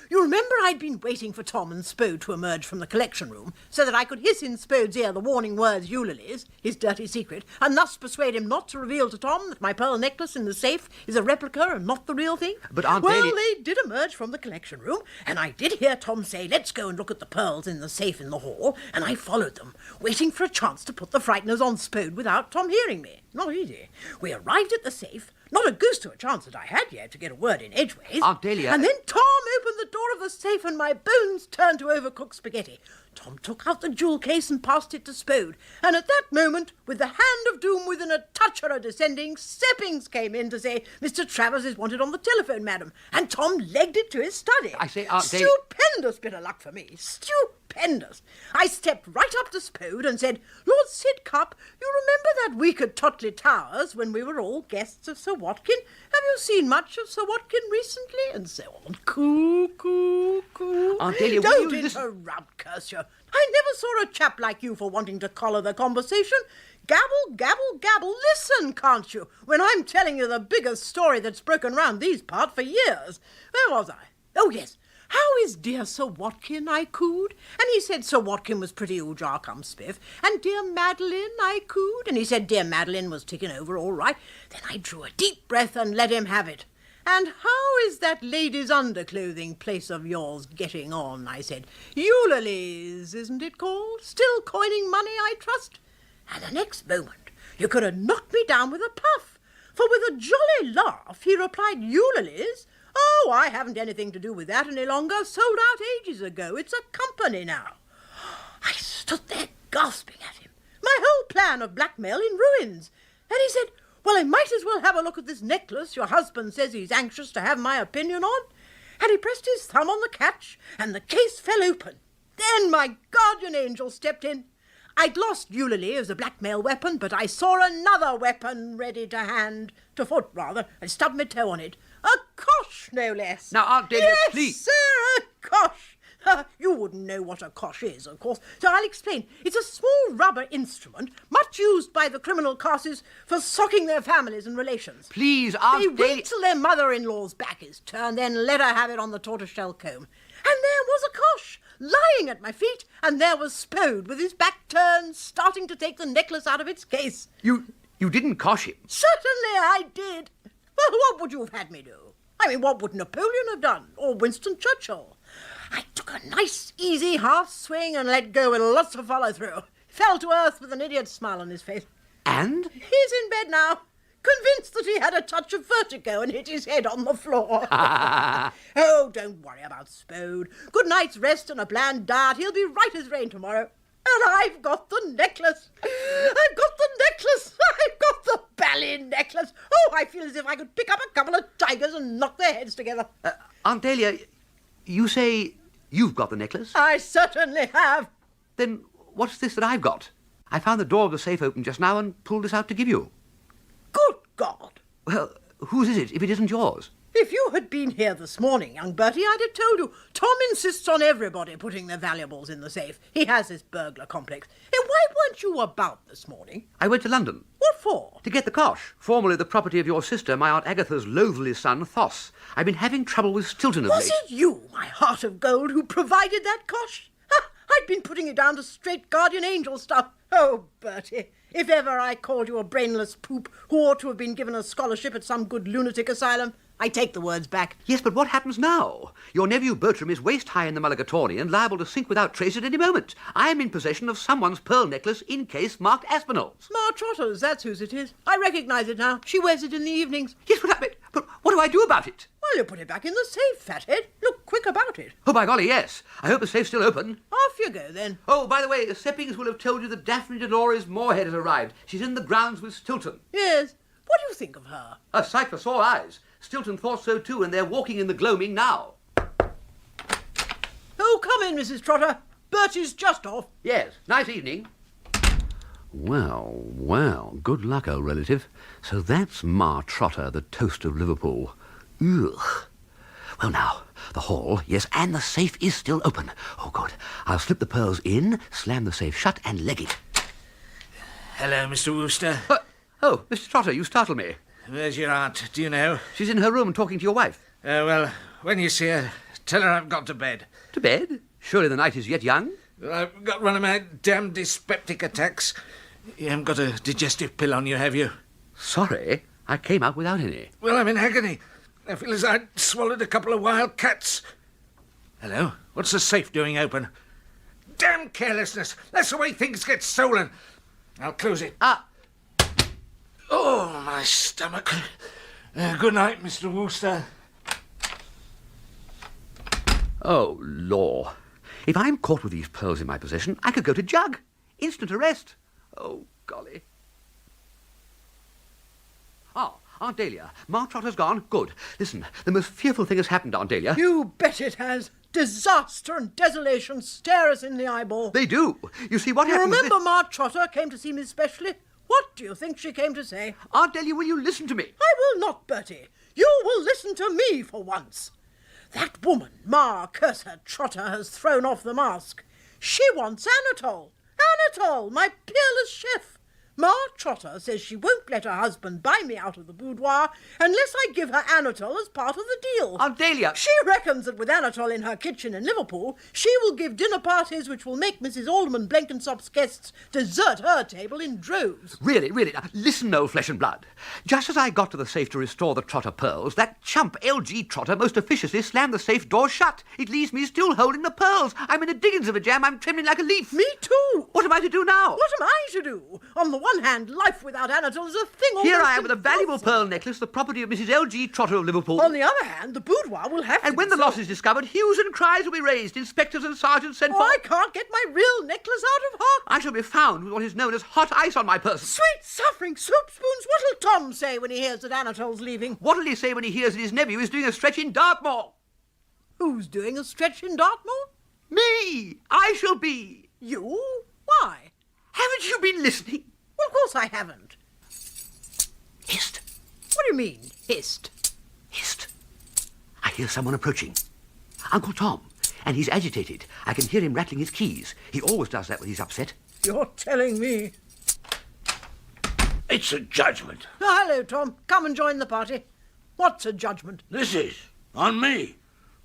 You remember I'd been waiting for Tom and Spode to emerge from the collection room so that I could hiss in Spode's ear the warning words Eulalie, his dirty secret, and thus persuade him not to reveal to Tom that my pearl necklace in the safe is a replica and not the real thing? But Aunt Well, Dahlia... they did emerge from the collection room, and I did hear Tom say, let's go and look at the pearls in the safe in the hall, and I followed them, waiting for a chance to put the frighteners on Spode without Tom hearing me. Not easy. We arrived at the safe, not a goose to a chance that I had yet to get a word in edgeways. Aunt Dahlia... And then Tom opened the door of the safe and my bones turned to overcooked spaghetti. Tom took out the jewel case and passed it to Spode. And at that moment, with the hand of doom within a touch or a descending, Seppings came in to say, Mr. Travers is wanted on the telephone, madam. And Tom legged it to his study. I say, Aunt Dahlia... Stupendous bit of luck for me. Stupendous. I stepped right up to Spode and said, Lord Sidcup, you remember that week at Totley Towers when we were all guests of Sir Watkin? Have you seen much of Sir Watkin recently? And so on. Coo. Aunt Dahlia, Don't will you interrupt, curse you. I never saw a chap like you for wanting to collar the conversation. Gabble. Listen, can't you, when I'm telling you the biggest story that's broken round these parts for years. Where was I? Oh, yes. How is dear Sir Watkin, I cooed. And he said Sir Watkin was pretty oojar come spiff. And dear Madeline, I cooed. And he said dear Madeline was ticking over all right. Then I drew a deep breath and let him have it. And how is that lady's underclothing place of yours getting on, I said. Eulalie's, isn't it called? Still coining money, I trust? And the next moment you could have knocked me down with a puff. For with a jolly laugh he replied, Eulalie's? Oh, I haven't anything to do with that any longer. Sold out ages ago. It's a company now. I stood there gasping at him. My whole plan of blackmail in ruins. And he said, well, I might as well have a look at this necklace your husband says he's anxious to have my opinion on. And he pressed his thumb on the catch, and the case fell open. Then my guardian angel stepped in. I'd lost Eulalie as a blackmail weapon, but I saw another weapon ready to hand, to foot rather, and stubbed my toe on it. A cosh, no less. Now, Aunt Dahlia, yes, please. Sir, a cosh. You wouldn't know what a cosh is, of course, so I'll explain. It's a small rubber instrument, much used by the criminal classes for socking their families and relations. Please, Aunt They Dahlia. wait till their mother-in-law's back is turned, then let her have it on the tortoiseshell comb. And there was a cosh lying at my feet, and there was Spode with his back turned, starting to take the necklace out of its case. You didn't cosh him? Certainly I did. Well, what would you have had me do? I mean, what would Napoleon have done? Or Winston Churchill? I took a nice, easy half swing and let go with lots of follow-through. Fell to earth with an idiot's smile on his face. And? He's in bed now, convinced that he had a touch of vertigo and hit his head on the floor. Oh, don't worry about Spode. Good night's rest and a bland diet. He'll be right as rain tomorrow. And I've got the necklace. I've got the necklace. I've got the bally necklace. Oh, I feel as if I could pick up a couple of tigers and knock their heads together. Aunt Dahlia, you say you've got the necklace? I certainly have. Then what's this that I've got? I found the door of the safe open just now and pulled this out to give you. Good God. Well, whose is it if it isn't yours? If you had been here this morning, young Bertie, I'd have told you. Tom insists on everybody putting their valuables in the safe. He has this burglar complex. And why weren't you about this morning? I went to London. What for? To get the cosh, formerly the property of your sister, my Aunt Agatha's loathly son, Thos. I've been having trouble with Stilton of late. Was it you, my heart of gold, who provided that cosh? Ha! I'd been putting it down to straight guardian angel stuff. Oh, Bertie, if ever I called you a brainless poop who ought to have been given a scholarship at some good lunatic asylum, I take the words back. Yes, but what happens now? Your nephew Bertram is waist-high in the Mulligatawny and liable to sink without trace at any moment. I am in possession of someone's pearl necklace in case marked Aspinall's. Ma Trotter's, that's whose it is. I recognise it now. She wears it in the evenings. Yes, but what do I do about it? Well, you put it back in the safe, fathead. Look quick about it. Oh, by golly, yes. I hope the safe's still open. Off you go, then. Oh, by the way, Seppings will have told you that Daphne Dolores Moorhead has arrived. She's in the grounds with Stilton. Yes. What do you think of her? A sight for sore eyes. Stilton thought so too, and they're walking in the gloaming now. Oh, come in, Mrs. Trotter. Bertie's just off. Yes, nice evening. Well, good luck, old relative. So that's Ma Trotter, the toast of Liverpool. Ugh. Well, now, the hall, yes, and the safe is still open. Oh, good. I'll slip the pearls in, slam the safe shut, and leg it. Hello, Mr. Wooster. Oh, Mr. Trotter, you startle me. Where's your aunt? Do you know? She's in her room talking to your wife. Well, when you see her, tell her I've gone to bed. To bed? Surely the night is yet young. I've got one of my damn dyspeptic attacks. You haven't got a digestive pill on you, have you? Sorry, I came out without any. Well, I'm in agony. I feel as I'd swallowed a couple of wild cats. Hello? What's the safe doing open? Damn carelessness! That's the way things get stolen. I'll close it. Oh, my stomach. Good night, Mr. Wooster. Oh, law. If I'm caught with these pearls in my possession, I could go to Jug. Instant arrest. Oh, golly. Oh, Aunt Dahlia, Ma Trotter's gone. Good. Listen, the most fearful thing has happened, Aunt Dahlia. You bet it has. Disaster and desolation stare us in the eyeball. They do. You see, what happened... Remember Ma Trotter came to see me specially? What do you think she came to say? Aunt Dahlia, will you listen to me? I will not, Bertie. You will listen to me for once. That woman, Ma curse her Trotter, has thrown off the mask. She wants Anatole. Anatole, my peerless chef. Ma Trotter says she won't let her husband buy me out of the boudoir unless I give her Anatole as part of the deal. Aunt Dahlia! She reckons that with Anatole in her kitchen in Liverpool, she will give dinner parties which will make Mrs. Alderman Blenkinsop's guests desert her table in droves. Really. Now, listen, old flesh and blood. Just as I got to the safe to restore the Trotter pearls, that chump L.G. Trotter most officiously slammed the safe door shut. It leaves me still holding the pearls. I'm in a diggins of a jam. I'm trembling like a leaf. Me too. What am I to do now? What am I to do? On the one hand, life without Anatole is a thing almost Here I am with a valuable pearl necklace, the property of Mrs. L.G. Trotter of Liverpool. On the other hand, the boudoir will have to And when the loss is discovered, hues and cries will be raised, inspectors and sergeants sent for... I can't get my real necklace out of hock. I shall be found with what is known as hot ice on my person. Sweet suffering soup spoons, what'll Tom say when he hears that Anatole's leaving? What'll he say when he hears that his nephew is doing a stretch in Dartmoor? Who's doing a stretch in Dartmoor? Me! I shall be. You? Why? Haven't you been listening? Well, of course I haven't. Hist. What do you mean, hist? Hist. I hear someone approaching. Uncle Tom. And he's agitated. I can hear him rattling his keys. He always does that when he's upset. You're telling me. It's a judgment. Oh, hello, Tom. Come and join the party. What's a judgment? This is on me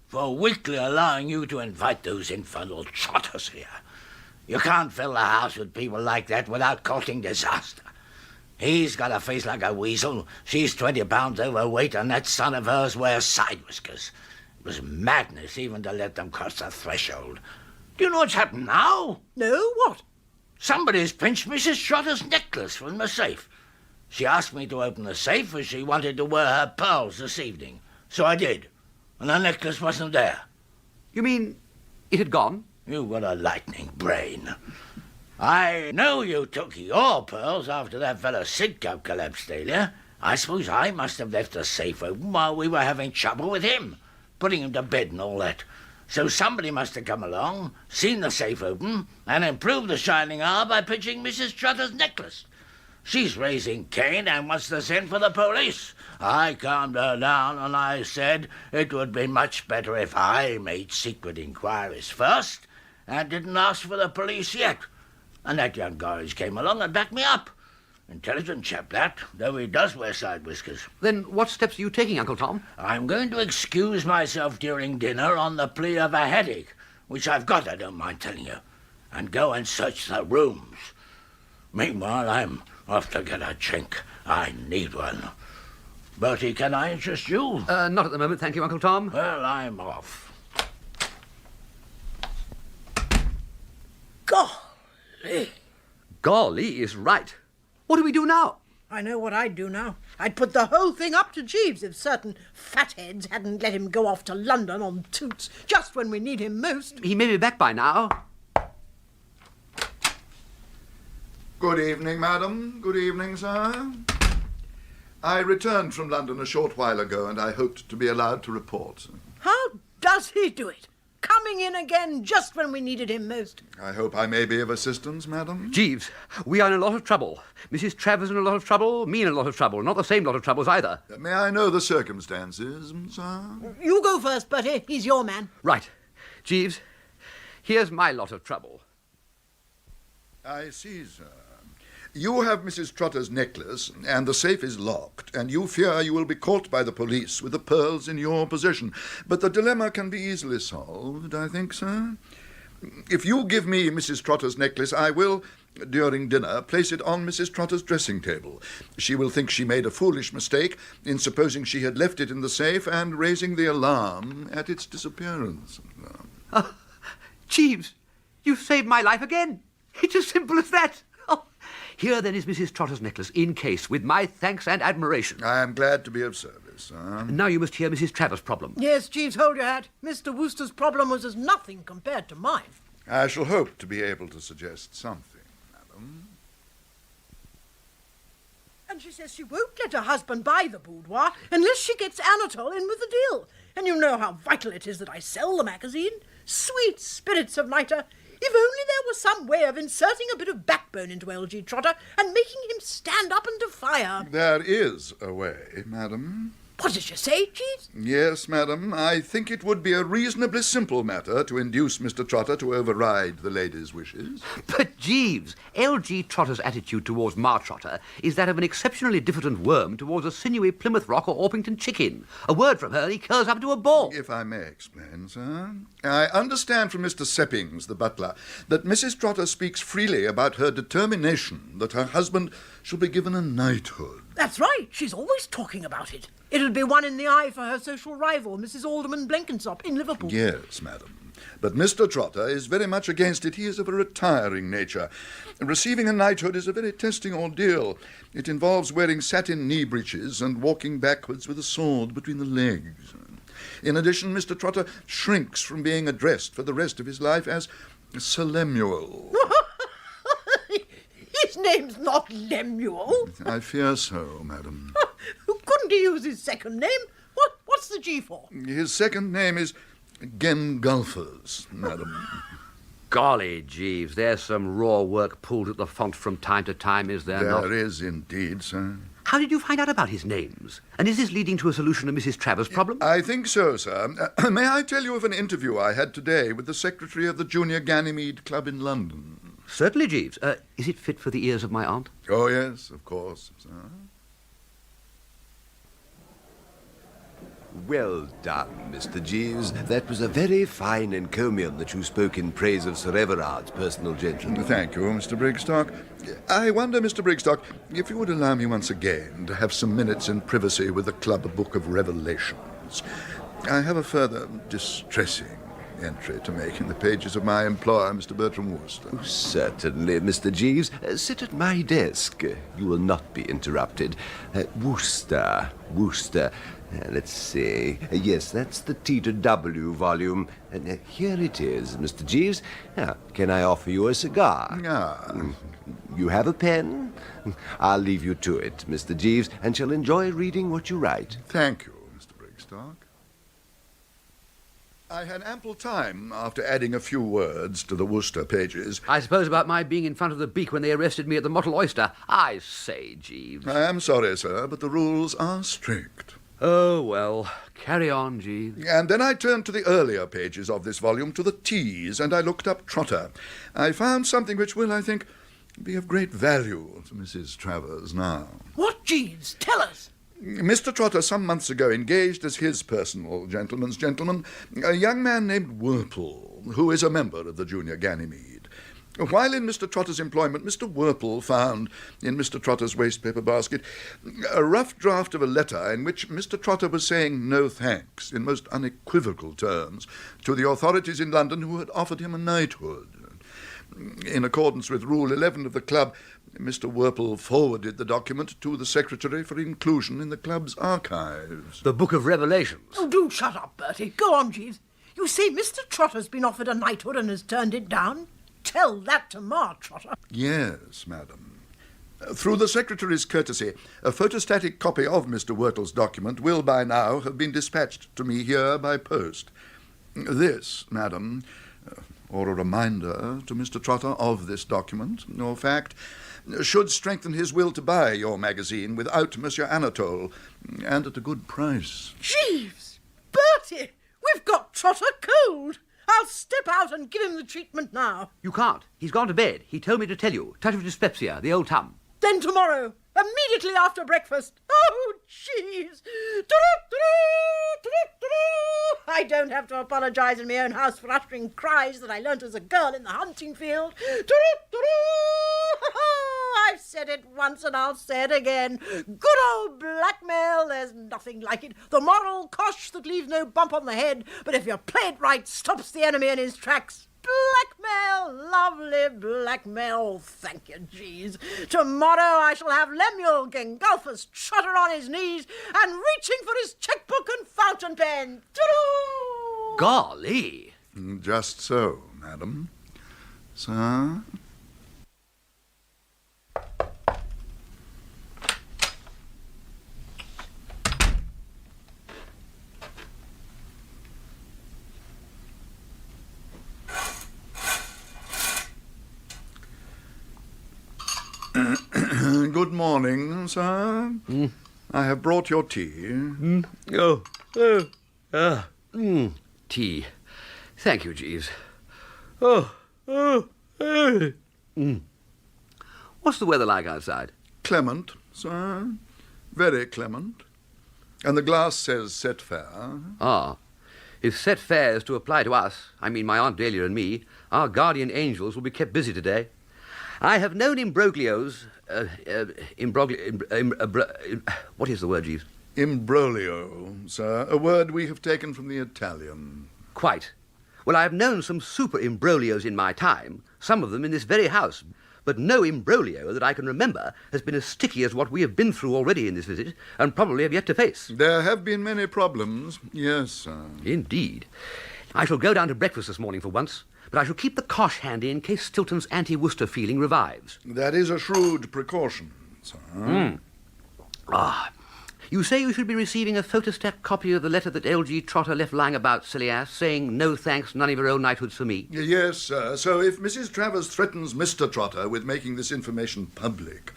for weakly allowing you to invite those infernal trotters here. You can't fill the house with people like that without causing disaster. He's got a face like a weasel. She's 20 pounds overweight, and that son of hers wears side whiskers. It was madness even to let them cross the threshold. Do you know what's happened now? No, what? Somebody's pinched Mrs. Trotter's necklace from the safe. She asked me to open the safe as she wanted to wear her pearls this evening. So I did. And the necklace wasn't there. You mean it had gone? You've got a lightning brain. I know you took your pearls after that fellow Sidcup collapsed, Dahlia. I suppose I must have left the safe open while we were having trouble with him, putting him to bed and all that. So somebody must have come along, seen the safe open, and improved the shining hour by pinching Mrs. Trotter's necklace. She's raising Cain and wants to send for the police. I calmed her down and I said it would be much better if I made secret inquiries first and didn't ask for the police yet. And that young Gorringe came along and backed me up. Intelligent chap, that, though he does wear side whiskers. Then what steps are you taking, Uncle Tom? I'm going to excuse myself during dinner on the plea of a headache, which I've got, I don't mind telling you, and go and search the rooms. Meanwhile, I'm off to get a drink. I need one. Bertie, can I interest you? Not at the moment, thank you, Uncle Tom. Well, I'm off. Golly. Golly is right. What do we do now? I know what I'd do now. I'd put the whole thing up to Jeeves if certain fatheads hadn't let him go off to London on toots just when we need him most. He may be back by now. Good evening, madam. Good evening, sir. I returned from London a short while ago, and I hoped to be allowed to report. How does he do it? Coming in again just when we needed him most. I hope I may be of assistance, madam. Jeeves, we are in a lot of trouble. Mrs. Travers in a lot of trouble, me in a lot of trouble. Not the same lot of troubles either. May I know the circumstances, sir? You go first, Bertie. He's your man. Right. Jeeves, here's my lot of trouble. I see, sir. You have Mrs. Trotter's necklace, and the safe is locked, and you fear you will be caught by the police with the pearls in your possession. But the dilemma can be easily solved, I think, sir. If you give me Mrs. Trotter's necklace, I will, during dinner, place it on Mrs. Trotter's dressing table. She will think she made a foolish mistake in supposing she had left it in the safe and raising the alarm at its disappearance. Jeeves, you've saved my life again. It's as simple as that. Here, then, is Mrs. Trotter's necklace, in case, with my thanks and admiration. I am glad to be of service, sir. And now you must hear Mrs. Travers' problem. Yes, Jeeves, hold your hat. Mr. Wooster's problem was as nothing compared to mine. I shall hope to be able to suggest something, madam. And she says she won't let her husband buy the boudoir unless she gets Anatole in with the deal. And you know how vital it is that I sell the magazine. Sweet spirits of Niter. If only there was some way of inserting a bit of backbone into L.G. Trotter and making him stand up and defy her. There is a way, madam. What did you say, Jeeves? Yes, madam. I think it would be a reasonably simple matter to induce Mr. Trotter to override the lady's wishes. But, Jeeves, L.G. Trotter's attitude towards Ma Trotter is that of an exceptionally diffident worm towards a sinewy Plymouth Rock or Orpington chicken. A word from her and he curls up into a ball. If I may explain, sir. I understand from Mr. Seppings, the butler, that Mrs. Trotter speaks freely about her determination that her husband shall be given a knighthood. That's right. She's always talking about it. It'll be one in the eye for her social rival, Mrs. Alderman Blenkinsop, in Liverpool. Yes, madam. But Mr. Trotter is very much against it. He is of a retiring nature. Receiving a knighthood is a very testing ordeal. It involves wearing satin knee breeches and walking backwards with a sword between the legs. In addition, Mr. Trotter shrinks from being addressed for the rest of his life as Sir Lemuel. His name's not Lemuel. I fear so, madam. Couldn't he use his second name? What's the G for? His second name is Golfers, madam. Golly, Jeeves, there's some raw work pulled at the font from time to time, is there not? There is indeed, sir. How did you find out about his names? And is this leading to a solution of Mrs. Travers' problem? I think so, sir. May I tell you of an interview I had today with the secretary of the Junior Ganymede Club in London? Certainly, Jeeves. Is it fit for the ears of my aunt? Oh, yes, of course, sir. Well done, Mr. Jeeves. That was a very fine encomium that you spoke in praise of Sir Everard's personal gentleman. Thank you, Mr. Brigstock. I wonder, Mr. Brigstock, if you would allow me once again to have some minutes in privacy with the Club Book of Revelations. I have a further distressing entry to make in the pages of my employer, Mr. Bertram Wooster. Certainly, Mr. Jeeves. Sit at my desk. You will not be interrupted. Wooster. Let's see. Yes, that's the T to W volume. Here it is, Mr. Jeeves. Now, can I offer you a cigar? You have a pen? I'll leave you to it, Mr. Jeeves, and shall enjoy reading what you write. Thank you, Mr. Brigstock. I had ample time after adding a few words to the Wooster pages. I suppose about my being in front of the beak when they arrested me at the Mottle Oyster. I say, Jeeves. I am sorry, sir, but the rules are strict. Oh, well, carry on, Jeeves. And then I turned to the earlier pages of this volume, to the T's, and I looked up Trotter. I found something which will, I think, be of great value to Mrs. Travers now. What, Jeeves? Tell us. Mr. Trotter, some months ago, engaged as his personal gentleman's gentleman a young man named Whirlpool, who is a member of the Junior Ganymede. While in Mr. Trotter's employment, Mr. Whirlpool found in Mr. Trotter's wastepaper basket a rough draft of a letter in which Mr. Trotter was saying no thanks in most unequivocal terms to the authorities in London who had offered him a knighthood. In accordance with Rule 11 of the club, Mr. Whirlpool forwarded the document to the secretary for inclusion in the club's archives. The Book of Revelations. Oh, do shut up, Bertie. Go on, Jeeves. You see, Mr. Trotter's been offered a knighthood and has turned it down. Tell that to Ma, Trotter. Yes, madam. Through the secretary's courtesy, a photostatic copy of Mr. Whirlpool's document will by now have been dispatched to me here by post. This, madam, or a reminder to Mr. Trotter of this document, or fact, should strengthen his will to buy your magazine without Monsieur Anatole, and at a good price. Jeeves! Bertie! We've got Trotter cold! I'll step out and give him the treatment now. You can't. He's gone to bed. He told me to tell you. Touch of dyspepsia, the old tum. Then tomorrow, immediately after breakfast. Oh, jeez. I don't have to apologise in my own house for uttering cries that I learnt as a girl in the hunting field. I've said it once and I'll say it again. Good old blackmail, there's nothing like it. The moral cosh that leaves no bump on the head, but if you play it right, stops the enemy in his tracks. Blackmail, lovely blackmail. Thank you, Jeeves. Tomorrow I shall have Lemuel Gengulphus Trotter on his knees and reaching for his checkbook and fountain pen. Ta-da! Golly! Just so, madam. Sir? Good morning, sir. I have brought your tea. Tea. Thank you, Jeeves. What's the weather like outside? Clement, sir. Very clement. And the glass says set fair. Ah. If set fair is to apply to us, I mean my Aunt Dahlia and me, our guardian angels will be kept busy today. I have known imbroglios... what is the word, Jeeves? Imbroglio, sir. A word we have taken from the Italian. Quite. Well, I have known some super imbroglios in my time, some of them in this very house, but no imbroglio that I can remember has been as sticky as what we have been through already in this visit, and probably have yet to face. There have been many problems, yes, sir. Indeed. I shall go down to breakfast this morning for once, but I shall keep the cosh handy in case Stilton's anti-Wooster feeling revives. That is a shrewd precaution, sir. You say you should be receiving a photostat copy of the letter that L.G. Trotter left lying about, silly ass, saying, "No thanks, none of your old knighthoods for me." Yes, sir. So if Mrs. Travers threatens Mr. Trotter with making this information public,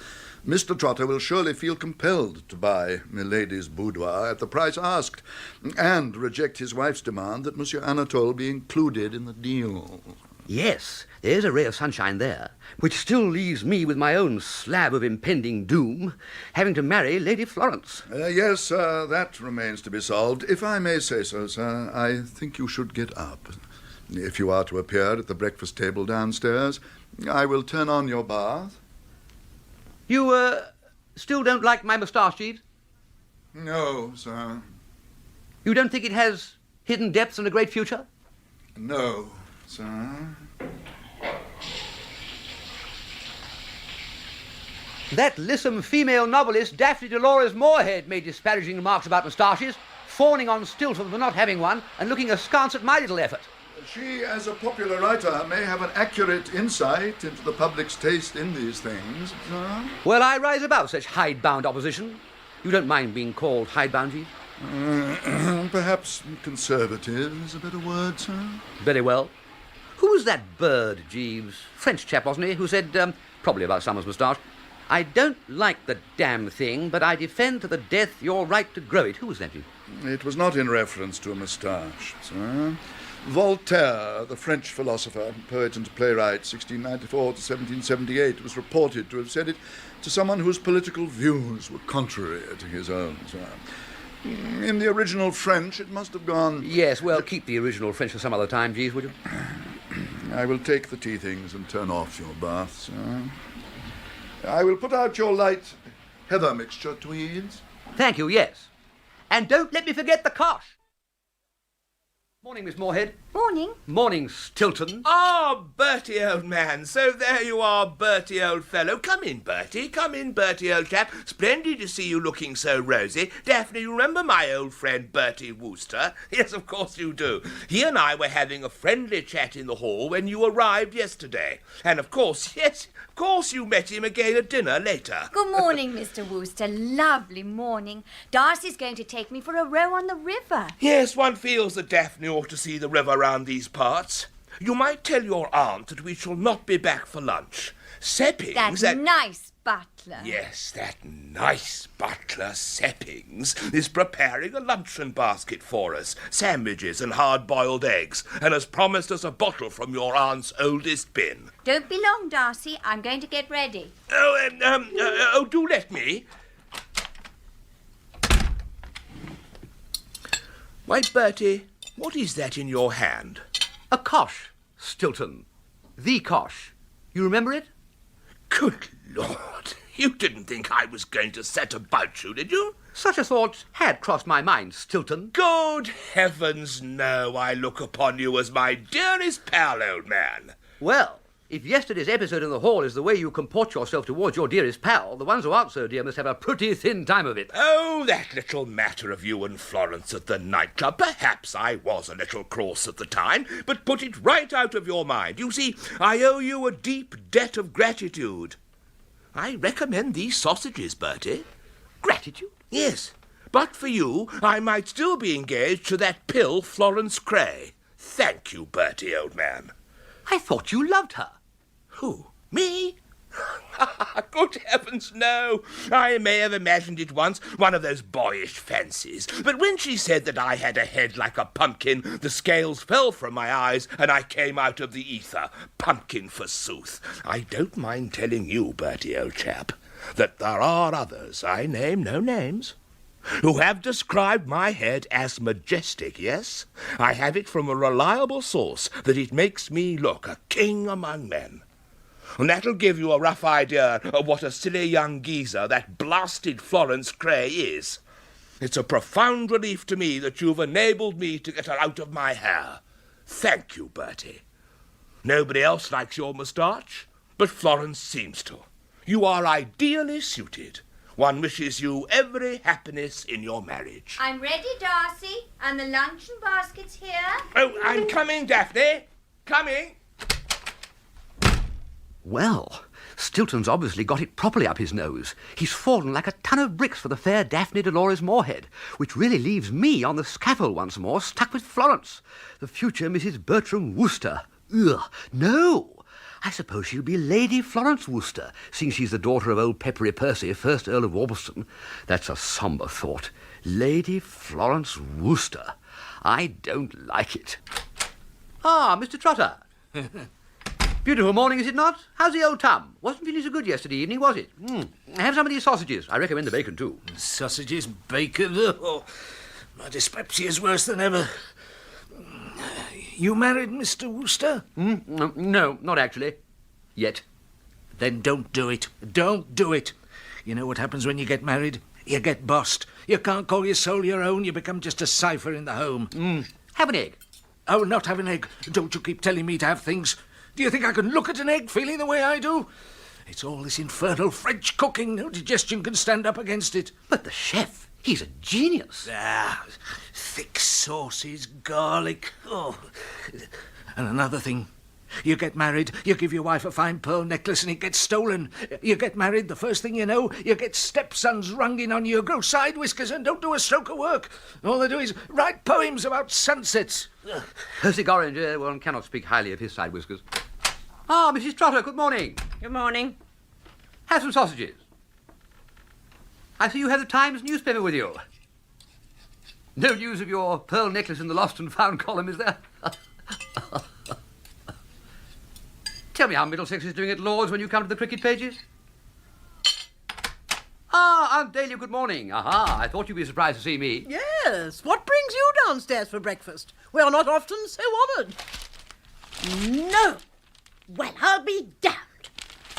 Mr. Trotter will surely feel compelled to buy Milady's boudoir at the price asked, and reject his wife's demand that Monsieur Anatole be included in the deal. Yes, there's a ray of sunshine there, which still leaves me with my own slab of impending doom, having to marry Lady Florence. Yes, sir, that remains to be solved. If I may say so, sir, I think you should get up. If you are to appear at the breakfast table downstairs, I will turn on your bath. You, still don't like my moustache, Jeeves? No, sir. You don't think it has hidden depths and a great future? No, sir. That lissom female novelist, Daphne Dolores Moorhead, made disparaging remarks about moustaches, fawning on Stilton for not having one, and looking askance at my little effort. She, as a popular writer, may have an accurate insight into the public's taste in these things, sir. Well, I rise above such hidebound opposition. You don't mind being called hidebound, Jeeves? Perhaps conservative is a better word, sir. Very well. Who was that bird, Jeeves? French chap, wasn't he, who said, probably about Summer's moustache, "I don't like the damn thing, but I defend to the death your right to grow it." Who was that, Jeeves? It was not in reference to a moustache, sir. Voltaire, the French philosopher, poet and playwright, 1694 to 1778, was reported to have said it to someone whose political views were contrary to his own, sir. In the original French, it must have gone... Yes, well, keep the original French for some other time, Jeeves, would you? I will take the tea things and turn off your bath, sir. I will put out your light heather mixture, Tweeds. Thank you, yes. And don't let me forget the cosh. Morning, Miss Moorhead. Morning. Morning, Stilton. Ah, Bertie, old man. So there you are, Bertie, old fellow. Come in, Bertie. Come in, Bertie, old chap. Splendid to see you looking so rosy. Daphne, you remember my old friend Bertie Wooster? Yes, of course you do. He and I were having a friendly chat in the hall when you arrived yesterday. And of course, yes, of course you met him again at dinner later. Good morning, Mr. Wooster. Lovely morning. Darcy's going to take me for a row on the river. Yes, one feels that Daphne ought to see the river round these parts. You might tell your aunt that we shall not be back for lunch. Seppings... That nice butler. Yes, that nice butler, Seppings, is preparing a luncheon basket for us, sandwiches and hard-boiled eggs, and has promised us a bottle from your aunt's oldest bin. Don't be long, Darcy. I'm going to get ready. Do let me. Why, Bertie, what is that in your hand? A cosh, Stilton. The cosh. You remember it? Good Lord, you didn't think I was going to set about you, did you? Such a thought had crossed my mind, Stilton. Good heavens, no, I look upon you as my dearest pal, old man. Well, if yesterday's episode in the hall is the way you comport yourself towards your dearest pal, the ones who aren't so dear must have a pretty thin time of it. Oh, that little matter of you and Florence at the nightclub. Perhaps I was a little cross at the time, but put it right out of your mind. You see, I owe you a deep debt of gratitude. I recommend these sausages, Bertie. Gratitude? Yes. But for you, I might still be engaged to that pill, Florence Craye. Thank you, Bertie, old man. I thought you loved her. Who? Me? Good heavens, no. I may have imagined it once, one of those boyish fancies. But when she said that I had a head like a pumpkin, the scales fell from my eyes and I came out of the ether. Pumpkin, forsooth. I don't mind telling you, Bertie, old chap, that there are others, I name no names, who have described my head as majestic, yes? I have it from a reliable source that it makes me look a king among men. And that'll give you a rough idea of what a silly young geezer that blasted Florence Craye is. It's a profound relief to me that you've enabled me to get her out of my hair. Thank you, Bertie. Nobody else likes your moustache, but Florence seems to. You are ideally suited. One wishes you every happiness in your marriage. I'm ready, Darcy, and the luncheon basket's here. Oh, I'm coming, Daphne. Coming. Well, Stilton's obviously got it properly up his nose. He's fallen like a ton of bricks for the fair Daphne Dolores Moorhead, which really leaves me on the scaffold once more, stuck with Florence, the future Mrs. Bertram Wooster. Ugh, no! I suppose she'll be Lady Florence Wooster, seeing she's the daughter of old Peppery Percy, 1st Earl of Warbleston. That's a sombre thought. Lady Florence Wooster. I don't like it. Ah, Mr. Trotter. Beautiful morning, is it not? How's the old Tom? Wasn't feeling so good yesterday evening, was it? Have some of these sausages. I recommend the bacon, too. Sausages, bacon, oh, my dyspepsia's worse than ever. You married, Mr. Wooster? No, not actually. Yet. Then don't do it. Don't do it. You know what happens when you get married? You get bossed. You can't call your soul your own. You become just a cipher in the home. Have an egg. Oh, not have an egg. Don't you keep telling me to have things. Do you think I can look at an egg feeling the way I do? It's all this infernal French cooking. No digestion can stand up against it. But the chef, he's a genius. Thick sauces, garlic. Oh. And another thing. You get married, you give your wife a fine pearl necklace and it gets stolen. You get married, the first thing you know, you get stepsons runging on you, grow side whiskers and don't do a stroke of work. All they do is write poems about sunsets. Percy Gorringe, one cannot speak highly of his side whiskers. Ah, Mrs. Trotter, good morning. Good morning. Have some sausages. I see you have the Times newspaper with you. No news of your pearl necklace in the lost and found column, is there? Tell me how Middlesex is doing at Lord's when you come to the cricket pages. Ah, Aunt Dahlia, good morning. Aha, I thought you'd be surprised to see me. Yes, what brings you downstairs for breakfast? We are not often so honoured. No. Well, I'll be damned.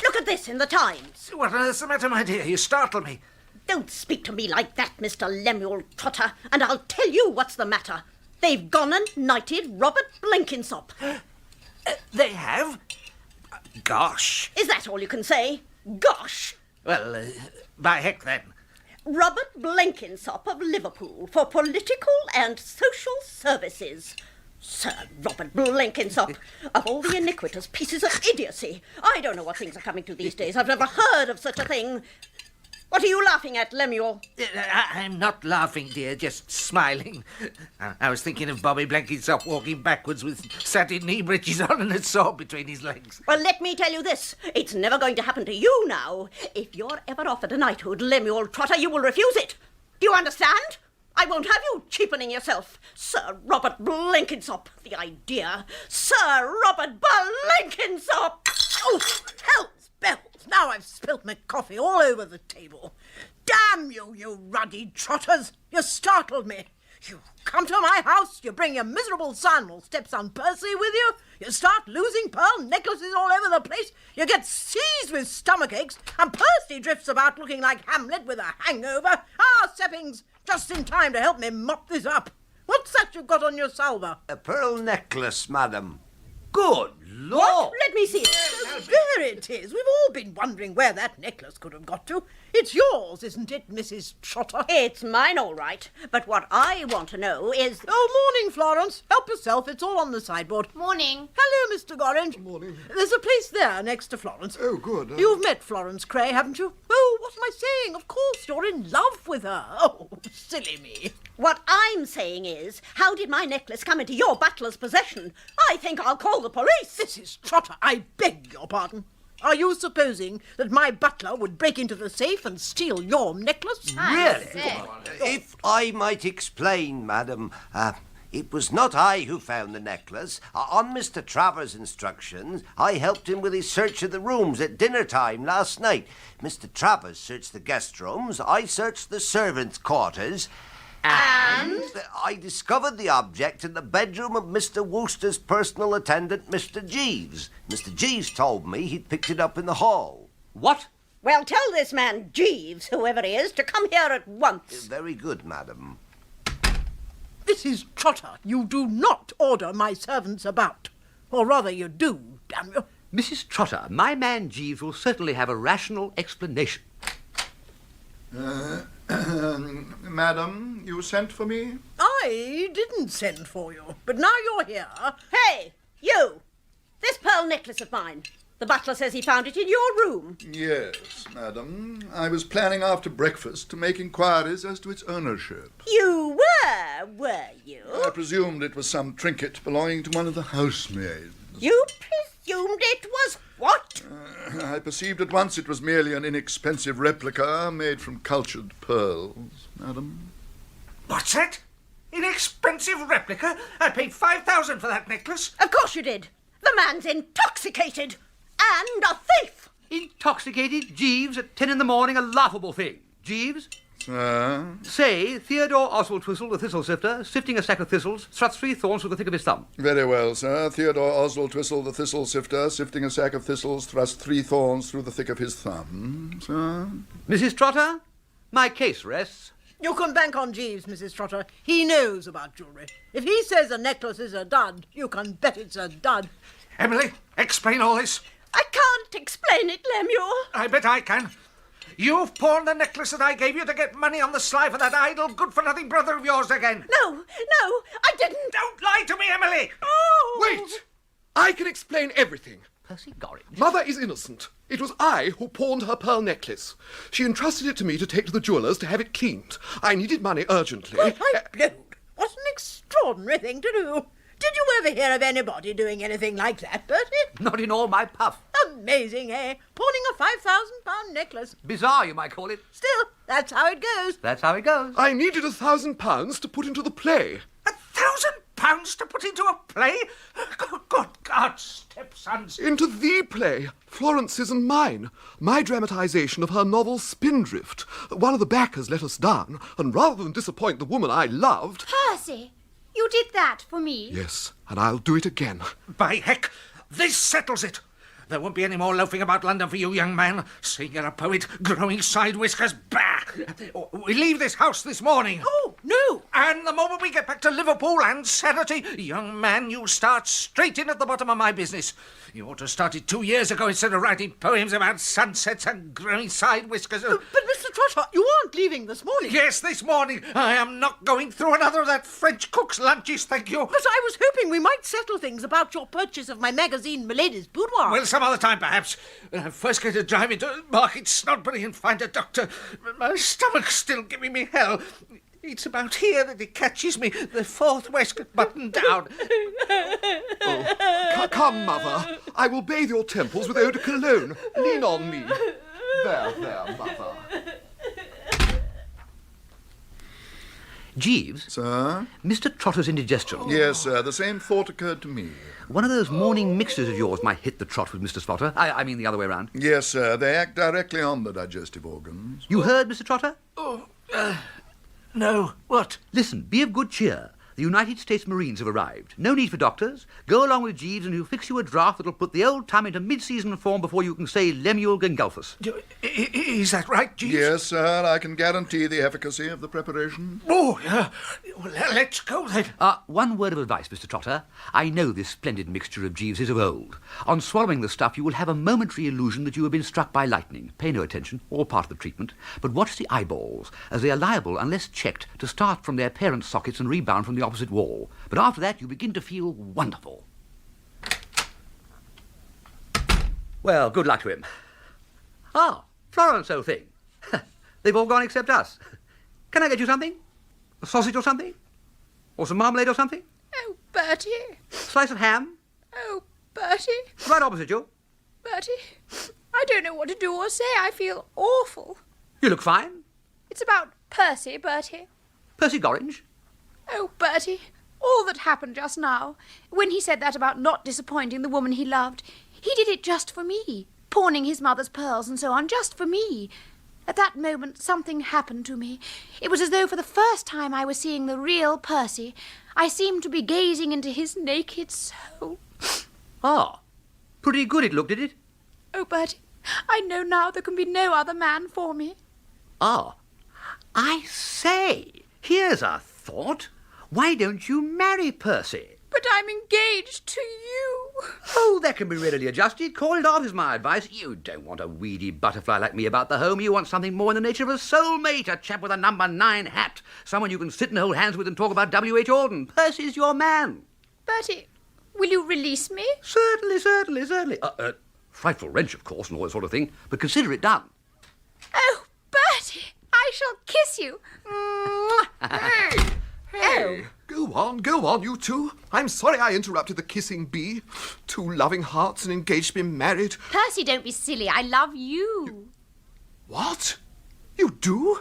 Look at this in the Times. What on earth's the matter, my dear? You startle me. Don't speak to me like that, Mr. Lemuel Trotter, and I'll tell you what's the matter. They've gone and knighted Robert Blenkinsop. They have? Gosh. Is that all you can say? Gosh. Well, by heck then. Robert Blenkinsop of Liverpool for political and social services. Sir Robert Blenkinsop, of all the iniquitous pieces of idiocy. I don't know what things are coming to these days. I've never heard of such a thing. What are you laughing at, Lemuel? I'm not laughing, dear, just smiling. I was thinking of Bobby Blenkinsop walking backwards with satin knee breeches on and a sword between his legs. Well, let me tell you this. It's never going to happen to you now. If you're ever offered a knighthood, Lemuel Trotter, you will refuse it. Do you understand? I won't have you cheapening yourself. Sir Robert Blenkinsop, the idea. Sir Robert Blenkinsop! Oh, hell's bells! Now I've spilt my coffee all over the table. Damn you, you ruddy trotters! You startled me. You come to my house, you bring your miserable son or stepson Percy with you, you start losing pearl necklaces all over the place, you get seized with stomach aches, and Percy drifts about looking like Hamlet with a hangover. Ah, Seppings, just in time to help me mop this up. What's that you've got on your salver? A pearl necklace, madam. Good Lord! What? Let me see it. There it is. We've all been wondering where that necklace could have got to. It's yours, isn't it, Mrs. Trotter? It's mine, all right. But what I want to know is... Oh, morning, Florence. Help yourself. It's all on the sideboard. Morning. Hello, Mr. Gorringe. Morning. There's a place there next to Florence. Oh, good. You've met Florence Craye, haven't you? Oh, what am I saying? Of course, you're in love with her. Oh, silly me. What I'm saying is, how did my necklace come into your butler's possession? I think I'll call the police. Mrs. Trotter, I beg your pardon. Are you supposing that my butler would break into the safe and steal your necklace? Really? If I might explain, madam, it was not I who found the necklace. On Mr. Travers' instructions, I helped him with his search of the rooms at dinner time last night. Mr. Travers searched the guest rooms, I searched the servants' quarters. And I discovered the object in the bedroom of Mr. Wooster's personal attendant, Mr. Jeeves. Mr. Jeeves told me he'd picked it up in the hall. What? Well, tell this man Jeeves, whoever he is, to come here at once. Very good, madam. Mrs. Trotter, you do not order my servants about. Or rather, you do, damn you. Mrs. Trotter, my man Jeeves will certainly have a rational explanation. Madam, you sent for me? I didn't send for you, but now you're here. Hey, you! This pearl necklace of mine. The butler says he found it in your room. Yes, madam. I was planning after breakfast to make inquiries as to its ownership. You were you? I presumed it was some trinket belonging to one of the housemaids. You presumed it was what? I perceived at once it was merely an inexpensive replica made from cultured pearls, madam. What's that? Inexpensive replica? I paid 5,000 for that necklace. Of course you did. The man's intoxicated. And a thief! Intoxicated? Jeeves at 10 in the morning, a laughable thing. Jeeves? Sir? Say, Theodore Oswald Twistle, the thistle sifter, sifting a sack of thistles, struts 3 thorns through the thick of his thumb. Very well, sir. Theodore Oswald Twistle, the thistle sifter, sifting a sack of thistles, thrust 3 thorns through the thick of his thumb, sir. Mrs. Trotter, my case rests. You can bank on Jeeves, Mrs. Trotter. He knows about jewellery. If he says a necklace is a dud, you can bet it's a dud. Emily, explain all this. I can't explain it, Lemuel. I bet I can. You've pawned the necklace that I gave you to get money on the sly for that idle, good-for-nothing brother of yours again. No, I didn't. Don't lie to me, Emily! Oh! Wait! I can explain everything. Percy Gorringe. Mother is innocent. It was I who pawned her pearl necklace. She entrusted it to me to take to the jeweller's to have it cleaned. I needed money urgently. What an extraordinary thing to do. Did you ever hear of anybody doing anything like that, Bertie? Not in all my puff. Amazing, eh? Pawning a £5,000 necklace. Bizarre, you might call it. Still, that's how it goes. That's how it goes. I needed £1,000 to put into the play. £1,000 to put into a play? Good God, stepsons. Into the play, Florence's and mine. My dramatisation of her novel Spindrift. One of the backers let us down, and rather than disappoint the woman I loved... Percy, you did that for me? Yes, and I'll do it again. By heck, this settles it. There won't be any more loafing about London for you, young man. Seeing you're a poet, growing side whiskers, bah! We leave this house this morning. Oh, no! And the moment we get back to Liverpool and sanity, young man, you start straight in at the bottom of my business. You ought to have started 2 years ago instead of writing poems about sunsets and growing side whiskers. But, Mr. Trotter, you aren't leaving this morning. Yes, this morning. I am not going through another of that French cook's lunches, thank you. But I was hoping we might settle things about your purchase of my magazine, Milady's Boudoir. Well, some other time, perhaps. When I'm first going to drive into Market Snodbury and find a doctor. My stomach's still giving me hell. It's about here that it catches me, the fourth waistcoat button down. Come, Mother. I will bathe your temples with eau de cologne. Lean on me. There, Mother. Jeeves? Sir? Mr. Trotter's indigestion. Yes, sir. The same thought occurred to me. One of those morning mixtures of yours might hit the trot with Mr. Trotter. I mean the other way round. Yes, sir. They act directly on the digestive organs. You heard, Mr. Trotter? No. What? Listen, be of good cheer. The United States Marines have arrived. No need for doctors. Go along with Jeeves and he'll fix you a draft that'll put the old time into mid-season form before you can say Lemuel Gengulphus. Is that right, Jeeves? Yes, sir. I can guarantee the efficacy of the preparation. Oh, yeah. Well, let's go then. One word of advice, Mr. Trotter. I know this splendid mixture of Jeeves is of old. On swallowing the stuff, you will have a momentary illusion that you have been struck by lightning. Pay no attention, all part of the treatment. But watch the eyeballs, as they are liable, unless checked, to start from their parent sockets and rebound from the opposite wall. But after that, you begin to feel wonderful. Well, good luck to him. Florence, old thing. They've all gone except us. Can I get you something? A sausage or something? Or some marmalade or something? Oh, Bertie. Slice of ham? Oh, Bertie. Right opposite you. Bertie, I don't know what to do or say. I feel awful. You look fine. It's about Percy, Bertie. Percy Gorringe? Oh, Bertie, all that happened just now, when he said that about not disappointing the woman he loved, he did it just for me, pawning his mother's pearls and so on, just for me. At that moment, something happened to me. It was as though for the first time I was seeing the real Percy. I seemed to be gazing into his naked soul. Pretty good it looked, did it? Oh, Bertie, I know now there can be no other man for me. I say, here's a thought. Why don't you marry Percy? But I'm engaged to you. Oh, that can be readily adjusted. Call it off is my advice. You don't want a weedy butterfly like me about the home. You want something more in the nature of a soulmate, a chap with a number 9 hat, someone you can sit and hold hands with and talk about W.H. Hordern. Percy's your man. Bertie, will you release me? Certainly. Frightful wrench, of course, and all that sort of thing, but consider it done. Oh, Bertie, I shall kiss you. Hey! Go on, you two. I'm sorry I interrupted the kissing bee. Two loving hearts and engaged to be married. Percy, don't be silly. I love you. What? You do?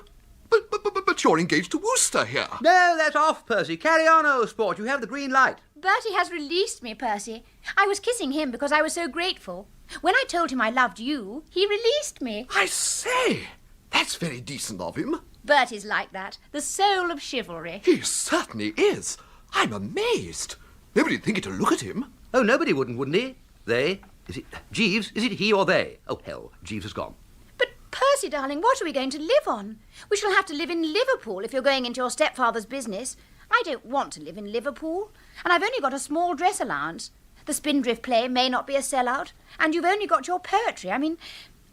But you're engaged to Wooster here. No, that's off, Percy. Carry on, old sport. You have the green light. Bertie has released me, Percy. I was kissing him because I was so grateful. When I told him I loved you, he released me. I say, that's very decent of him. Bertie's like that, the soul of chivalry. He certainly is. I'm amazed. Nobody'd think it to look at him. Oh, nobody wouldn't he? They? Is it Jeeves? Is it he or they? Oh, hell, Jeeves has gone. But, Percy, darling, what are we going to live on? We shall have to live in Liverpool if you're going into your stepfather's business. I don't want to live in Liverpool, and I've only got a small dress allowance. The Spindrift play may not be a sellout, and you've only got your poetry. I mean,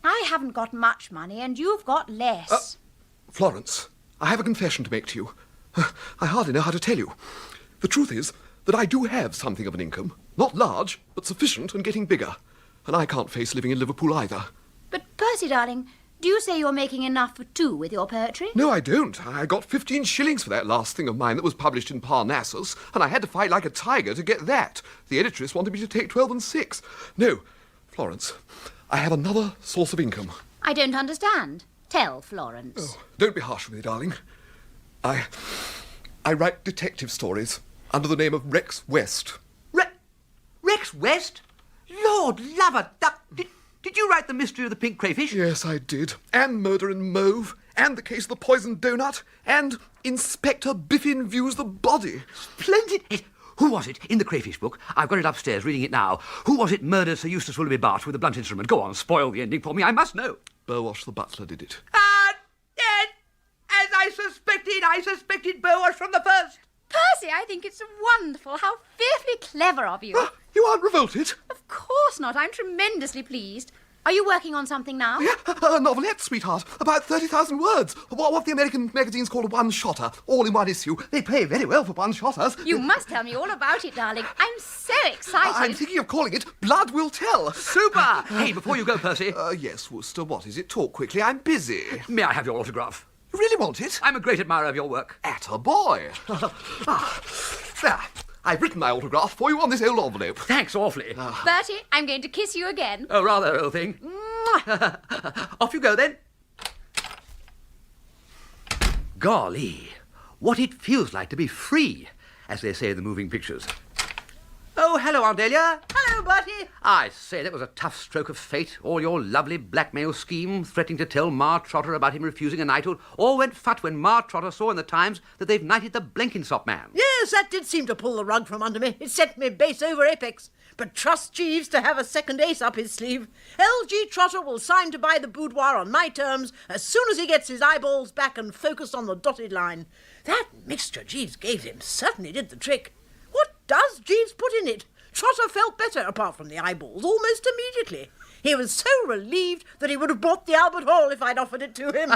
I haven't got much money, and you've got less. Florence, I have a confession to make to you. I hardly know how to tell you. The truth is that I do have something of an income. Not large, but sufficient and getting bigger. And I can't face living in Liverpool either. But, Percy, darling, do you say you're making enough for two with your poetry? No, I don't. I got 15 shillings for that last thing of mine that was published in Parnassus, and I had to fight like a tiger to get that. The editress wanted me to take 12 and 6. No, Florence, I have another source of income. I don't understand. Tell Florence. Oh, don't be harsh with me, darling. I write detective stories under the name of Rex West. Rex West? Lord lover, did you write The Mystery of the Pink Crayfish? Yes, I did. And Murder in Mauve, and The Case of the Poisoned Donut, and Inspector Biffin Views the Body. Splendid. Who was it in the crayfish book? I've got it upstairs, reading it now. Who was it murdered Sir Eustace Willoughby Bart with a blunt instrument? Go on, spoil the ending for me. I must know. Burwash the butler did it. As I suspected Burwash from the first. Percy, I think it's wonderful. How fearfully clever of you. You aren't revolted? Of course not. I'm tremendously pleased. Are you working on something now? Yeah, a novelette, sweetheart. About 30,000 words. What the American magazines call a one-shotter. All in one issue. They pay very well for one-shotters. You must tell me all about it, darling. I'm so excited. I'm thinking of calling it Blood Will Tell. Super! Hey, before you go, Percy. Yes, Wooster, what is it? Talk quickly. I'm busy. May I have your autograph? You really want it? I'm a great admirer of your work. Attaboy. There. I've written my autograph for you on this old envelope. Thanks awfully. Bertie, I'm going to kiss you again. Oh, rather, old thing. Off you go, then. Golly, what it feels like to be free, as they say in the moving pictures. Oh, hello, Aunt Dahlia. Hello, Bertie. I say, that was a tough stroke of fate. All your lovely blackmail scheme, threatening to tell Ma Trotter about him refusing a knighthood, all went fut when Ma Trotter saw in the Times that they've knighted the Blenkinsop man. Yes, that did seem to pull the rug from under me. It sent me base over apex. But trust Jeeves to have a second ace up his sleeve. L.G. Trotter will sign to buy the boudoir on my terms as soon as he gets his eyeballs back and focused on the dotted line. That mixture Jeeves gave him certainly did the trick. What does Jeeves put in it? Trotter felt better, apart from the eyeballs, almost immediately. He was so relieved that he would have bought the Albert Hall if I'd offered it to him.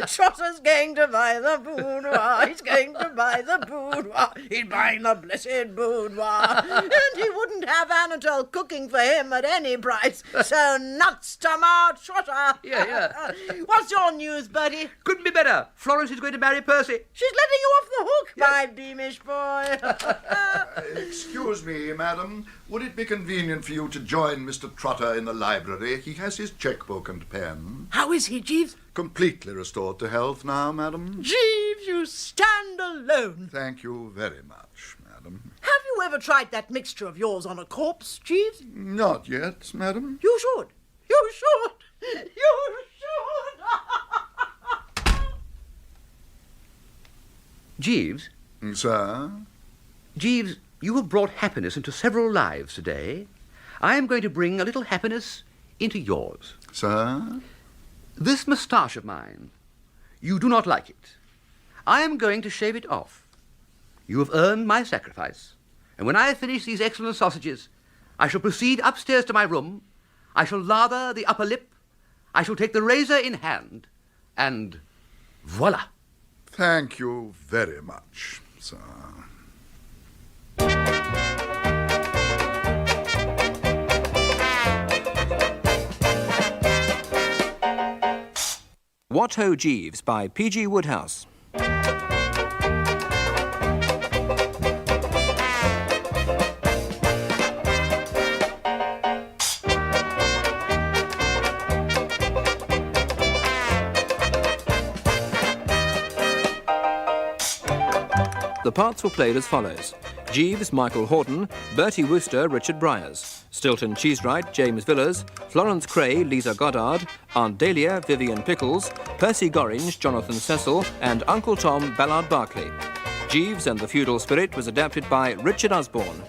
Trotter's going to buy the boudoir. He's going to buy the boudoir. He's buying the blessed boudoir. And he wouldn't have Anatole cooking for him at any price. So nuts to Ma Trotter. Yeah. What's your news, Bertie? Couldn't be better. Florence is going to marry Percy. She's letting you off the hook, my beamish boy. Excuse me, madam. Would it be convenient for you to join Mr. Trotter in the library? He has his chequebook and pen. How is he, Jeeves? Completely restored to health now, madam. Jeeves, you stand alone. Thank you very much, madam. Have you ever tried that mixture of yours on a corpse, Jeeves? Not yet, madam. You should. You should. You should. Jeeves? Sir? Jeeves, you have brought happiness into several lives today. I am going to bring a little happiness into yours. Sir? This moustache of mine, you do not like it. I am going to shave it off. You have earned my sacrifice, and when I have finished these excellent sausages, I shall proceed upstairs to my room, I shall lather the upper lip, I shall take the razor in hand, and voila. Thank you very much, sir. What Ho Jeeves by P.G. Wodehouse. The parts were played as follows: Jeeves, Michael Hordern; Bertie Wooster, Richard Briers; Stilton, Cheesewright, James Villiers; Florence Craye, Lisa Goddard; Aunt Dahlia, Vivian Pickles; Percy Gorringe, Jonathan Cecil; and Uncle Tom, Ballard Berkeley. Jeeves and the Feudal Spirit was adapted by Richard Osborne.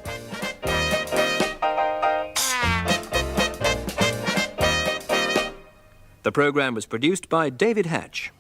The programme was produced by David Hatch.